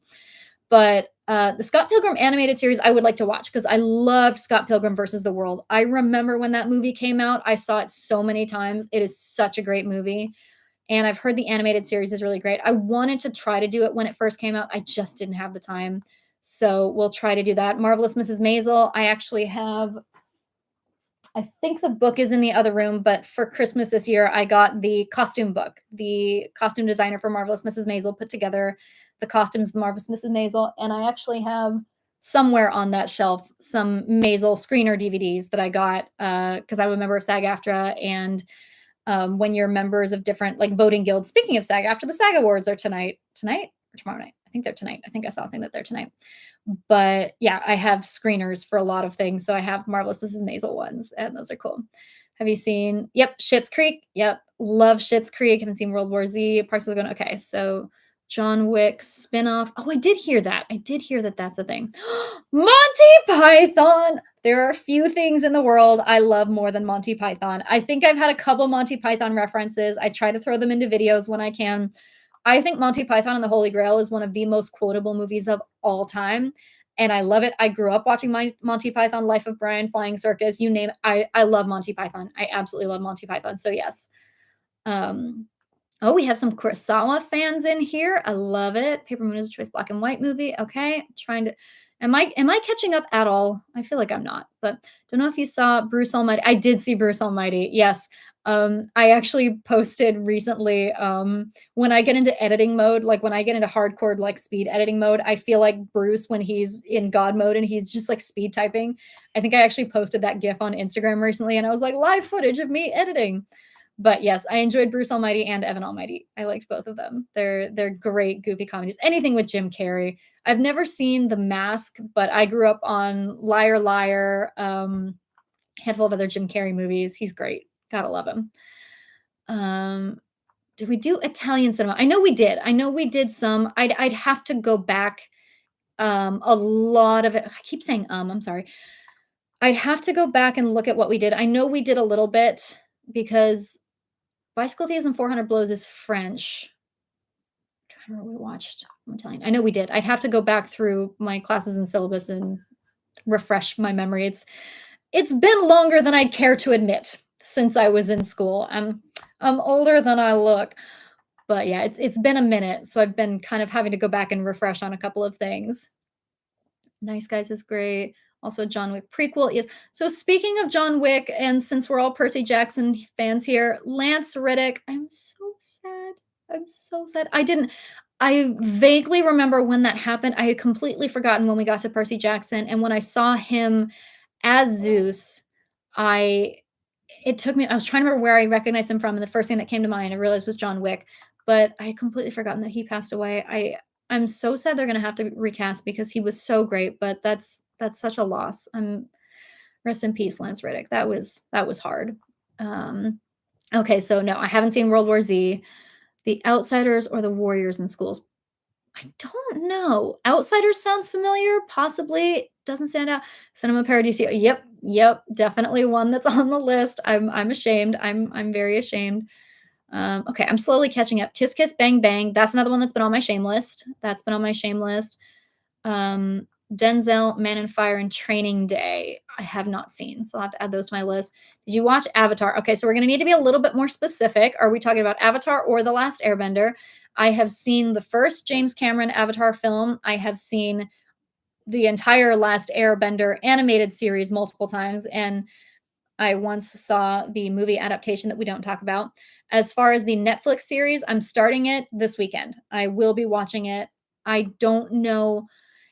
But the Scott Pilgrim animated series I would like to watch because I loved Scott Pilgrim versus the World. I remember when that movie came out. I saw it so many times. It is such a great movie. And I've heard the animated series is really great. I wanted to try to do it when it first came out. I just didn't have the time. So we'll try to do that. Marvelous Mrs. Maisel. I actually have, I think the book is in the other room, but for Christmas this year, I got the costume book. The costume designer for Marvelous Mrs. Maisel put together the costumes of Marvelous Mrs. Maisel. And I actually have somewhere on that shelf some Maisel screener DVDs that I got because I'm a member of SAG-AFTRA and when you're members of different like voting guilds. Speaking of SAG, after the SAG Awards are tonight or tomorrow night, think they're tonight. I think I saw a thing that they're tonight. But yeah, I have screeners for a lot of things. So I have Marvelous Mrs. Maisel ones, and those are cool. Have you seen? Yep, Schitt's Creek. Yep, love Schitt's Creek. Haven't seen World War Z. Parks of the Okay, so John Wick spinoff. Oh, I did hear that. I did hear that that's a thing. Monty Python. There are a few things in the world I love more than Monty Python. I think I've had a couple Monty Python references. I try to throw them into videos when I can. I think Monty Python and the Holy Grail is one of the most quotable movies of all time. And I love it. I grew up watching my Monty Python, Life of Brian, Flying Circus, you name it. I love Monty Python. I absolutely love Monty Python. So yes. Um, oh, we have some Kurosawa fans in here. I love it. Paper Moon is a choice black and white movie. Okay. Trying to am I catching up at all? I feel like I'm not, but don't know if you saw Bruce Almighty. I did see Bruce Almighty. Yes. I actually posted recently when I get into editing mode, like when I get into hardcore like speed editing mode, I feel like Bruce when he's in God mode and he's just like speed typing. I think I actually posted that GIF on Instagram recently and I was like, live footage of me editing. But yes, I enjoyed Bruce Almighty and Evan Almighty. I liked both of them. They're great goofy comedies. Anything with Jim Carrey. I've never seen The Mask, but I grew up on Liar Liar, handful of other Jim Carrey movies. He's great. Gotta love him. Did we do Italian cinema? I know we did. I know we did some. I'd have to go back. A lot of it. I keep saying I'm sorry. I'd have to go back and look at what we did. I know we did a little bit because Bicycle Thieves and 400 Blows is French. I don't remember what we watched. I'm Italian. I know we did. I'd have to go back through my classes and syllabus and refresh my memory. It's been longer than I'd care to admit since I was in school. I'm older than I look. But yeah, it's been a minute, so I've been kind of having to go back and refresh on a couple of things. Nice Guys is great. Also, John Wick prequel is so. Speaking of John Wick, and since we're all Percy Jackson fans here, Lance Reddick. I'm so sad. I'm so sad. I vaguely remember when that happened. I had completely forgotten when we got to Percy Jackson, and when I saw him as Zeus, I it took me. I was trying to remember where I recognized him from, and the first thing that came to mind, I realized was John Wick. But I had completely forgotten that he passed away. I'm so sad they're gonna have to recast because he was so great, but that's such a loss. Rest in peace, Lance Reddick. That was hard. Okay, so no, I haven't seen World War Z, The Outsiders, or The Warriors in Schools. I don't know. Outsiders sounds familiar, possibly doesn't stand out. Cinema Paradiso. Yep, definitely one that's on the list. I'm ashamed. I'm very ashamed. Okay, I'm slowly catching up. Kiss Kiss Bang Bang. That's another one that's been on my shame list. That's been on my shame list. Denzel, Man and Fire, and Training Day. I have not seen, so I'll have to add those to my list. Did you watch Avatar? Okay, so we're gonna need to be a little bit more specific. Are we talking about Avatar or The Last Airbender? I have seen the first James Cameron Avatar film. I have seen the entire Last Airbender animated series multiple times, and I once saw the movie adaptation that we don't talk about. As far as the Netflix series, I'm starting it this weekend. I will be watching it. I don't know.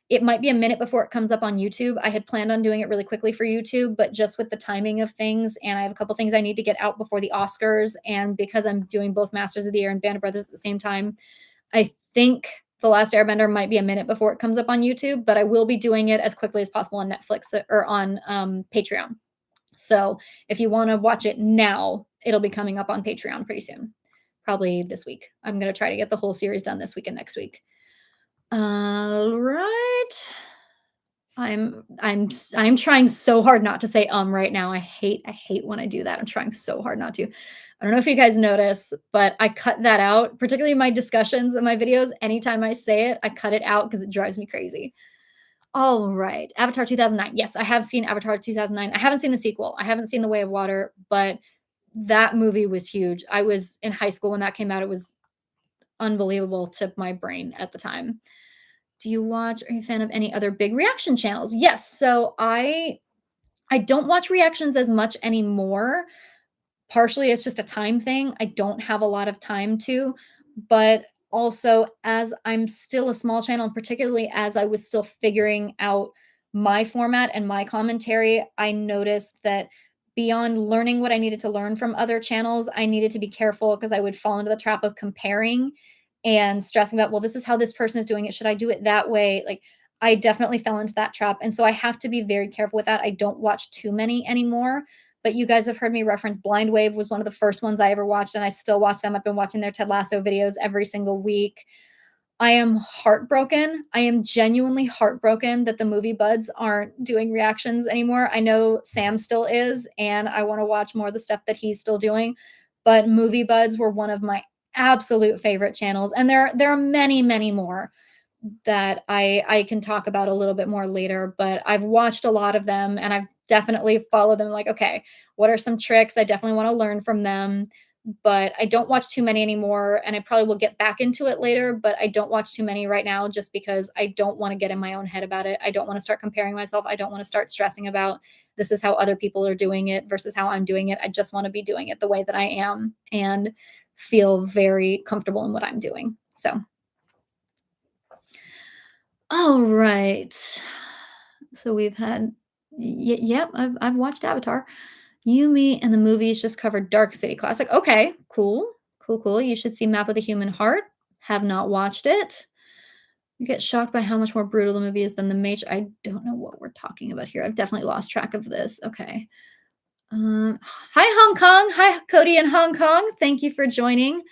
It might be a minute before it comes up on YouTube. I had planned on doing it really quickly for YouTube, but just with the timing of things, and I have a couple things I need to get out before the Oscars, and because I'm doing both Masters of the Air and Band of Brothers at the same time, I think The Last Airbender might be a minute before it comes up on YouTube, but I will be doing it as quickly as possible on Netflix or on Patreon. So if you want to watch it now, it'll be coming up on Patreon pretty soon, probably this week. I'm going to try to get the whole series done this week and next week. All right. I'm trying so hard not to say right now. I hate when I do that. I'm trying so hard not to. I don't know if you guys notice, but I cut that out, particularly my discussions and my videos. Anytime I say it, I cut it out because it drives me crazy. All right. Avatar 2009. Yes, I have seen Avatar 2009. I haven't seen the sequel. I haven't seen The Way of Water, but that movie was huge. I was in high school when that came out. It was unbelievable to my brain at the time. Do you watch? Are you a fan of any other big reaction channels? Yes. So I don't watch reactions as much anymore. Partially it's just a time thing. I don't have a lot of time to, but also as I'm still a small channel, and particularly as I was still figuring out my format and my commentary, I noticed that beyond learning what I needed to learn from other channels, I needed to be careful because I would fall into the trap of comparing. and stressing about, well, this is how this person is doing it. Should I do it that way? Like, I definitely fell into that trap. And so I have to be very careful with that. I don't watch too many anymore. But you guys have heard me reference Blind Wave was one of the first ones I ever watched, and I still watch them. I've been watching their Ted Lasso videos every single week. I am heartbroken. I am genuinely heartbroken that the movie buds aren't doing reactions anymore. I know Sam still is, and I want to watch more of the stuff that he's still doing. But movie buds were one of my absolute favorite channels, and there are many, many more that I can talk about a little bit more later. But I've watched a lot of them, and I've definitely followed them. Like, okay, what are some tricks? I definitely want to learn from them, but I don't watch too many anymore, and I probably will get back into it later, but I don't watch too many right now just because I don't want to get in my own head about it. I don't want to start comparing myself. I don't want to start stressing about this is how other people are doing it versus how I'm doing it. I just want to be doing it the way that I am and feel very comfortable in what I'm doing. So, all right. So we've had yep, I've watched Avatar. Yumi and the movies just covered Dark City Classic. Okay, cool. Cool, cool. You should see Map of the Human Heart. Have not watched it. You get shocked by how much more brutal the movie is than The Mage. I don't know what we're talking about here. I've definitely lost track of this. Okay. Hi, Hong Kong. Hi, Cody in Hong Kong. Thank you for joining.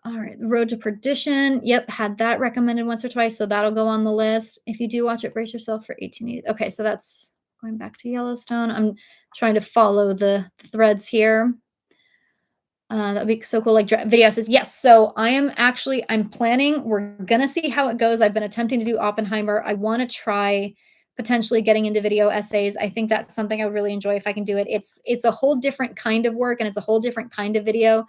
All right, The Road to Perdition. Yep, had that recommended once or twice, so that'll go on the list. If you do watch it, brace yourself for 1880. Okay, so that's going back to Yellowstone. I'm trying to follow the threads here. That'd be so cool. Like video says, yes. So I'm planning. We're gonna see how it goes. I've been attempting to do Oppenheimer. I want to try potentially getting into video essays. I think that's something I would really enjoy if I can do it. It's a whole different kind of work, and it's a whole different kind of video,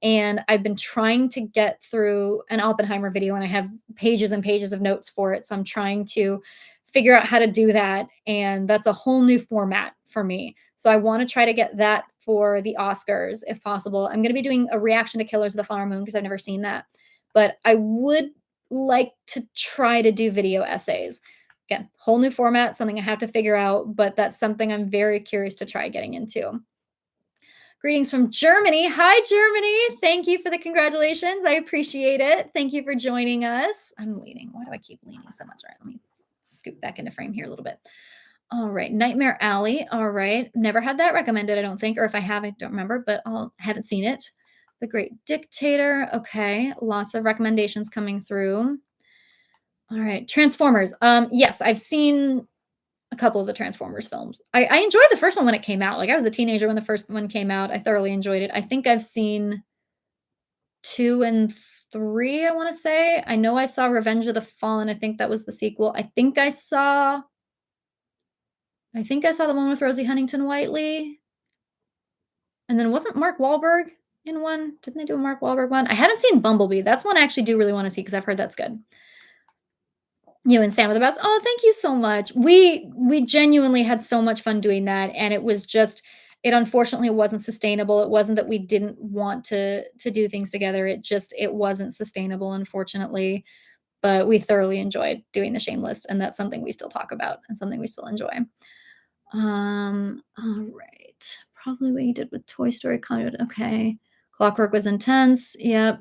and I've been trying to get through an Oppenheimer video, and I have pages and pages of notes for it. So I'm trying to figure out how to do that. And that's a whole new format for me. So I want to try to get that for the Oscars if possible. I'm going to be doing a reaction to Killers of the Flower Moon because I've never seen that. But I would like to try to do video essays. Again, whole new format, something I have to figure out, but that's something I'm very curious to try getting into. Greetings from Germany. Hi, Germany. Thank you for the congratulations. I appreciate it. Thank you for joining us. I'm leaning. Why do I keep leaning so much? All right, let me scoot back into frame here a little bit. All right, Nightmare Alley. All right, never had that recommended, I don't think, or if I have, I don't remember, but I haven't seen it. The Great Dictator. Okay, lots of recommendations coming through. All right, Transformers. Yes, I've seen a couple of the Transformers films. I enjoyed the first one when it came out. Like, I was a teenager when the first one came out. I thoroughly enjoyed it. I think I've seen 2 and 3, I wanna say. I know I saw Revenge of the Fallen. I think that was the sequel. I think I saw the one with Rosie Huntington-Whiteley, and then wasn't Mark Wahlberg in one? Didn't they do a Mark Wahlberg one? I haven't seen Bumblebee. That's one I actually do really wanna see because 'cause I've heard that's good. You and Sam are the best. Oh, thank you so much. We genuinely had so much fun doing that, and it was just it unfortunately wasn't sustainable. It wasn't that we didn't want to do things together. It wasn't sustainable, unfortunately. But we thoroughly enjoyed doing the Shame List, and that's something we still talk about and something we still enjoy. All right. Probably what you did with Toy Story Conduit. Okay. Clockwork was intense. Yep.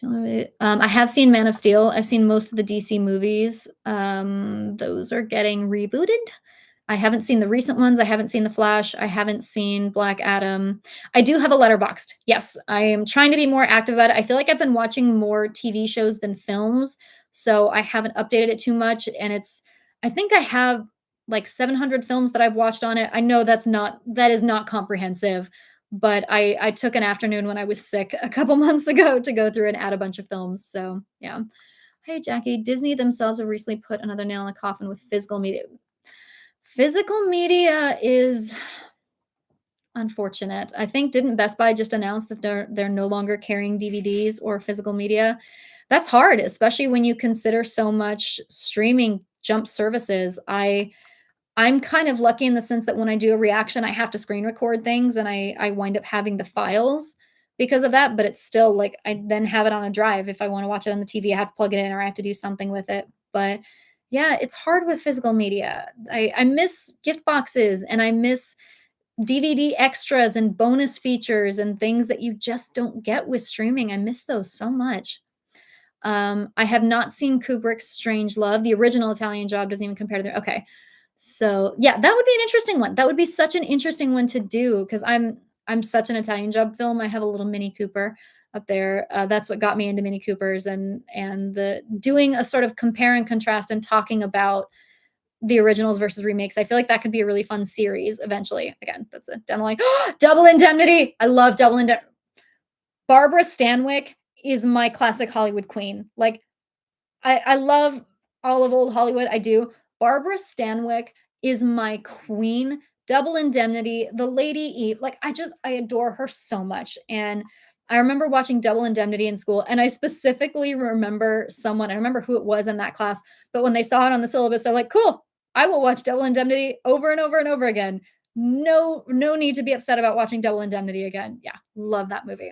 I have seen Man of Steel. I've seen most of the DC movies. Those are getting rebooted. I haven't seen the recent ones. I haven't seen The Flash. I haven't seen Black Adam. I do have a Letterboxd. Yes, I am trying to be more active about it. I feel like I've been watching more TV shows than films, so I haven't updated it too much. And I think I have like 700 films that I've watched on it. I know that is not comprehensive, but I took an afternoon when I was sick a couple months ago to go through and add a bunch of films. So yeah. Hey Jackie, Disney themselves have recently put another nail in the coffin with physical media. Physical media is unfortunate. I think didn't Best Buy just announce that they're no longer carrying DVDs or physical media? That's hard, especially when you consider so much streaming jump services. I'm kind of lucky in the sense that when I do a reaction, I have to screen record things and I wind up having the files because of that, but it's still like I then have it on a drive. If I want to watch it on the TV, I have to plug it in or I have to do something with it. But yeah, it's hard with physical media. I miss gift boxes and I miss DVD extras and bonus features and things that you just don't get with streaming. I miss those so much. I have not seen Kubrick's Strange Love. The original Italian Job doesn't even compare to the okay. So, yeah, that would be an interesting one. That would be such an interesting one to do because I'm such an Italian Job film. I have a little Mini Cooper up there. That's what got me into Mini Coopers and the doing a sort of compare and contrast and talking about the originals versus remakes. I feel like that could be a really fun series eventually. Again, that's a down the line. Double Indemnity. I love Double Indemnity. Barbara Stanwyck is my classic Hollywood queen. Like I love all of old Hollywood, I do. Barbara Stanwyck is my queen. Double Indemnity, The Lady Eve, like, I adore her so much, and I remember watching Double Indemnity in school, and I specifically remember someone I remember who it was in that class, but when they saw it on the syllabus, they're like, "Cool, I will watch Double Indemnity over and over and over again. No need to be upset about watching Double Indemnity again." Yeah, love that movie.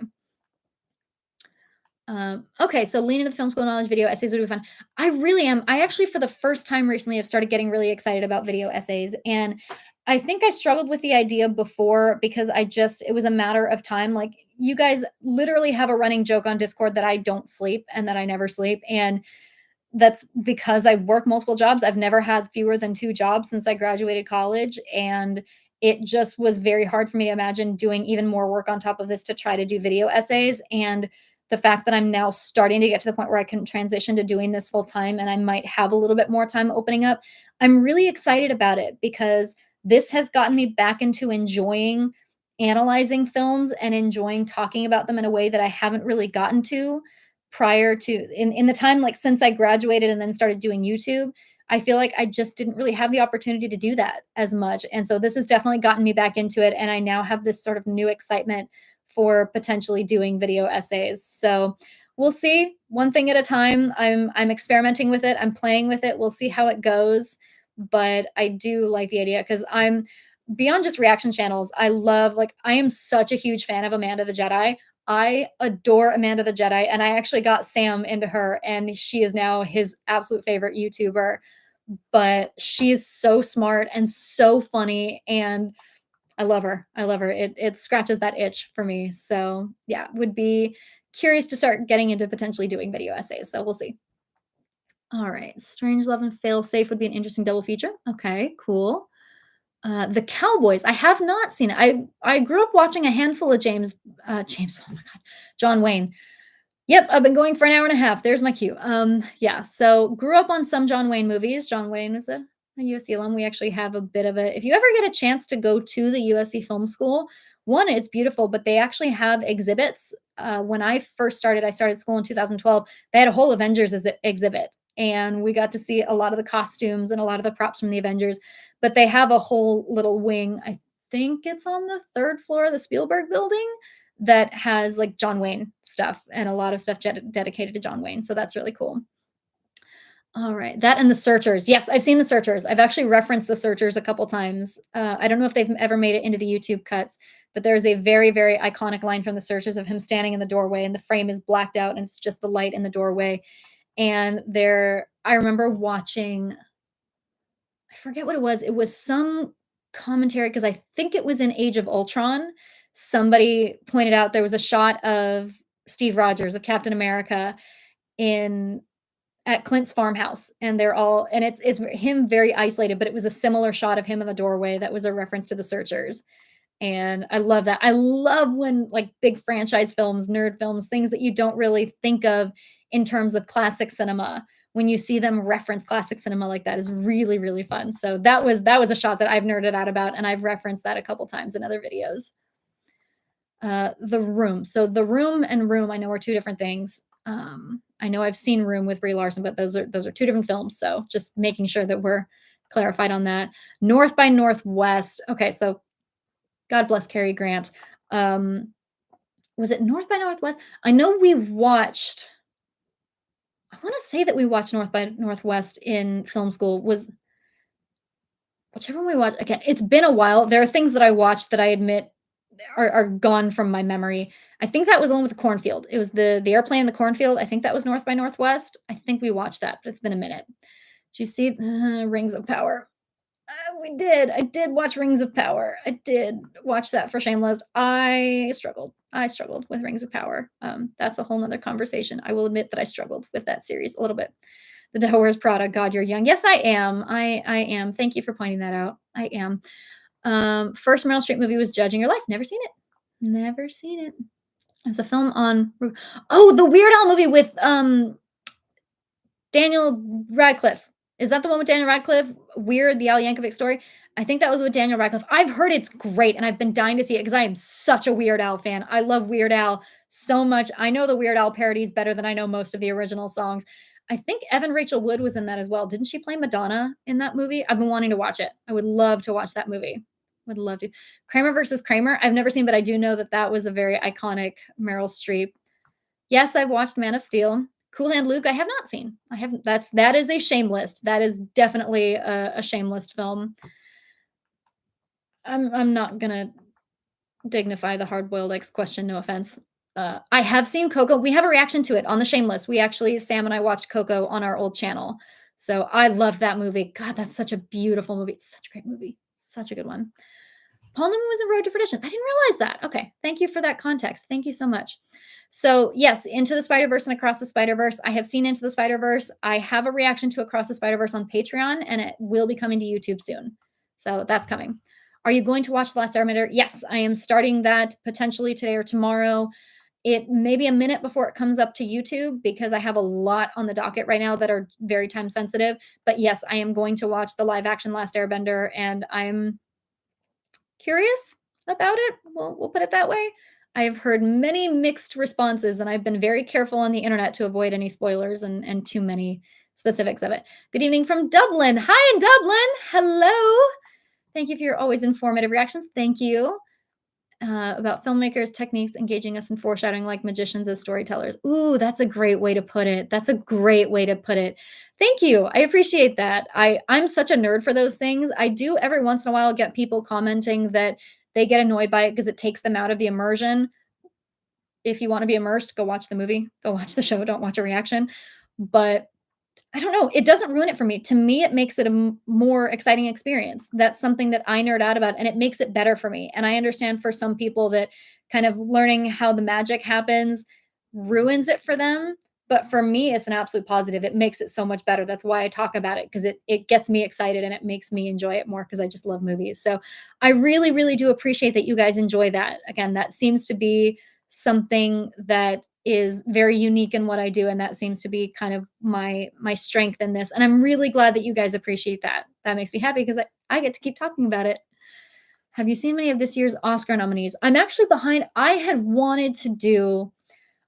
Okay, so lean into the film school knowledge video essays would be fun. I really am. I actually, for the first time recently, have started getting really excited about video essays. And I think I struggled with the idea before because it was a matter of time. Like, you guys literally have a running joke on Discord that I don't sleep and that I never sleep. And that's because I work multiple jobs. I've never had fewer than 2 jobs since I graduated college, and it just was very hard for me to imagine doing even more work on top of this to try to do video essays, and the fact that I'm now starting to get to the point where I can transition to doing this full time and I might have a little bit more time opening up, I'm really excited about it because this has gotten me back into enjoying analyzing films and enjoying talking about them in a way that I haven't really gotten to prior to in the time like since I graduated and then started doing YouTube. I feel like I just didn't really have the opportunity to do that as much. And so this has definitely gotten me back into it. And I now have this sort of new excitement for potentially doing video essays. So we'll see one thing at a time. I'm experimenting with it. I'm playing with it. We'll see how it goes. But I do like the idea because I'm beyond just reaction channels. I am such a huge fan of Amanda the Jedi. I adore Amanda the Jedi, and I actually got Sam into her, and she is now his absolute favorite YouTuber. But she is so smart and so funny, and I love her. I love her. It scratches that itch for me. So yeah, would be curious to start getting into potentially doing video essays. So we'll see. All right, Strange Love and Fail Safe would be an interesting double feature. Okay, cool. The Cowboys. I have not seen it. I grew up watching a handful of James. Oh my God, John Wayne. Yep, I've been going for an hour and a half. There's my cue. Yeah. So grew up on some John Wayne movies. John Wayne is a USC alum. We actually have a bit of a. If you ever get a chance to go to the USC Film School, one, it's beautiful, but they actually have exhibits. When I started school in 2012. They had a whole Avengers exhibit, and we got to see a lot of the costumes and a lot of the props from the Avengers. But they have a whole little wing. I think it's on the third floor of the Spielberg building that has like John Wayne stuff and a lot of stuff dedicated to John Wayne. So that's really cool. All right. That and The Searchers. Yes, I've seen The Searchers. I've actually referenced The Searchers a couple times. I don't know if they've ever made it into the YouTube cuts, but there's a very, very iconic line from The Searchers of him standing in the doorway and the frame is blacked out and it's just the light in the doorway. And I remember watching, I forget what it was. It was some commentary because I think it was in Age of Ultron. Somebody pointed out there was a shot of Steve Rogers of Captain America in at Clint's farmhouse, and they're all and it's him very isolated, but it was a similar shot of him in the doorway that was a reference to The Searchers. And I love that. I love when like big franchise films, nerd films, things that you don't really think of in terms of classic cinema. When you see them reference classic cinema like that is really, really fun. So that was a shot that I've nerded out about, and I've referenced that a couple times in other videos. The Room. So The Room and Room I know are two different things. I know I've seen Room with Brie Larson, but those are two different films. So just making sure that we're clarified on that. North by Northwest. Okay, so God bless Cary Grant. Was it North by Northwest? I know we watched. I want to say that we watched North by Northwest in film school. Was whichever one we watched. Again, it's been a while. There are things that I watched that I admit are gone from my memory. I think that was the one with the cornfield. It was the airplane in the cornfield. I think that was North by Northwest. I think we watched that, but it's been a minute. Did you see Rings of Power? We did. I did watch Rings of Power. I did watch that for Shameless. I struggled. I struggled with Rings of Power. That's a whole nother conversation. I will admit that I struggled with that series a little bit. The Devil Wears Prada. God, you're young. Yes, I am. I am. Thank you for pointing that out. I am. First Meryl Streep movie was Judging Your Life. Never seen it. Never seen it. It's a film on. Oh, the Weird Al movie with Daniel Radcliffe. Is that the one with Daniel Radcliffe? Weird, the Al Yankovic story? I think that was with Daniel Radcliffe. I've heard it's great, and I've been dying to see it because I am such a Weird Al fan. I love Weird Al so much. I know the Weird Al parodies better than I know most of the original songs. I think Evan Rachel Wood was in that as well. Didn't she play Madonna in that movie? I've been wanting to watch it. I would love to watch that movie. Would love to. Kramer versus Kramer. I've never seen, but I do know that that was a very iconic Meryl Streep. Yes, I've watched Man of Steel. Cool Hand Luke, I have not seen. I haven't. That is a shameless. That is definitely a shameless film. I'm not gonna dignify the hard boiled eggs question. No offense. I have seen Coco. We have a reaction to it on the Shameless. We actually Sam and I watched Coco on our old channel. So I loved that movie. God, that's such a beautiful movie. It's such a great movie. Such a good one. Paul Newman was in Road to Perdition. I didn't realize that. Okay. Thank you for that context. Thank you so much. So, yes, Into the Spider-Verse and Across the Spider-Verse. I have seen Into the Spider-Verse. I have a reaction to Across the Spider-Verse on Patreon, and it will be coming to YouTube soon. So that's coming. Are you going to watch The Last Airbender? Yes, I am starting that potentially today or tomorrow. It may be a minute before it comes up to YouTube because I have a lot on the docket right now that are very time sensitive. But yes, I am going to watch the live action Last Airbender, and I'm curious about it. We'll put it that way. I have heard many mixed responses, and I've been very careful on the internet to avoid any spoilers and too many specifics of it. Good evening from Dublin. Hi in Dublin. Hello. Thank you for your always informative reactions. Thank you. About filmmakers' techniques engaging us in foreshadowing like magicians as storytellers. Ooh, that's a great way to put it. That's a great way to put it. Thank you. I appreciate that. I'm such a nerd for those things. I do every once in a while get people commenting that they get annoyed by it because it takes them out of the immersion. If you want to be immersed, go watch the movie, go watch the show, don't watch a reaction. But I don't know. It doesn't ruin it for me. To me, it makes it a more exciting experience. That's something that I nerd out about, and it makes it better for me. And I understand for some people that kind of learning how the magic happens ruins it for them. But for me, it's an absolute positive. It makes it so much better. That's why I talk about it because it gets me excited and it makes me enjoy it more because I just love movies. So I really, really do appreciate that you guys enjoy that. Again, that seems to be something that is very unique in what I do, and that seems to be kind of my strength in this. And I'm really glad that you guys appreciate that. That makes me happy because I get to keep talking about it. Have you seen many of this year's Oscar nominees? I'm actually behind. I had wanted to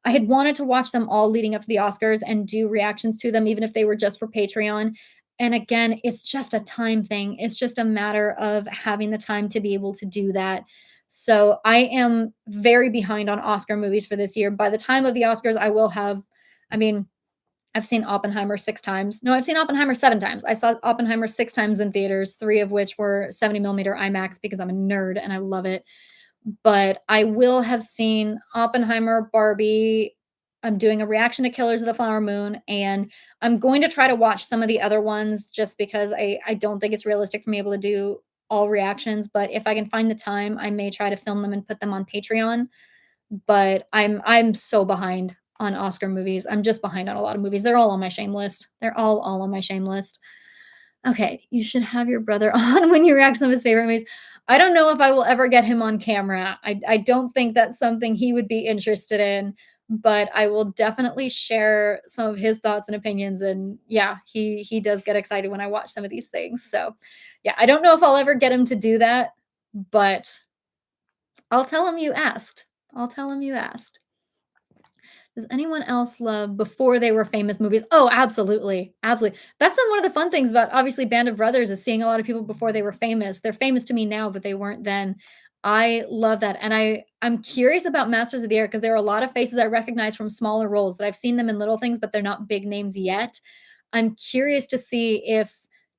watch them all leading up to the Oscars and do reactions to them, even if they were just for Patreon. And again, it's just a time thing. It's just a matter of having the time to be able to do that. So I am very behind on Oscar movies for this year. By the time of the Oscars, I will have, I mean, I've seen Oppenheimer 6 times. No, I've seen Oppenheimer 7 times. I saw Oppenheimer 6 times in theaters, three of which were 70 millimeter IMAX because I'm a nerd and I love it. But I will have seen Oppenheimer, Barbie. I'm doing a reaction to Killers of the Flower Moon, and I'm going to try to watch some of the other ones just because I don't think it's realistic for me able to do all reactions. But if I can find the time, I may try to film them and put them on Patreon. But I'm so behind on Oscar movies. I'm just behind on a lot of movies. They're all on my shame list. They're all on my shame list. Okay, you should have your brother on when you react to some of his favorite movies. I don't know if I will ever get him on camera. I don't think that's something he would be interested in, but I will definitely share some of his thoughts and opinions. And yeah, he does get excited when I watch some of these things. So yeah, I don't know if I'll ever get him to do that, but I'll tell him you asked. I'll tell him you asked. Does anyone else love before they were famous movies? Oh, absolutely. Absolutely. That's been one of the fun things about obviously Band of Brothers is seeing a lot of people before they were famous. They're famous to me now, but they weren't then. I love that. And I'm curious about Masters of the Air because there are a lot of faces I recognize from smaller roles that I've seen them in little things, but they're not big names yet. I'm curious to see if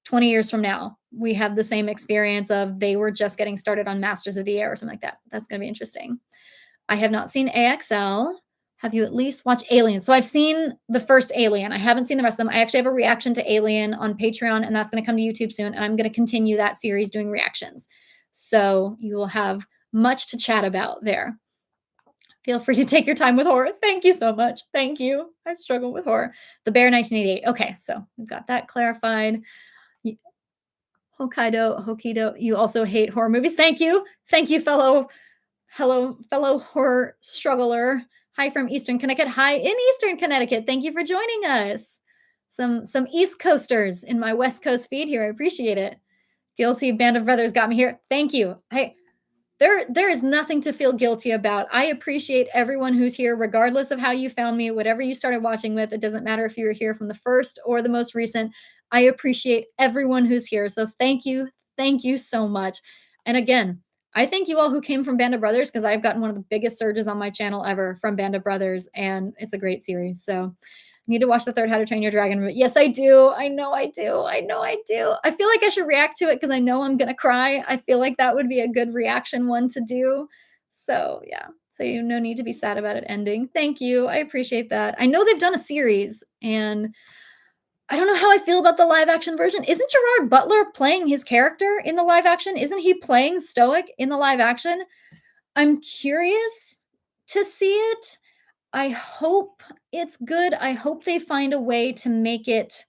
20 years from now we have the same experience of they were just getting started on Masters of the Air or something like that. That's going to be interesting. I have not seen AXL. Have you at least watched Alien? So I've seen the first Alien. I haven't seen the rest of them. I actually have a reaction to Alien on Patreon, and that's going to come to YouTube soon. And I'm going to continue that series doing reactions. So you will have much to chat about there. Feel free to take your time with horror. Thank you so much. Thank you. I struggle with horror. The Bear 1988. Okay, so we've got that clarified. Hokkaido, you also hate horror movies. Thank you. Thank you, fellow horror struggler. Hi from Eastern Connecticut. Hi in Eastern Connecticut. Thank you for joining us. Some East Coasters in my West Coast feed here. I appreciate it. Guilty Band of Brothers got me here. Thank you. Hey, there is nothing to feel guilty about. I appreciate everyone who's here, regardless of how you found me, whatever you started watching with. It doesn't matter if you were here from the first or the most recent. I appreciate everyone who's here. So thank you. Thank you so much. And again, I thank you all who came from Band of Brothers, because I've gotten one of the biggest surges on my channel ever from Band of Brothers, and it's a great series. So need to watch the third How to Train Your Dragon. Yes, I do. I know I do. I know I do. I feel like I should react to it because I know I'm going to cry. I feel like that would be a good reaction one to do. So, yeah. So, you no need to be sad about it ending. Thank you. I appreciate that. I know they've done a series, and I don't know how I feel about the live action version. Isn't Gerard Butler playing his character in the live action? Isn't he playing Stoic in the live action? I'm curious to see it. I hope it's good. I hope they find a way to make it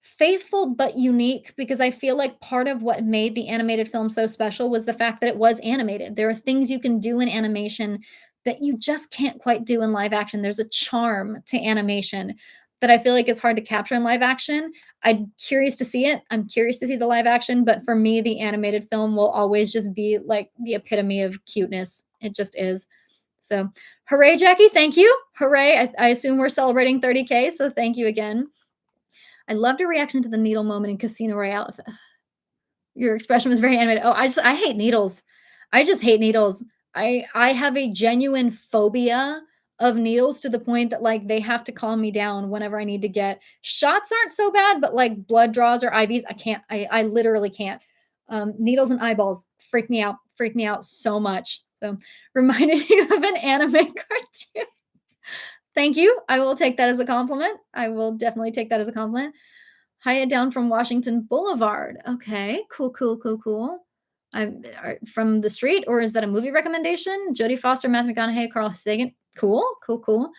faithful but unique, because I feel like part of what made the animated film so special was the fact that it was animated. There are things you can do in animation that you just can't quite do in live action. There's a charm to animation that I feel like is hard to capture in live action. I'm curious to see it. I'm curious to see the live action, but for me, the animated film will always just be like the epitome of cuteness. It just is. So, hooray, Jackie. Thank you. Hooray. I assume we're celebrating 30K. So, thank you again. I loved your reaction to the needle moment in Casino Royale. Your expression was very animated. Oh, I hate needles. I just hate needles. I have a genuine phobia of needles, to the point that like they have to calm me down whenever I need to get shots. Aren't so bad, but like blood draws or IVs, I can't. I literally can't. Needles and eyeballs freak me out so much. So reminded you of an anime cartoon. Thank you. I will take that as a compliment. I will definitely take that as a compliment. Hiya down from Washington Boulevard. Okay, cool. I'm from the street, or is that a movie recommendation? Jodie Foster, Matthew McConaughey, Carl Sagan. Cool. I wonder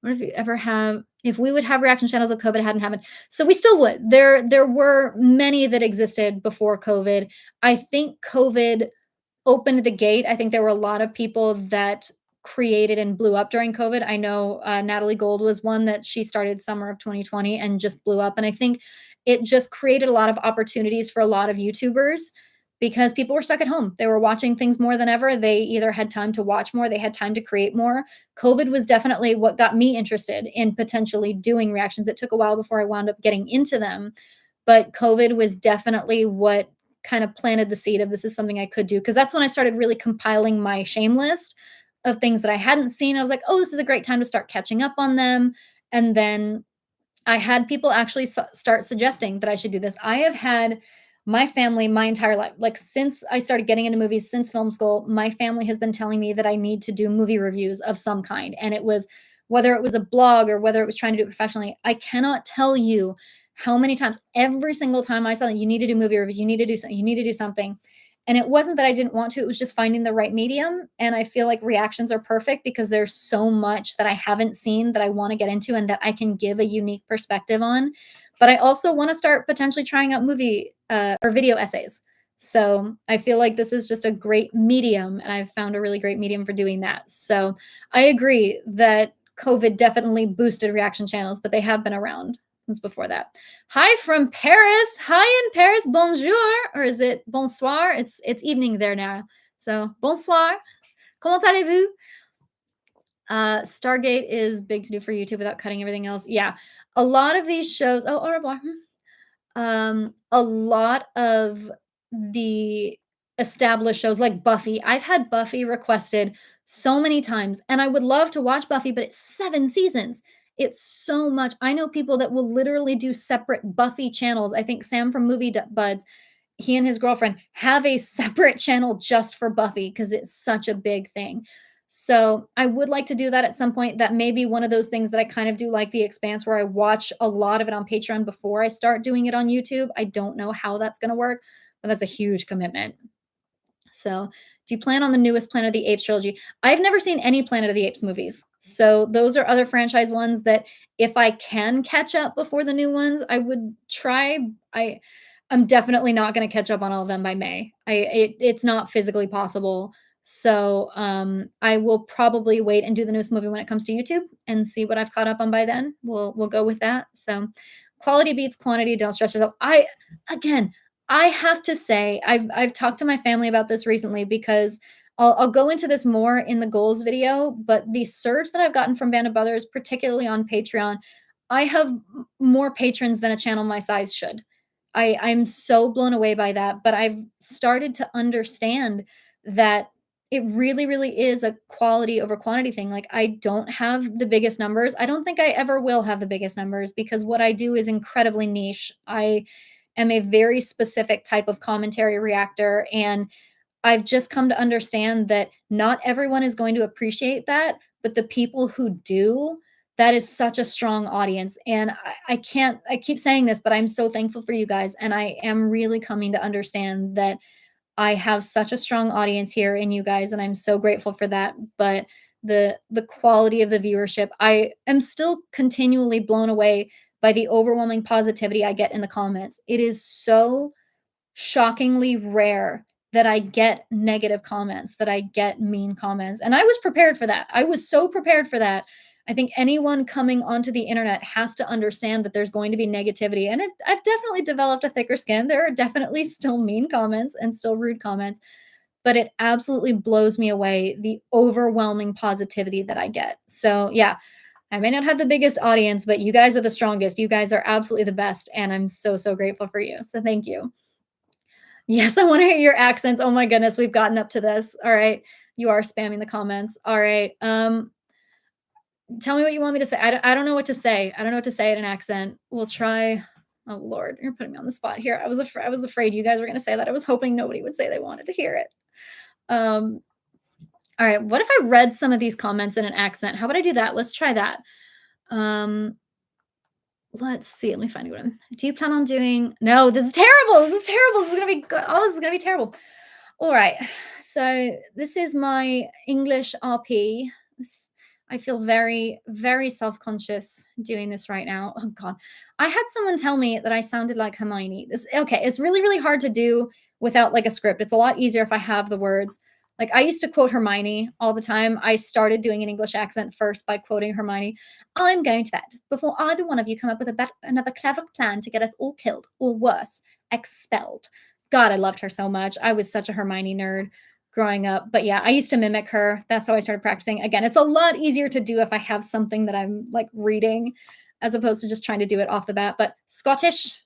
if you ever have, if we would have reaction channels if COVID hadn't happened. So we still would. There were many that existed before COVID. I think COVID opened the gate. I think there were a lot of people that created and blew up during COVID. I know Natalie Gold was one that she started summer of 2020 and just blew up. And I think it just created a lot of opportunities for a lot of YouTubers, because people were stuck at home. They were watching things more than ever. They either had time to watch more, they had time to create more. COVID was definitely what got me interested in potentially doing reactions. It took a while before I wound up getting into them, but COVID was definitely what kind of planted the seed of this is something I could do, because that's when I started really compiling my shame list of things that I hadn't seen. I was like, oh, this is a great time to start catching up on them. And then I had people actually start suggesting that I should do this. I have had my family my entire life, like since I started getting into movies, since film school, my family has been telling me that I need to do movie reviews of some kind. And it was, whether it was a blog or whether it was trying to do it professionally, I cannot tell you how many times, every single time I saw that you need to do movie reviews, you need to do something, you need to do something. And it wasn't that I didn't want to, it was just finding the right medium. And I feel like reactions are perfect because there's so much that I haven't seen that I want to get into and that I can give a unique perspective on. But I also want to start potentially trying out movie or video essays. So I feel like this is just a great medium, and I've found a really great medium for doing that. So I agree that COVID definitely boosted reaction channels, but they have been around since before that. Hi from Paris. Hi in Paris. Bonjour, or is it bonsoir? It's evening there now. So bonsoir. Comment allez-vous? Stargate is big to do for YouTube without cutting everything else. Yeah, a lot of these shows. Oh, au revoir. A lot of the established shows like Buffy. I've had Buffy requested so many times, and I would love to watch Buffy, but it's 7 seasons. It's so much. I know people that will literally do separate Buffy channels. I think Sam from Movie Buds, he and his girlfriend have a separate channel just for Buffy because it's such a big thing. So I would like to do that at some point. That may be one of those things that I kind of do like The Expanse, where I watch a lot of it on Patreon before I start doing it on YouTube. I don't know how that's going to work, but that's a huge commitment. So, do you plan on the newest Planet of the Apes trilogy? I've never seen any Planet of the Apes movies. So, those are other franchise ones that if I can catch up before the new ones, I would try. I'm definitely not going to catch up on all of them by May. It's not physically possible. So, I will probably wait and do the newest movie when it comes to YouTube and see what I've caught up on by then. We'll go with that. So, quality beats quantity. Don't stress yourself. Again, I have to say, I've talked to my family about this recently because I'll go into this more in the goals video, but the surge that I've gotten from Band of Brothers, particularly on Patreon, I have more patrons than a channel my size should. I'm so blown away by that, but I've started to understand that it really, really is a quality over quantity thing. Like, I don't have the biggest numbers. I don't think I ever will have the biggest numbers because what I do is incredibly niche. I am a very specific type of commentary reactor, and I've just come to understand that not everyone is going to appreciate that, but the people who do, that is such a strong audience. And I can't, I keep saying this, but I'm so thankful for you guys. And I am really coming to understand that I have such a strong audience here in you guys, and I'm so grateful for that. But the quality of the viewership, I am still continually blown away by the overwhelming positivity I get in the comments. It is so shockingly rare that I get negative comments, that I get mean comments. And I was prepared for that. I was so prepared for that. I think anyone coming onto the internet has to understand that there's going to be negativity. And I've definitely developed a thicker skin. There are definitely still mean comments and still rude comments, but it absolutely blows me away the overwhelming positivity that I get. So, yeah, I may not have the biggest audience, but you guys are the strongest. You guys are absolutely the best. And I'm so, so grateful for you. So, thank you. Yes, I wanna hear your accents. Oh my goodness, we've gotten up to this. All right. You are spamming the comments. All right. Tell me what you want me to say. I don't know what to say. I don't know what to say in an accent. We'll try. Oh Lord, you're putting me on the spot here. I was afraid you guys were gonna say that. I was hoping nobody would say they wanted to hear it. Um, all right. What if I read some of these comments in an accent? How about I do that? Let's try that. Um, let's see. Let me find a good one. Do you plan on doing? No, this is terrible. This is terrible. This is gonna be good. Oh, this is gonna be terrible. All right. So this is my English RP. I feel very, very self conscious doing this right now. Oh, God. I had someone tell me that I sounded like Hermione. Okay. It's really, really hard to do without like a script. It's a lot easier if I have the words. Like, I used to quote Hermione all the time. I started doing an English accent first by quoting Hermione. I'm going to bed before either one of you come up with another clever plan to get us all killed or worse, expelled. God, I loved her so much. I was such a Hermione nerd growing up. But yeah, I used to mimic her. That's how I started practicing. Again, it's a lot easier to do if I have something that I'm like reading as opposed to just trying to do it off the bat. But Scottish,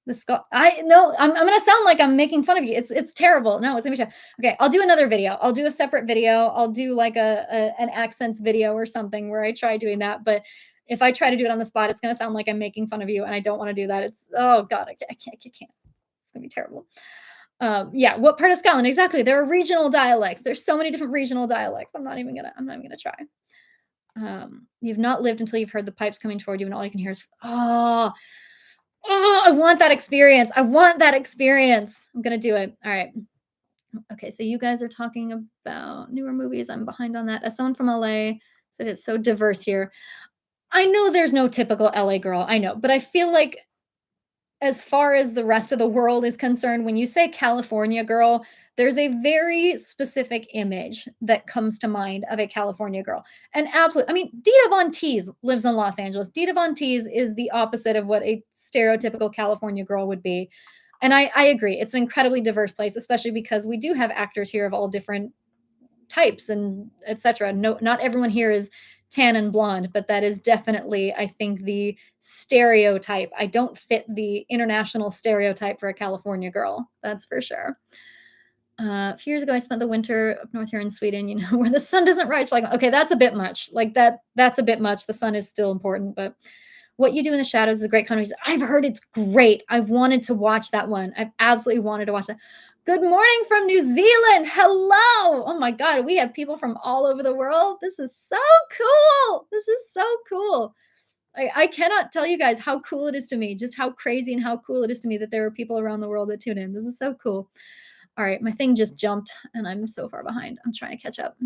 the Scot I no, I'm gonna sound like I'm making fun of you. It's terrible. No, it's gonna be terrible. Okay, I'll do another video. I'll do a separate video. I'll do like an accents video or something where I try doing that. But if I try to do it on the spot, it's gonna sound like I'm making fun of you, and I don't want to do that. It's oh God, I can't. It's gonna be terrible. Yeah, what part of Scotland? Exactly. There are regional dialects. There's so many different regional dialects. I'm not even gonna try. You've not lived until you've heard the pipes coming toward you, and all you can hear is oh, I want that experience. I want that experience. I'm gonna do it. All right. Okay, so you guys are talking about newer movies. I'm behind on that. As someone from LA said, it's so diverse here. I know there's no typical LA girl. I know, but I feel like as far as the rest of the world is concerned, when you say California girl, there's a very specific image that comes to mind of a California girl. And absolutely, I mean, Dita Von Teese lives in Los Angeles. Dita Von Teese is the opposite of what a stereotypical California girl would be. And I agree. It's an incredibly diverse place, especially because we do have actors here of all different types and etc. No, not everyone here is tan and blonde, but that is definitely, I think, the stereotype. I don't fit the international stereotype for a California girl. That's for sure. A few years ago, I spent the winter up north here in Sweden, where the sun doesn't rise. Like, okay, that's a bit much. Like that's a bit much. The sun is still important, but What You Do in the Shadows is a great comedy. I've heard it's great. I've wanted to watch that one. I've absolutely wanted to watch that. Good morning from New Zealand. Hello. Oh my God, we have people from all over the world. This is so cool. This is so cool. I cannot tell you guys how cool it is to me, just how crazy and how cool it is to me that there are people around the world that tune in. This is so cool. All right, my thing just jumped and I'm so far behind. I'm trying to catch up.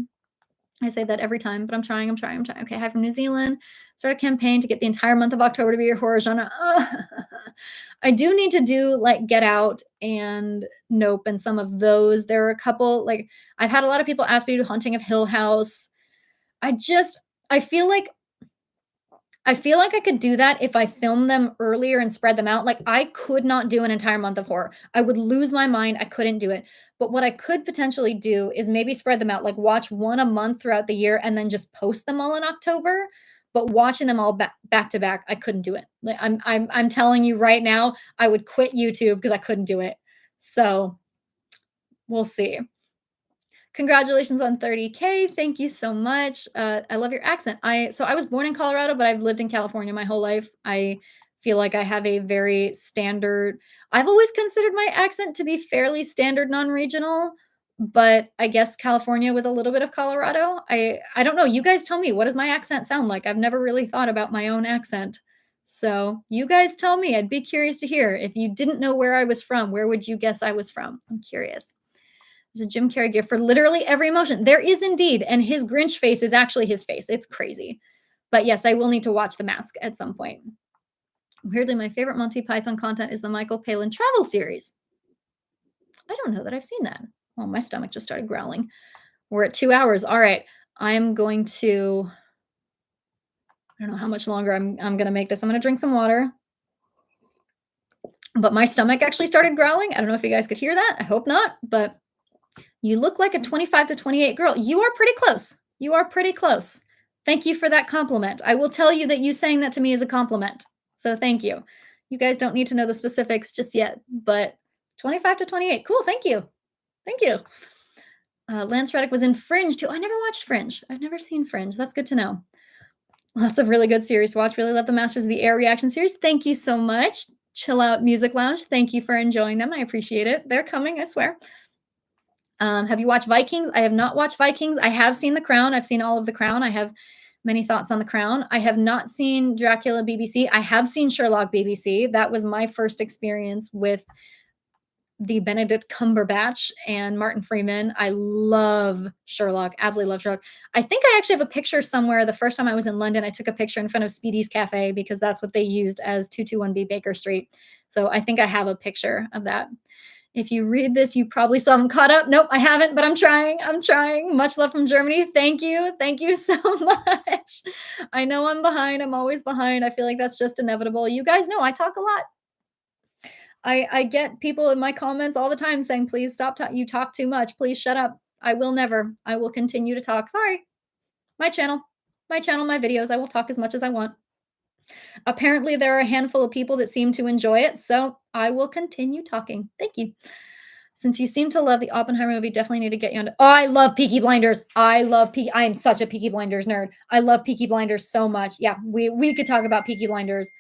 I say that every time, but I'm trying. Okay, hi from New Zealand. Start a campaign to get the entire month of October to be your horror genre. I do need to do like Get Out and Nope and some of those. There are a couple, like, I've had a lot of people ask me to do Haunting of Hill House. I just, I feel like I feel like I could do that if I filmed them earlier and spread them out. Like, I could not do an entire month of horror. I would lose my mind. I couldn't do it. But what I could potentially do is maybe spread them out, like watch one a month throughout the year and then just post them all in October. But watching them all back to back, I couldn't do it. Like, I'm telling you right now, I would quit YouTube because I couldn't do it. So we'll see. Congratulations on 30K. Thank you so much. I love your accent. I was born in Colorado, but I've lived in California my whole life. I feel like I have a very standard. I've always considered my accent to be fairly standard non-regional, but I guess California with a little bit of Colorado. I don't know. You guys tell me, what does my accent sound like? I've never really thought about my own accent. So, you guys tell me. I'd be curious to hear. If you didn't know where I was from, where would you guess I was from? I'm curious. There's a Jim Carrey gift for literally every emotion. There is indeed, and his Grinch face is actually his face. It's crazy. But yes, I will need to watch The Mask at some point. Weirdly, my favorite Monty Python content is the Michael Palin travel series. I don't know that I've seen that. Oh, my stomach just started growling. We're at 2 hours. All right. I'm going to, I don't know how much longer I'm going to make this. I'm going to drink some water. But my stomach actually started growling. I don't know if you guys could hear that. I hope not. But you look like a 25 to 28 girl. You are pretty close. You are pretty close. Thank you for that compliment. I will tell you that you saying that to me is a compliment. So thank you. You guys don't need to know the specifics just yet, but 25 to 28. Cool. Thank you. Thank you. Lance Reddick was in Fringe too. I never watched Fringe. I've never seen Fringe. That's good to know. Lots of really good series to watch. Really love the Masters of the Air reaction series. Thank you so much. Chill Out Music Lounge. Thank you for enjoying them. I appreciate it. They're coming, I swear. Have you watched Vikings? I have not watched Vikings. I have seen The Crown. I've seen all of The Crown. I have many thoughts on The Crown. I have not seen Dracula BBC. I have seen Sherlock BBC. That was my first experience with the Benedict Cumberbatch and Martin Freeman. I love Sherlock. Absolutely love Sherlock. I think I actually have a picture somewhere. The first time I was in London, I took a picture in front of Speedy's Cafe because that's what they used as 221B Baker Street. So I think I have a picture of that. If you read this, you probably still haven't caught up. Nope, I haven't, but I'm trying. I'm trying. Much love from Germany. Thank you. Thank you so much. I know I'm behind. I'm always behind. I feel like that's just inevitable. You guys know I talk a lot. I get people in my comments all the time saying, please stop talking. You talk too much. Please shut up. I will never. I will continue to talk. Sorry. My channel, my videos. I will talk as much as I want. Apparently, there are a handful of people that seem to enjoy it, so I will continue talking. Thank you. Since you seem to love the Oppenheimer movie, definitely need to get you on. Oh, I love Peaky Blinders. I am such a Peaky Blinders nerd. I love Peaky Blinders so much. Yeah, we could talk about Peaky Blinders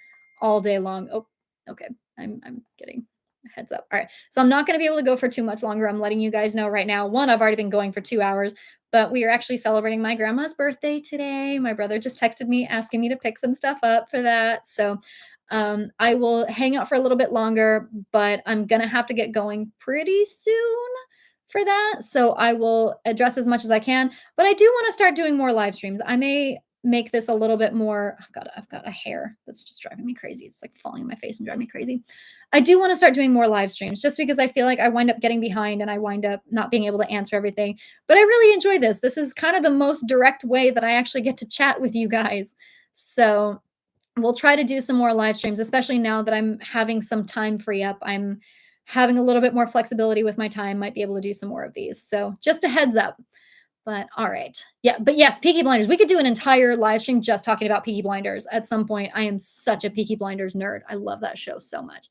all day long. Oh, okay. I'm getting a heads up. All right. So I'm not going to be able to go for too much longer. I'm letting you guys know right now. One, I've already been going for 2 hours, but we are actually celebrating my grandma's birthday today. My brother just texted me asking me to pick some stuff up for that. So I will hang out for a little bit longer, but I'm going to have to get going pretty soon for that. So I will address as much as I can, but I do want to start doing more live streams. I may make this a little bit more. Oh God, I've got a hair that's just driving me crazy. It's like falling in my face and driving me crazy. I do want to start doing more live streams just because I feel like I wind up getting behind and I wind up not being able to answer everything. But I really enjoy this. This is kind of the most direct way that I actually get to chat with you guys. So we'll try to do some more live streams, especially now that I'm having some time free up. I'm having a little bit more flexibility with my time, might be able to do some more of these. So just a heads up. But all right. Yeah, but yes, Peaky Blinders. We could do an entire live stream just talking about Peaky Blinders at some point. I am such a Peaky Blinders nerd. I love that show so much.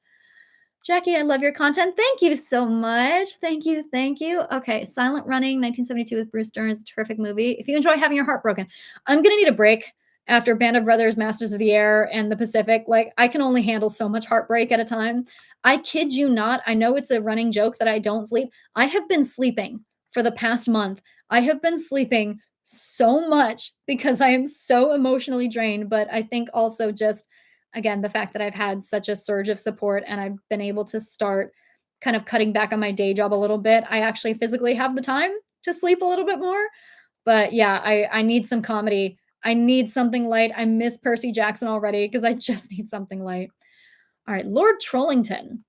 Jackie, I love your content. Thank you so much. Thank you. Thank you. Okay. Silent Running, 1972 with Bruce Dern is a terrific movie. If you enjoy having your heart broken, I'm going to need a break after Band of Brothers, Masters of the Air, and The Pacific, like, I can only handle so much heartbreak at a time. I kid you not, I know it's a running joke that I don't sleep. I have been sleeping for the past month. I have been sleeping so much because I am so emotionally drained, but I think also just, again, the fact that I've had such a surge of support and I've been able to start kind of cutting back on my day job a little bit, I actually physically have the time to sleep a little bit more. But yeah, I need some comedy. I need something light. I miss Percy Jackson already because I just need something light. All right, Lord Trollington.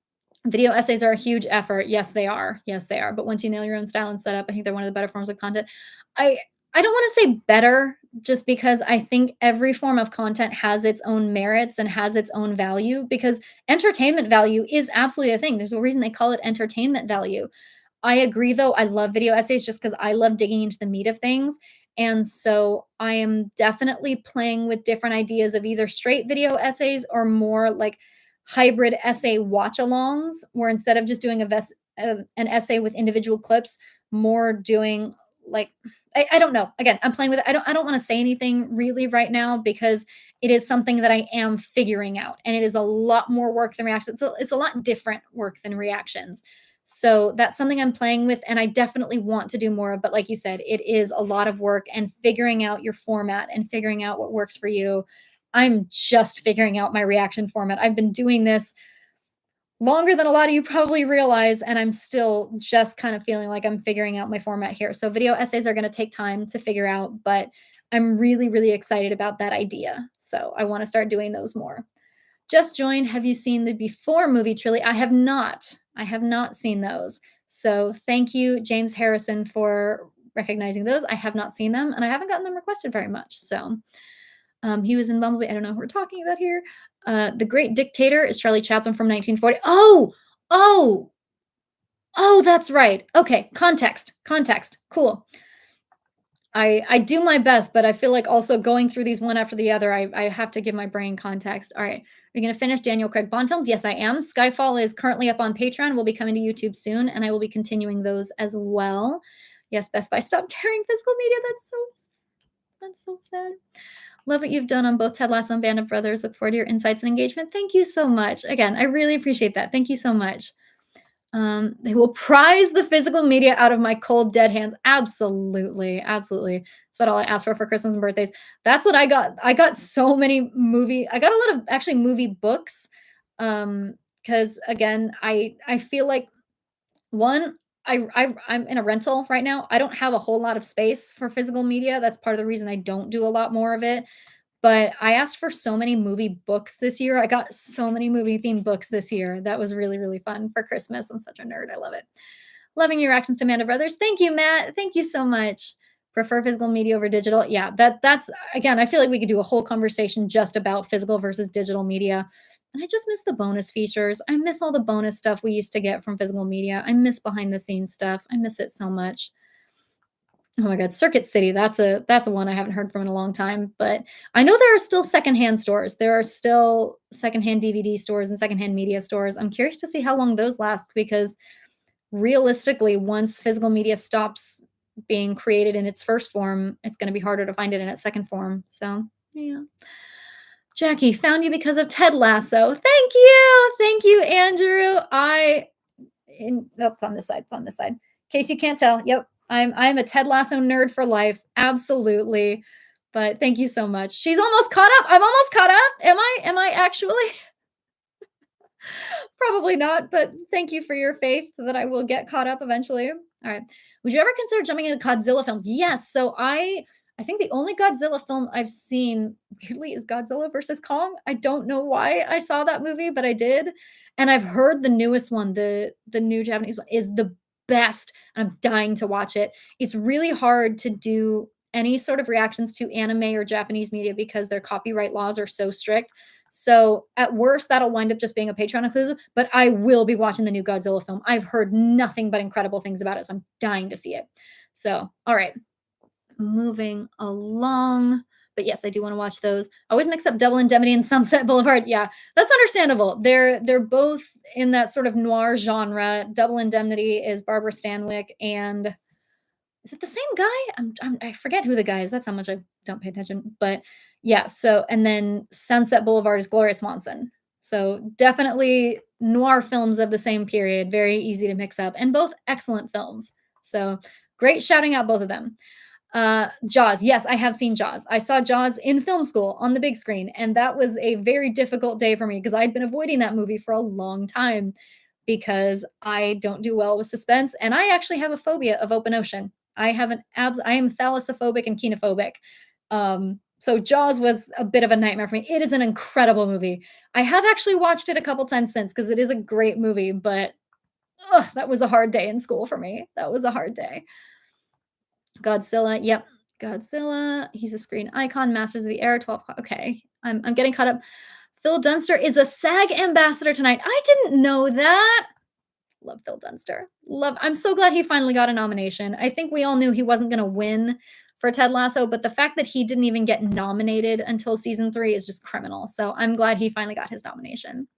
Video essays are a huge effort. Yes, they are. Yes, they are. But once you nail your own style and setup, I think they're one of the better forms of content. I I don't want to say better just because I think every form of content has its own merits and has its own value because entertainment value is absolutely a thing. There's a reason they call it entertainment value. I agree though, I love video essays just because I love digging into the meat of things, and so I am definitely playing with different ideas of either straight video essays or more like hybrid essay watch-alongs, where instead of just doing an essay with individual clips, more doing like I don't know. Again, I'm playing with it. I don't wanna say anything really right now because it is something that I am figuring out, and it is a lot more work than reactions. It's a lot different work than reactions. So that's something I'm playing with and I definitely want to do more of, but like you said, it is a lot of work and figuring out your format and figuring out what works for you. I'm just figuring out my reaction format. I've been doing this longer than a lot of you probably realize, and I'm still just kind of feeling like I'm figuring out my format here. So video essays are going to take time to figure out, but I'm really, really excited about that idea. So I want to start doing those more. Just joined. Have you seen the Before movie trilogy? I have not. I have not seen those. So thank you, James Harrison, for recognizing those. I have not seen them, and I haven't gotten them requested very much. So he was in Bumblebee. I don't know who we're talking about here. The Great Dictator is Charlie Chaplin from 1940. Oh, oh, that's right. Okay, context, context. Cool. I do my best, but I feel like also going through these one after the other, I have to give my brain context. All right. Are you going to finish Daniel Craig Bond films? Yes, I am. Skyfall is currently up on Patreon. Will be coming to YouTube soon, and I will be continuing those as well. Yes, Best Buy stopped carrying physical media. That's so sad. Love what you've done on both Ted Lasso and Band of Brothers. Look forward to your insights and engagement. Thank you so much. Again, I really appreciate that. Thank you so much. They will prize the physical media out of my cold, dead hands. Absolutely, absolutely. That's what all I asked for Christmas and birthdays. That's what I got. I got so many I got a lot of actually movie books. Because again, I feel like one, I'm in a rental right now. I don't have a whole lot of space for physical media. That's part of the reason I don't do a lot more of it. But I asked for so many movie books this year. I got so many movie themed books this year. That was really, really fun for Christmas. I'm such a nerd. I love it. Loving your reactions to Amanda Brothers. Thank you, Matt. Thank you so much. Prefer physical media over digital. Yeah, that's again, I feel like we could do a whole conversation just about physical versus digital media. And I just miss the bonus features. I miss all the bonus stuff we used to get from physical media. I miss behind the scenes stuff. I miss it so much. Oh my god, Circuit City, that's a one I haven't heard from in a long time, but I know there are still secondhand stores. There are still secondhand DVD stores and secondhand media stores. I'm curious to see how long those last because realistically, once physical media stops being created in its first form, it's gonna be harder to find it in its second form. So, yeah. Jackie, found you because of Ted Lasso. Thank you. Thank you, Andrew. It's on this side. It's on this side. In case you can't tell, yep, I'm a Ted Lasso nerd for life. Absolutely. But thank you so much. She's almost caught up. I'm almost caught up. Am I actually? Probably not, but thank you for your faith that I will get caught up eventually. All right. Would you ever consider jumping into Godzilla films? Yes. So I think the only Godzilla film I've seen weirdly is Godzilla versus Kong. I don't know why I saw that movie, but I did. And I've heard the newest one, the new Japanese one, is the best. And I'm dying to watch it. It's really hard to do any sort of reactions to anime or Japanese media because their copyright laws are so strict. So at worst, that'll wind up just being a Patreon exclusive, but I will be watching the new Godzilla film. I've heard nothing but incredible things about it, so I'm dying to see it. So, all right, moving along. But yes, I do want to watch those. I always mix up Double Indemnity and Sunset Boulevard. Yeah, that's understandable. They're both in that sort of noir genre. Double Indemnity is Barbara Stanwyck and is it the same guy? I forget who the guy is. That's how much I don't pay attention. But yeah, so and then Sunset Boulevard is Gloria Swanson. So definitely noir films of the same period, very easy to mix up, and both excellent films. So great shouting out both of them. Jaws. Yes, I have seen Jaws. I saw Jaws in film school on the big screen, and that was a very difficult day for me because I'd been avoiding that movie for a long time because I don't do well with suspense, and I actually have a phobia of open ocean. I am thalassophobic and kinophobic. So Jaws was a bit of a nightmare for me. It is an incredible movie. I have actually watched it a couple times since because it is a great movie, but ugh, that was a hard day in school for me. That was a hard day. Godzilla, yep. Godzilla, he's a screen icon, Masters of the Air, 12 o'clock. Okay, I'm getting caught up. Phil Dunster is a SAG ambassador tonight. I didn't know that. Love Phil Dunster. I'm so glad he finally got a nomination. I think we all knew he wasn't going to win for Ted Lasso, but the fact that he didn't even get nominated until season 3 is just criminal. So I'm glad he finally got his nomination.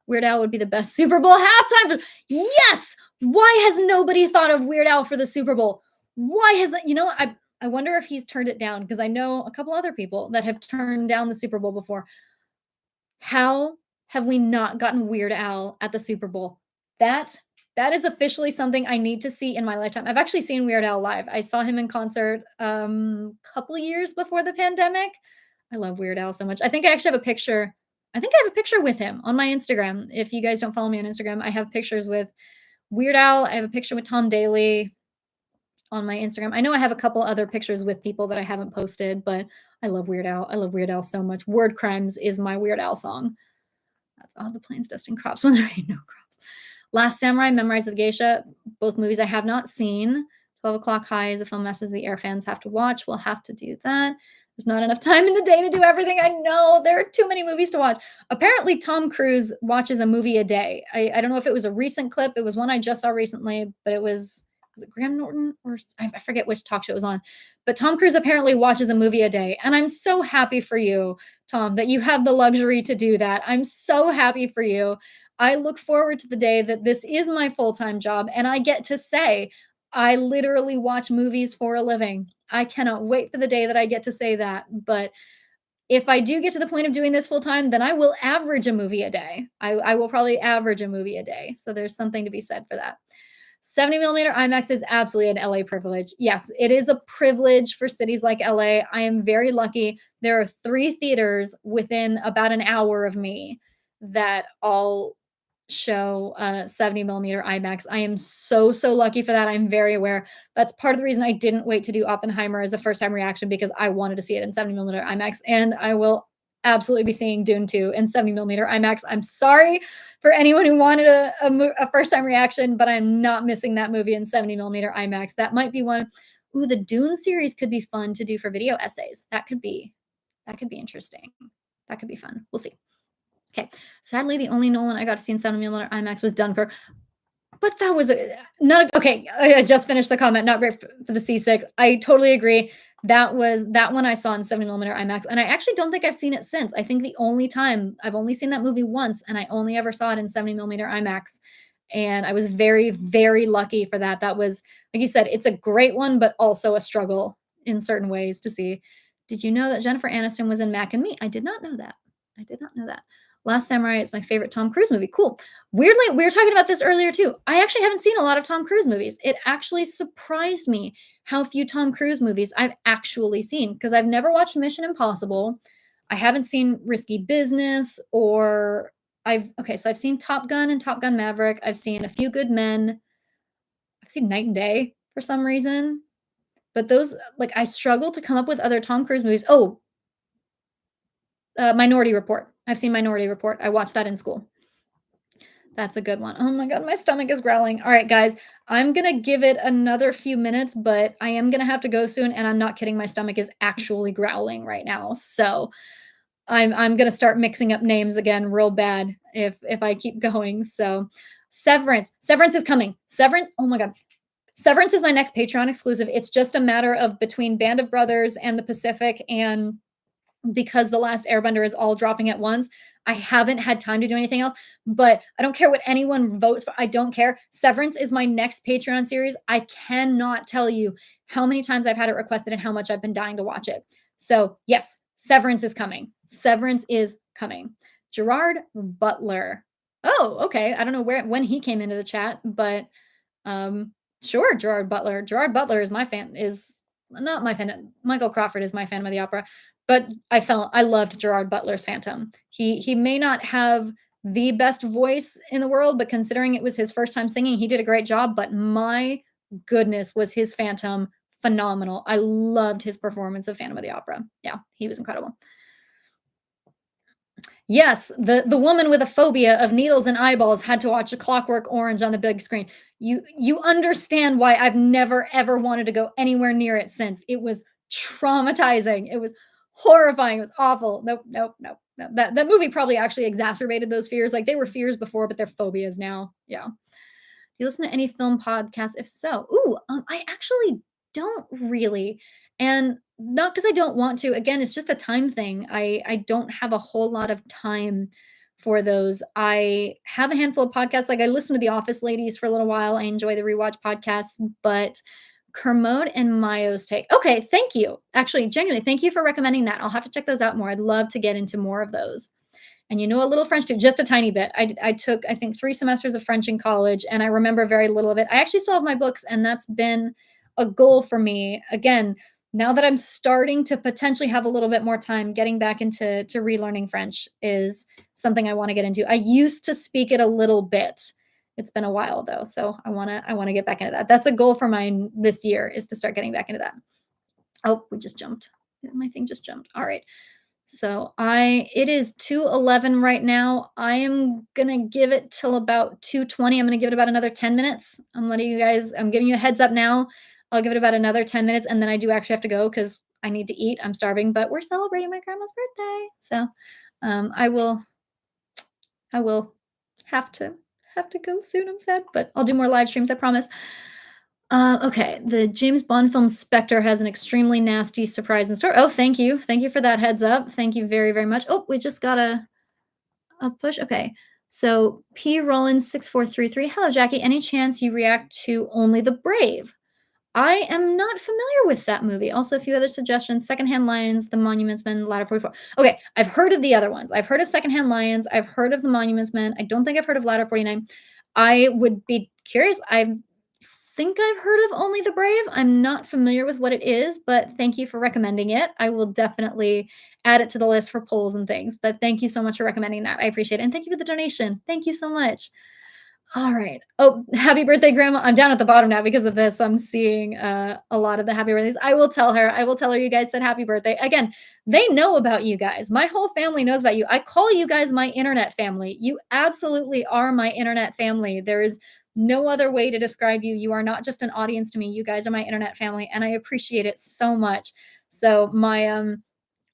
Weird Al would be the best Super Bowl halftime. Yes! Why has nobody thought of Weird Al for the Super Bowl? Why has that? I wonder if he's turned it down because I know a couple other people that have turned down the Super Bowl before. How have we not gotten Weird Al at the Super Bowl? That is officially something I need to see in my lifetime. I've actually seen Weird Al live. I saw him in concert couple years before the pandemic. I love Weird Al so much. I think I actually have a picture. I think I have a picture with him on my Instagram. If you guys don't follow me on Instagram, I have pictures with Weird Al. I have a picture with Tom Daly on my Instagram. I know I have a couple other pictures with people that I haven't posted, but I love Weird Al. I love Weird Al so much. Word Crimes is my Weird Al song. That's all the plains, dust, and crops when there ain't no crops. Last Samurai, Memorize of the Geisha, both movies I have not seen. 12 O'Clock High is a film Masters of the Air fans have to watch. We'll have to do that. There's not enough time in the day to do everything. I know there are too many movies to watch. Apparently, Tom Cruise watches a movie a day. I don't know if it was a recent clip. It was one I just saw recently, but it was it Graham Norton or I forget which talk show it was on. But Tom Cruise apparently watches a movie a day. And I'm so happy for you, Tom, that you have the luxury to do that. I'm so happy for you. I look forward to the day that this is my full-time job and I get to say, I literally watch movies for a living. I cannot wait for the day that I get to say that. But if I do get to the point of doing this full time, then I will average a movie a day. I will probably average a movie a day. So there's something to be said for that. 70 millimeter IMAX is absolutely an LA privilege. Yes, it is a privilege for cities like LA. I am very lucky. There are 3 theaters within about an hour of me that all show 70 millimeter IMAX. I am so, so lucky for that. I'm very aware. That's part of the reason I didn't wait to do Oppenheimer as a first time reaction because I wanted to see it in 70 millimeter IMAX. And I will absolutely be seeing Dune 2 in 70 millimeter IMAX. I'm sorry for anyone who wanted a first time reaction, but I'm not missing that movie in 70 millimeter IMAX. That might be one. Ooh, the Dune series could be fun to do for video essays. That could be interesting. That could be fun. We'll see. Okay. Sadly, the only Nolan I got to see in 70 millimeter IMAX was Dunkirk. But that was not okay. I just finished the comment. Not great for the C6. I totally agree. That one I saw in 70 millimeter IMAX, and I actually don't think I've seen it since. I think the only time I've only seen that movie once, and I only ever saw it in 70 millimeter IMAX. And I was very, very lucky for that. That was, like you said, it's a great one, but also a struggle in certain ways to see. Did you know that Jennifer Aniston was in Mac and Me? I did not know that. I did not know that. Last Samurai is my favorite Tom Cruise movie. Cool. Weirdly, we were talking about this earlier too. I actually haven't seen a lot of Tom Cruise movies. It actually surprised me how few Tom Cruise movies I've actually seen because I've never watched Mission Impossible. I haven't seen Risky Business or so I've seen Top Gun and Top Gun Maverick. I've seen A Few Good Men. I've seen Night and Day for some reason. But those, like, I struggle to come up with other Tom Cruise movies. Oh, Minority Report. I've seen Minority Report. I watched that in school. That's a good one. Oh my God, my stomach is growling. All right, guys, I'm going to give it another few minutes, but I am going to have to go soon. And I'm not kidding. My stomach is actually growling right now. So I'm going to start mixing up names again real bad if I keep going. So Severance is coming. Severance. Oh my God. Severance is my next Patreon exclusive. It's just a matter of between Band of Brothers and the Pacific and because The Last Airbender is all dropping at once. I haven't had time to do anything else, but I don't care what anyone votes for. I don't care. Severance is my next Patreon series. I cannot tell you how many times I've had it requested and how much I've been dying to watch it. So, yes, Severance is coming. Severance is coming. Gerard Butler. Oh, okay. I don't know when he came into the chat, but um sure, Gerard Butler. Gerard Butler is my fan is not my fan. Michael Crawford is my Phantom of the Opera, but I loved Gerard Butler's Phantom. He may not have the best voice in the world, but considering it was his first time singing, he did a great job, but my goodness, was his Phantom phenomenal. I loved his performance of Phantom of the Opera. Yeah, he was incredible. Yes, the woman with a phobia of needles and eyeballs had to watch A Clockwork Orange on the big screen. You understand why I've never ever wanted to go anywhere near it since. It was traumatizing. It was horrifying. It was awful. Nope, nope, nope, nope. That movie probably actually exacerbated those fears. Like they were fears before, but they're phobias now. Yeah. Do you listen to any film podcasts? If so, I actually don't really, and not because I don't want to. Again, it's just a time thing. I don't have a whole lot of time for those. I have a handful of podcasts. Like I listen to The Office Ladies for a little while. I enjoy the rewatch podcasts, but Kermode and Mayo's take. Okay, thank you. Actually, genuinely, thank you for recommending that. I'll have to check those out more. I'd love to get into more of those. And you know a little French too, just a tiny bit. I took, I think, 3 semesters of French in college, and I remember very little of it. I actually still have my books, and that's been a goal for me. Again, now that I'm starting to potentially have a little bit more time, getting back into relearning French is something I want to get into. I used to speak it a little bit. It's been a while though, so I want to get back into that. That's a goal for mine this year is to start getting back into that. Oh, we just jumped. My thing just jumped. All right. So it is 2:11 right now. I am gonna give it till about 2:20. I'm gonna give it about another 10 minutes. I'm giving you a heads up now. I'll give it about another 10 minutes, and then I do actually have to go because I need to eat. I'm starving, but we're celebrating my grandma's birthday. So I will have to go soon, I'm sad, but I'll do more live streams, I promise. Okay. The James Bond film Spectre has an extremely nasty surprise in store. Oh, thank you. Thank you for that heads up. Thank you very, very much. Oh, we just got a push. Okay. So P Rollins 6433. Hello, Jackie. Any chance you react to Only the Brave? I am not familiar with that movie. Also, a few other suggestions. Secondhand Lions, The Monuments Men, Ladder 44. Okay, I've heard of the other ones. I've heard of Secondhand Lions. I've heard of The Monuments Men. I don't think I've heard of Ladder 49. I would be curious. I think I've heard of Only the Brave. I'm not familiar with what it is, but thank you for recommending it. I will definitely add it to the list for polls and things. But thank you so much for recommending that. I appreciate it. And thank you for the donation. Thank you so much. All right. Oh, happy birthday, Grandma. I'm down at the bottom now because of this. I'm seeing a lot of the happy birthdays. I will tell her. I will tell her you guys said happy birthday. Again, they know about you guys. My whole family knows about you. I call you guys my internet family. You absolutely are my internet family. There is no other way to describe you. You are not just an audience to me. You guys are my internet family, and I appreciate it so much. So my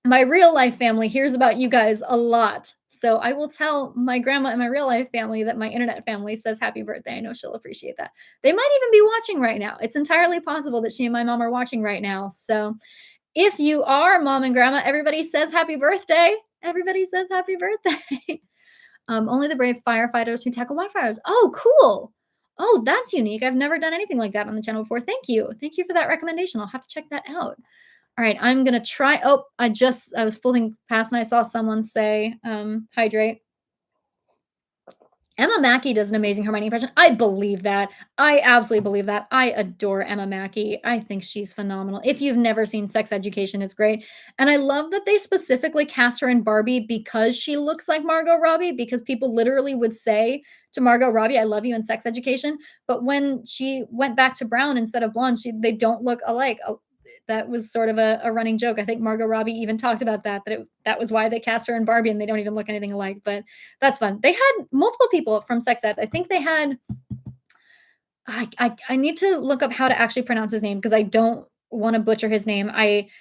real life family hears about you guys a lot. So I will tell my grandma and my real life family that my internet family says happy birthday. I know she'll appreciate that. They might even be watching right now. It's entirely possible that she and my mom are watching right now. So if you are, mom and grandma, everybody says happy birthday. Everybody says happy birthday. Only the brave firefighters who tackle wildfires. Oh, cool. Oh, that's unique. I've never done anything like that on the channel before. Thank you. Thank you for that recommendation. I'll have to check that out. All right, I'm gonna try. Oh, I was flipping past and I saw someone say, hydrate. Emma Mackey does an amazing Hermione impression. I believe that. I absolutely believe that. I adore Emma Mackey. I think she's phenomenal. If you've never seen Sex Education, it's great. And I love that they specifically cast her in Barbie because she looks like Margot Robbie, because people literally would say to Margot Robbie, I love you in Sex Education. But when she went back to brown instead of blonde, they don't look alike. That was sort of a running joke. I think Margot Robbie even talked about that was why they cast her in Barbie and they don't even look anything alike. But that's fun. They had multiple people from Sex Ed. I think they had. I need to look up how to actually pronounce his name because I don't want to butcher his name. I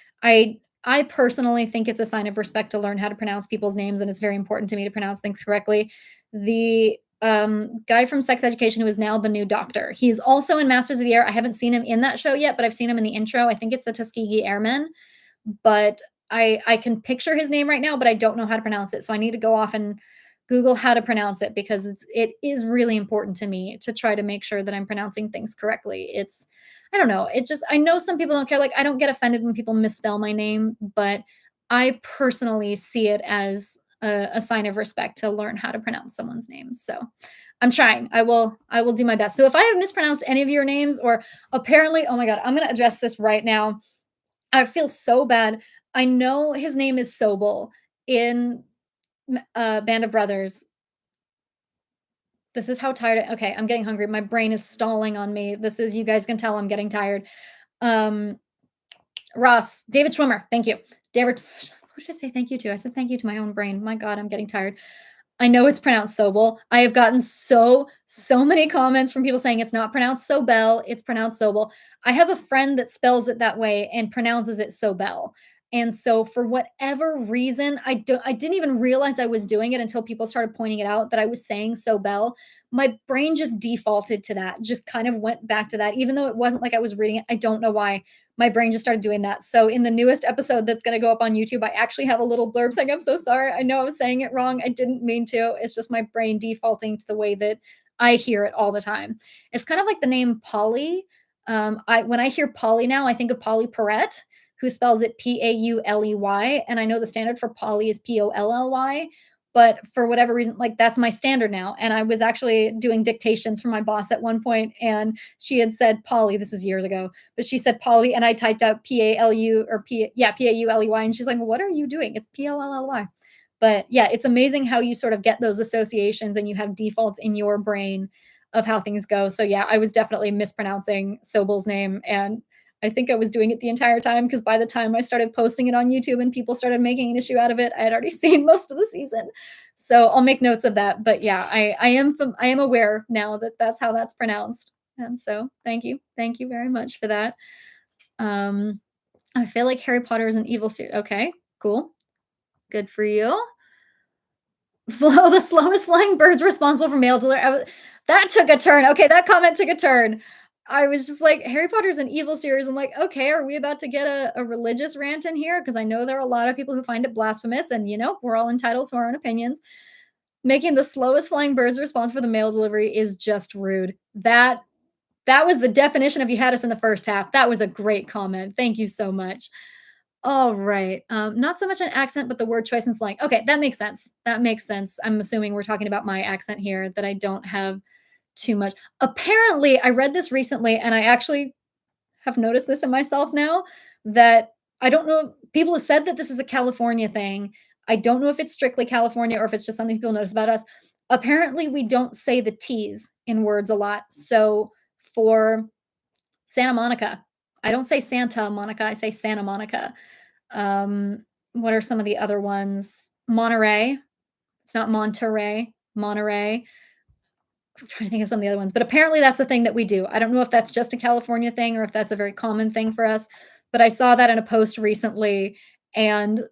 personally think it's a sign of respect to learn how to pronounce people's names, and it's very important to me to pronounce things correctly. The guy from Sex Education who is now the new doctor. He's also in Masters of the Air. I haven't seen him in that show yet, but I've seen him in the intro. I think it's the Tuskegee Airmen. But I can picture his name right now, but I don't know how to pronounce it. So I need to go off and Google how to pronounce it because it is really important to me to try to make sure that I'm pronouncing things correctly. It's I don't know. It just I know some people don't care. Like I don't get offended when people misspell my name, but I personally see it as a sign of respect to learn how to pronounce someone's name. So I'm trying. I will do my best. So if I have mispronounced any of your names or apparently, oh my god, I'm gonna address this right now. I feel so bad. I know his name is Sobel in Band of Brothers. This is how tired okay, I'm getting hungry. My brain is stalling on me. This is you guys can tell I'm getting tired. Um, Ross, David Schwimmer, thank you. David who did I say thank you to? I said thank you to my own brain. My god, I'm getting tired. I know it's pronounced Sobel. I have gotten so many comments from people saying it's not pronounced Sobel, it's pronounced Sobel. I have a friend that spells it that way and pronounces it Sobel. And so for whatever reason, I didn't even realize I was doing it until people started pointing it out that I was saying Sobel. My brain just defaulted to that, just kind of went back to that, even though it wasn't like I was reading it. I don't know why my brain just started doing that. So in the newest episode that's going to go up on YouTube, I actually have a little blurb saying, I'm so sorry. I know I was saying it wrong. I didn't mean to. It's just my brain defaulting to the way that I hear it all the time. It's kind of like the name Polly. I when I hear Polly now, I think of Polly Perrette, who spells it Pauley. And I know the standard for Polly is Polly. But for whatever reason, like that's my standard now. And I was actually doing dictations for my boss at one point, and she had said Polly. This was years ago, but she said Polly, and I typed out Palu or Pauley, and she's like, "What are you doing? It's Pollly." But yeah, it's amazing how you sort of get those associations and you have defaults in your brain of how things go. So yeah, I was definitely mispronouncing Sobel's name, and I think I was doing it the entire time because by the time I started posting it on YouTube and people started making an issue out of it, I had already seen most of the season. So I'll make notes of that. But yeah, I am aware now that that's how that's pronounced. And so thank you very much for that. Um, I feel like Harry Potter is an evil suit. Okay, cool, good for you. Flo, the slowest flying birds responsible for mail delivery. That took a turn. Okay, that comment took a turn. I was just like, Harry Potter's an evil series. I'm like, okay, are we about to get a religious rant in here? Because I know there are a lot of people who find it blasphemous, and we're all entitled to our own opinions. Making the slowest flying birds responsible for the mail delivery is just rude. That was the definition of you had us in the first half. That was a great comment. Thank you so much. All right. Not so much an accent, but the word choice and slang. Okay, that makes sense. That makes sense. I'm assuming we're talking about my accent here, that I don't have too much. Apparently, I read this recently, and I actually have noticed this in myself now that I don't know. People have said that this is a California thing. I don't know if it's strictly California or if it's just something people notice about us. Apparently, we don't say the T's in words a lot. So for Santa Monica, I don't say Santa Monica, I say Santa Monica. What are some of the other ones? Monterey. It's not Monterey, Monterey. I'm trying to think of some of the other ones, but apparently that's a thing that we do. I don't know if that's just a California thing or if that's a very common thing for us, but I saw that in a post recently and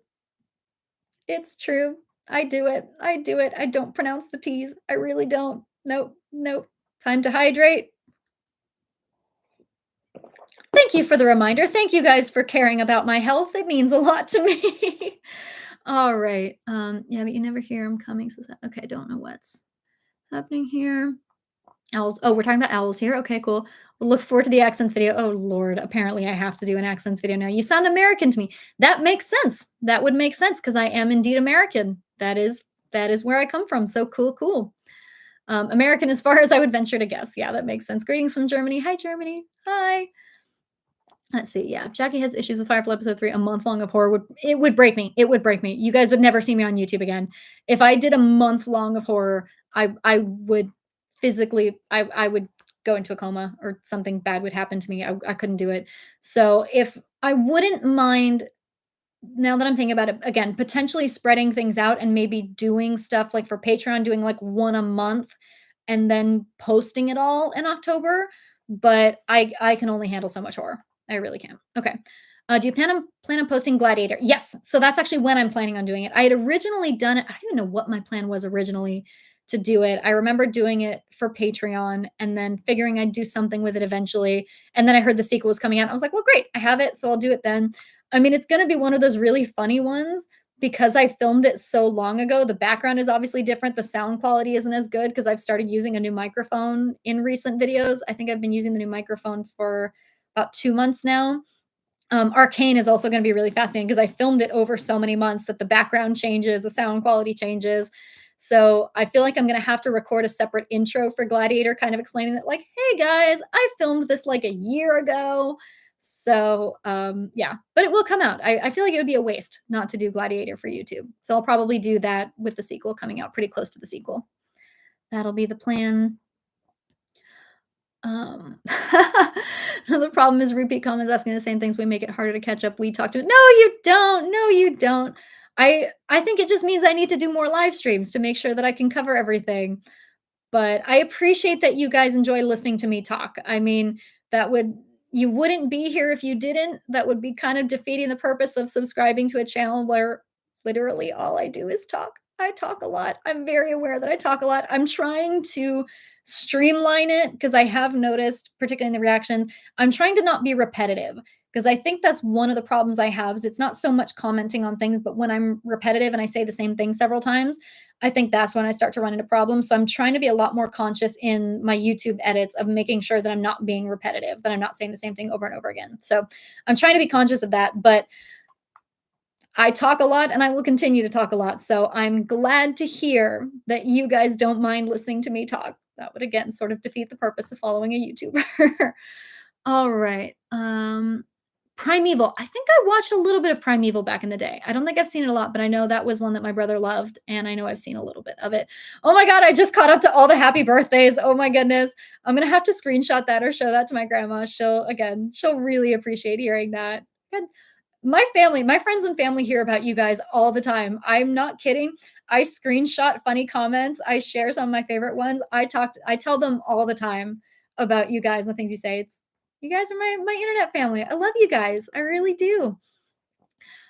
it's true. I do it. I do it. I don't pronounce the T's. I really don't. Nope. Nope. Time to hydrate. Thank you for the reminder. Thank you guys for caring about my health. It means a lot to me. All right. Yeah, but you never hear them coming. So okay, don't know what's happening here. Owls. Oh, we're talking about owls here. Okay, cool. We'll look forward to the accents video. Oh Lord, apparently I have to do an accents video now. You sound American to me. That makes sense. That would make sense because I am indeed American. That is where I come from. So cool, cool. American as far as I would venture to guess. Yeah, that makes sense. Greetings from Germany. Hi, Germany. Hi. Let's see. Yeah, if Jackie has issues with Firefly episode 3, a month long of horror would break me. It would break me. You guys would never see me on YouTube again. If I did a month long of horror, I would physically I would go into a coma or something bad would happen to me. I couldn't do it. So if I wouldn't mind now that I'm thinking about it again, potentially spreading things out and maybe doing stuff like for Patreon, doing like one a month and then posting it all in October. But I can only handle so much horror. I really can. Okay. Do you plan on posting Gladiator? Yes. So that's actually when I'm planning on doing it. I had originally done it. I don't even know what my plan was originally to do it. I remember doing it for Patreon and then figuring I'd do something with it eventually. And then I heard the sequel was coming out. I was like, well, great. I have it. So I'll do it then. I mean, it's gonna be one of those really funny ones because I filmed it so long ago. The background is obviously different. The sound quality isn't as good because I've started using a new microphone in recent videos. I think I've been using the new microphone for about 2 months now. Arcane is also gonna be really fascinating because I filmed it over so many months that the background changes, the sound quality changes. So I feel like I'm gonna have to record a separate intro for Gladiator, kind of explaining that, like, "Hey guys, I filmed this like a year ago." So yeah, but it will come out. I feel like it would be a waste not to do Gladiator for YouTube. So I'll probably do that with the sequel coming out pretty close to the sequel. That'll be the plan. Um, the problem is repeat comments asking the same things. We make it harder to catch up. We talk to no, you don't. No, you don't. I think it just means I need to do more live streams to make sure that I can cover everything. But I appreciate that you guys enjoy listening to me talk. I mean, that would you wouldn't be here if you didn't. That would be kind of defeating the purpose of subscribing to a channel where literally all I do is talk. I talk a lot. I'm very aware that I talk a lot. I'm trying to streamline it because I have noticed, particularly in the reactions, I'm trying to not be repetitive because I think that's one of the problems I have is it's not so much commenting on things, but when I'm repetitive and I say the same thing several times, I think that's when I start to run into problems. So I'm trying to be a lot more conscious in my YouTube edits of making sure that I'm not being repetitive, that I'm not saying the same thing over and over again. So I'm trying to be conscious of that, but I talk a lot and I will continue to talk a lot. So I'm glad to hear that you guys don't mind listening to me talk. That would again sort of defeat the purpose of following a YouTuber. All right. Primeval. I think I watched a little bit of Primeval back in the day. I don't think I've seen it a lot, but I know that was one that my brother loved, and I know I've seen a little bit of it. Oh my god, I just caught up to all the happy birthdays. Oh my goodness. I'm gonna have to screenshot that or show that to my grandma. She'll really appreciate hearing that. And my family, my friends and family hear about you guys all the time. I'm not kidding. I screenshot funny comments. I share some of my favorite ones. I tell them all the time about you guys and the things you say. It's you guys are my internet family. I love you guys. I really do. All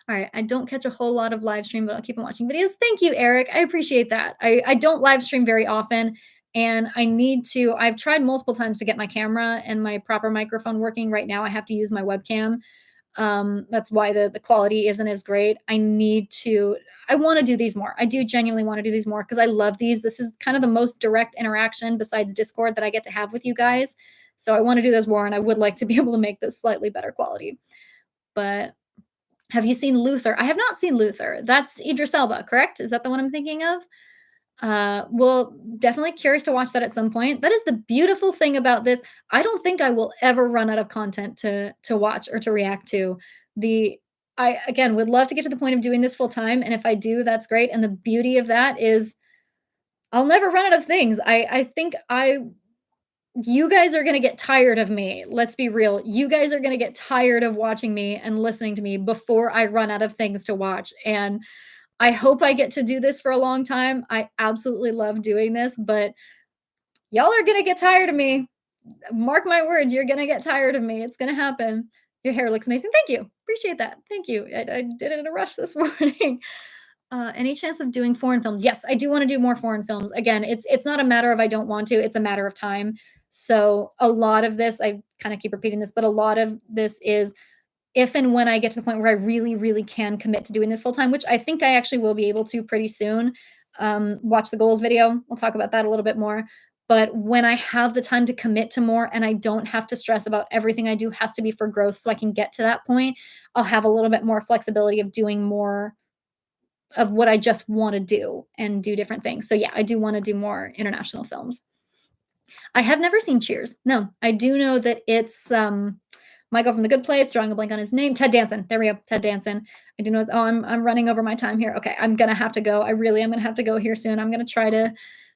right. I don't catch a whole lot of live stream, but I'll keep on watching videos. Thank you, Eric. I appreciate that. I don't live stream very often. And I need to, I've tried multiple times to get my camera and my proper microphone working. Right now, I have to use my webcam. That's why the quality isn't as great. I want to do these more. I do genuinely want to do these more because I love these. This is kind of the most direct interaction besides Discord that I get to have with you guys. So I want to do this more and I would like to be able to make this slightly better quality. But have you seen Luther? I have not seen Luther. That's Idris Elba, correct? Is that the one I'm thinking of? Well, definitely curious to watch that at some point. That is the beautiful thing about this. I don't think I will ever run out of content to watch or to react to. The I again would love to get to the point of doing this full time, and if I do, that's great. And the beauty of that is I'll never run out of things. I think I you guys are going to get tired of me. Let's be real. You guys are going to get tired of watching me and listening to me before I run out of things to watch. And I hope I get to do this for a long time. I absolutely love doing this, but y'all are going to get tired of me. Mark my words, you're going to get tired of me. It's going to happen. Your hair looks amazing. Thank you. Appreciate that. Thank you. I did it in a rush this morning. Any chance of doing foreign films? Yes, I do want to do more foreign films. Again, it's not a matter of I don't want to, it's a matter of time. So a lot of this, I kind of keep repeating this, but a lot of this is if and when I get to the point where I really, really can commit to doing this full time, which I think I actually will be able to pretty soon. Watch the goals video. We'll talk about that a little bit more. But when I have the time to commit to more and I don't have to stress about everything I do has to be for growth so I can get to that point, I'll have a little bit more flexibility of doing more of what I just want to do and do different things. So yeah, I do want to do more international films. I have never seen Cheers. No, I do know that it's Michael from The Good Place, drawing a blank on his name. Ted Danson. There we go. Ted Danson. I do know it's I'm running over my time here. Okay, I'm gonna have to go. I really am gonna have to go here soon. I'm gonna try to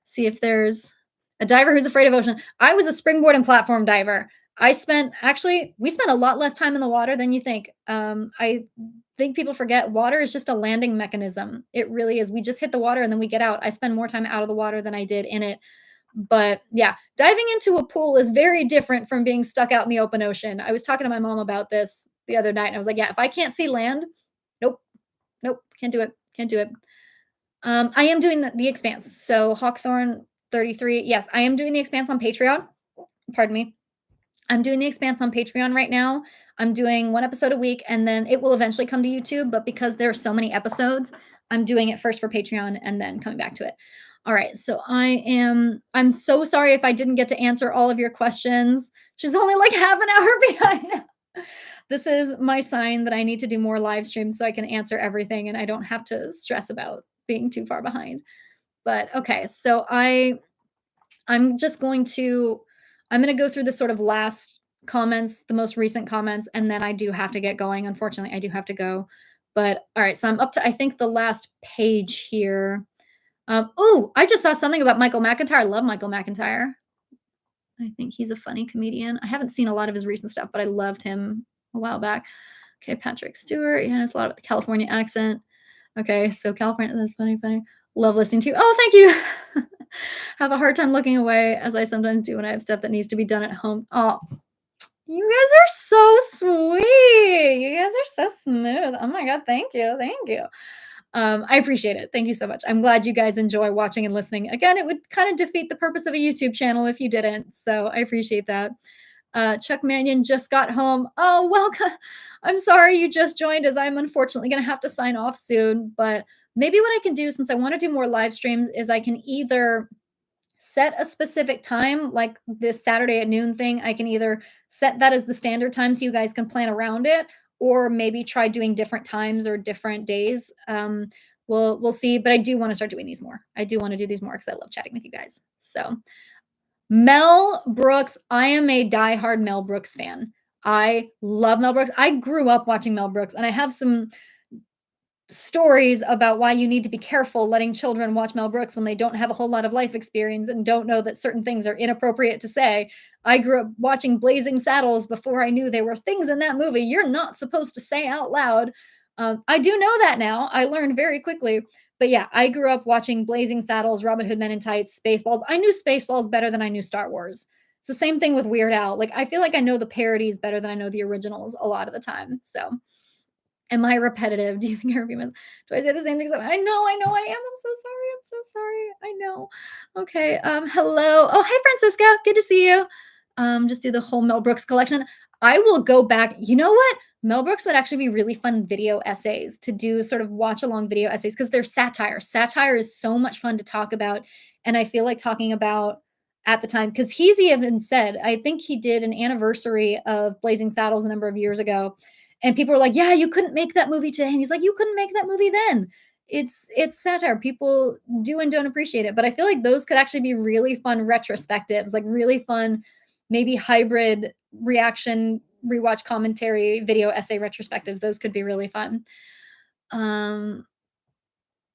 see if there's a diver who's afraid of ocean. I was a springboard and platform diver. We spent a lot less time in the water than you think. I think people forget water is just a landing mechanism. It really is. We just hit the water and then we get out. I spend more time out of the water than I did in it. But yeah, diving into a pool is very different from being stuck out in the open ocean. I was talking to my mom about this the other night and I was like, yeah, if I can't see land, nope, nope, can't do it. Can't do it. I am doing the Expanse. So Hawkthorn 33. Yes, I am doing the Expanse on Patreon. Pardon me. I'm doing The Expanse on Patreon right now. I'm doing 1 episode a week, and then it will eventually come to YouTube, but because there are so many episodes, I'm doing it first for Patreon and then coming back to it. All right, so I'm so sorry if I didn't get to answer all of your questions. She's only like half an hour behind now. This is my sign that I need to do more live streams so I can answer everything and I don't have to stress about being too far behind. But okay, so I'm just going to I'm going to go through the sort of last comments, the most recent comments, and then I do have to get going. Unfortunately, I do have to go. But all right, so I'm up to I think the last page here. Oh, I just saw something about Michael McIntyre. I love Michael McIntyre. I think he's a funny comedian. I haven't seen a lot of his recent stuff, but I loved him a while back. Okay, Patrick Stewart. He knows a lot about the California accent. Okay, so California, that's funny, funny. Love listening to you. Oh, thank you. Have a hard time looking away, as I sometimes do when I have stuff that needs to be done at home. Oh, you guys are so sweet. You guys are so smooth. Oh my God, thank you. Thank you. I appreciate it. Thank you so much. I'm glad you guys enjoy watching and listening. Again, it would kind of defeat the purpose of a YouTube channel if you didn't. So I appreciate that. Chuck Mannion just got home. Oh, welcome. I'm sorry you just joined, as I'm unfortunately going to have to sign off soon. But maybe what I can do, since I want to do more live streams, is I can either set a specific time, like this Saturday at noon thing. I can either set that as the standard time so you guys can plan around it, or maybe try doing different times or different days. We'll see. But I do want to start doing these more. I do want to do these more because I love chatting with you guys. So Mel Brooks, I am a diehard Mel Brooks fan. I love Mel Brooks. I grew up watching Mel Brooks, and I have some stories about why you need to be careful letting children watch Mel Brooks when they don't have a whole lot of life experience and don't know that certain things are inappropriate to say. I grew up watching Blazing Saddles before I knew there were things in that movie you're not supposed to say out loud. I do know that now. I learned very quickly. But yeah, I grew up watching Blazing Saddles, Robin Hood Men in Tights, Spaceballs. I knew Spaceballs better than I knew Star Wars. It's the same thing with Weird Al. Like, I feel like I know the parodies better than I know the originals a lot of the time. So am I repetitive? Do you think I'm human? Do I say the same things? I know I am. I'm so sorry. I'm so sorry. I know. Okay. Hello. Oh, hi, Francisca. Good to see you. Just do the whole Mel Brooks collection. I will go back. You know what? Mel Brooks would actually be really fun video essays to do, sort of watch along video essays, because they're satire. Satire is so much fun to talk about. And I feel like talking about at the time, because he's even said, I think he did an anniversary of Blazing Saddles a number of years ago, and people were like, "Yeah, you couldn't make that movie today." And he's like, "You couldn't make that movie then." It's satire. People do and don't appreciate it. But I feel like those could actually be really fun retrospectives, like really fun, maybe hybrid reaction, rewatch commentary, video essay retrospectives. Those could be really fun. Um,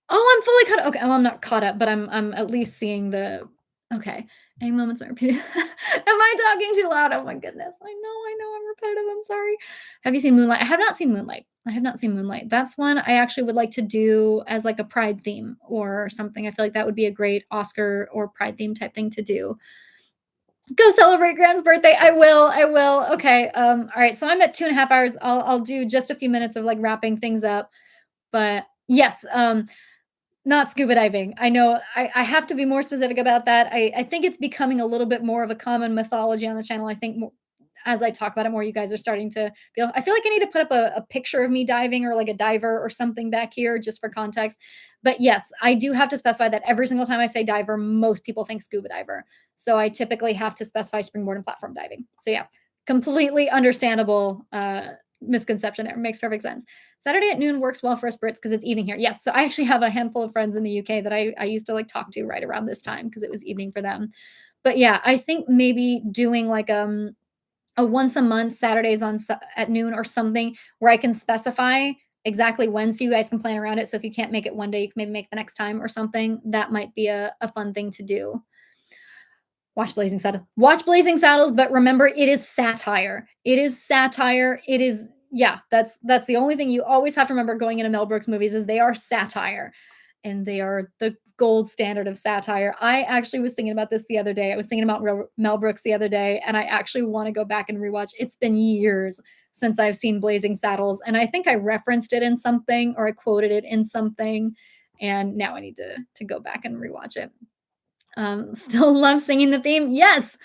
oh, I'm fully caught up. Okay, well, I'm not caught up, but I'm at least seeing the okay. Any moments when repeating. Am I talking too loud? Oh my goodness. I know, I'm repetitive. I'm sorry. Have you seen Moonlight? I have not seen Moonlight. I have not seen Moonlight. That's one I actually would like to do as like a Pride theme or something. I feel like that would be a great Oscar or Pride theme type thing to do. Go celebrate Grant's birthday. I will. I will. Okay. All right. So I'm at 2.5 hours. I'll do just a few minutes of like wrapping things up. But yes, not scuba diving. I know I have to be more specific about that. I think it's becoming a little bit more of a common mythology on the channel. I think as I talk about it more, you guys are starting to feel. I feel like I need to put up a picture of me diving or like a diver or something back here just for context. But yes, I do have to specify that every single time I say diver, most people think scuba diver. So I typically have to specify springboard and platform diving. So yeah, completely understandable misconception there. Makes perfect sense. Saturday at noon works well for us Brits because it's evening here. Yes. So I actually have a handful of friends in the UK that I used to like talk to right around this time because it was evening for them. But yeah, I think maybe doing like a once a month Saturdays at noon or something where I can specify exactly when so you guys can plan around it. So if you can't make it one day, you can maybe make the next time or something. That might be a fun thing to do. Watch Blazing Saddles. Watch Blazing Saddles, but remember, it is satire. It is satire. It is, yeah, that's the only thing you always have to remember going into Mel Brooks movies is they are satire. And they are the gold standard of satire. I actually was thinking about this the other day. I was thinking about Mel Brooks the other day, and I actually want to go back and rewatch. It's been years since I've seen Blazing Saddles, and I think I referenced it in something or I quoted it in something, and now I need to go back and rewatch it. Still love singing the theme. Yes.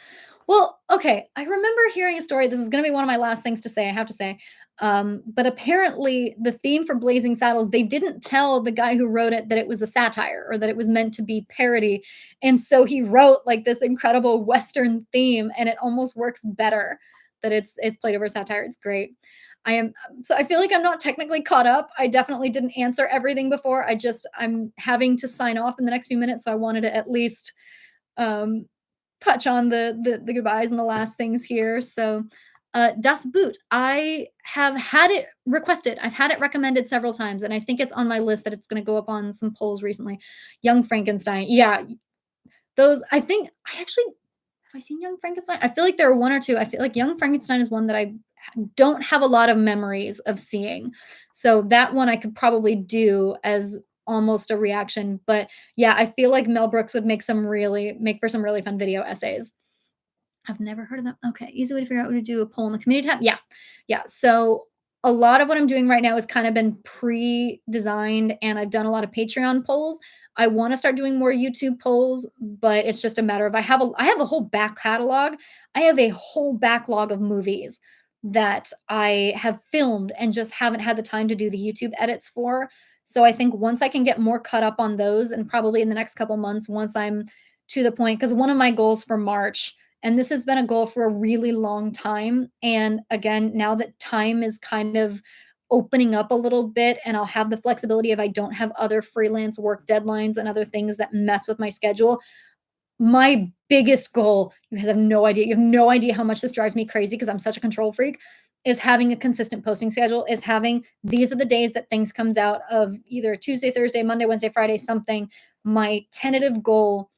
Well, okay, I remember hearing a story. This is gonna be one of my last things to say, I have to say. But apparently the theme for Blazing Saddles, they didn't tell the guy who wrote it that it was a satire or that it was meant to be parody. And so he wrote like this incredible Western theme, and it almost works better that it's played over satire. It's great. I am so I feel like I'm not technically caught up. I definitely didn't answer everything before. I'm having to sign off in the next few minutes, so I wanted to at least um touch on the goodbyes and the last things here. So, Das Boot, I have had it requested. I've had it recommended several times, and I think it's on my list that it's going to go up on some polls recently. Young Frankenstein, yeah, those. I think I actually have I seen Young Frankenstein. I feel like there are one or two. I feel like Young Frankenstein is one that I don't have a lot of memories of seeing. So that one I could probably do as almost a reaction. But yeah, I feel like Mel Brooks would make for some really fun video essays. I've never heard of them. Okay, easy way to figure out what to do a poll in the community tab. Yeah, yeah. So a lot of what I'm doing right now has kind of been pre-designed, and I've done a lot of Patreon polls. I want to start doing more YouTube polls, but it's just a matter of I have a whole back catalog. I have a whole backlog of movies that I have filmed and just haven't had the time to do the YouTube edits for. So I think once I can get more cut up on those, and probably in the next couple months, once I'm to the point, because one of my goals for March, and this has been a goal for a really long time. And again, now that time is kind of opening up a little bit, and I'll have the flexibility if I don't have other freelance work deadlines and other things that mess with my schedule. My biggest goal, you guys have no idea. You have no idea how much this drives me crazy because I'm such a control freak. Is having a consistent posting schedule, is having these are the days that things comes out of either Tuesday, Thursday, Monday, Wednesday, Friday, something. My tentative goal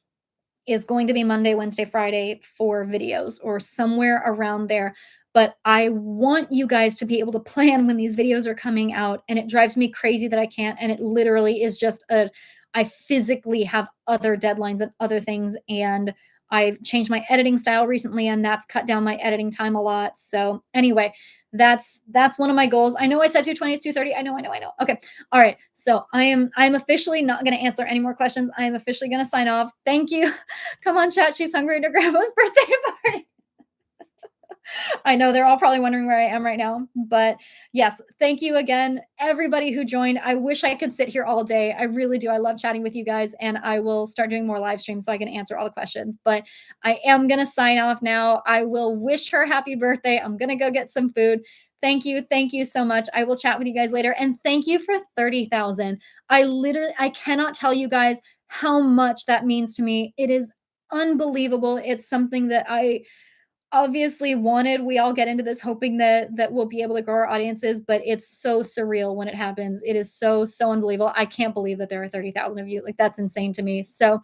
is going to be Monday, Wednesday, Friday for videos or somewhere around there. But I want you guys to be able to plan when these videos are coming out. And it drives me crazy that I can't. And it literally is just I physically have other deadlines and other things. And I've changed my editing style recently, and that's cut down my editing time a lot. So anyway, that's one of my goals. I know I said 220 is 230. I know. Okay. All right. So I'm officially not going to answer any more questions. I am officially going to sign off. Thank you. Come on, chat. She's hungry to grandma's birthday party. I know they're all probably wondering where I am right now, but yes, thank you again, everybody who joined. I wish I could sit here all day. I really do. I love chatting with you guys, and I will start doing more live streams so I can answer all the questions. But I am going to sign off now. I will wish her happy birthday. I'm going to go get some food. Thank you. Thank you so much. I will chat with you guys later. And thank you for 30,000. I cannot tell you guys how much that means to me. It is unbelievable. It's something that I obviously wanted. We all get into this hoping that we'll be able to grow our audiences, but it's so surreal when it happens. It is so unbelievable. I can't believe that there are 30,000 of you. Like, that's insane to me. So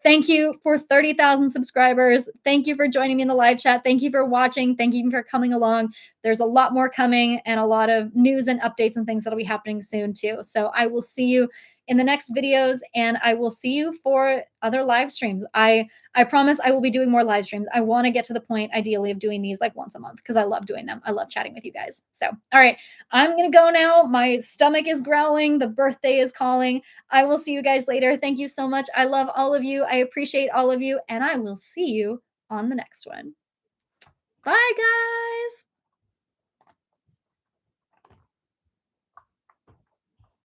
thank you for 30,000 subscribers. Thank you for joining me in the live chat. Thank you for watching. Thank you for coming along. There's a lot more coming, and a lot of news and updates and things that'll be happening soon too. So I will see you in the next videos, and I will see you for other live streams. I promise I will be doing more live streams. I want to get to the point, ideally, of doing these like once a month because I love doing them. I love chatting with you guys. So, all right, I'm going to go now. My stomach is growling. The birthday is calling. I will see you guys later. Thank you so much. I love all of you. I appreciate all of you. And I will see you on the next one. Bye, guys.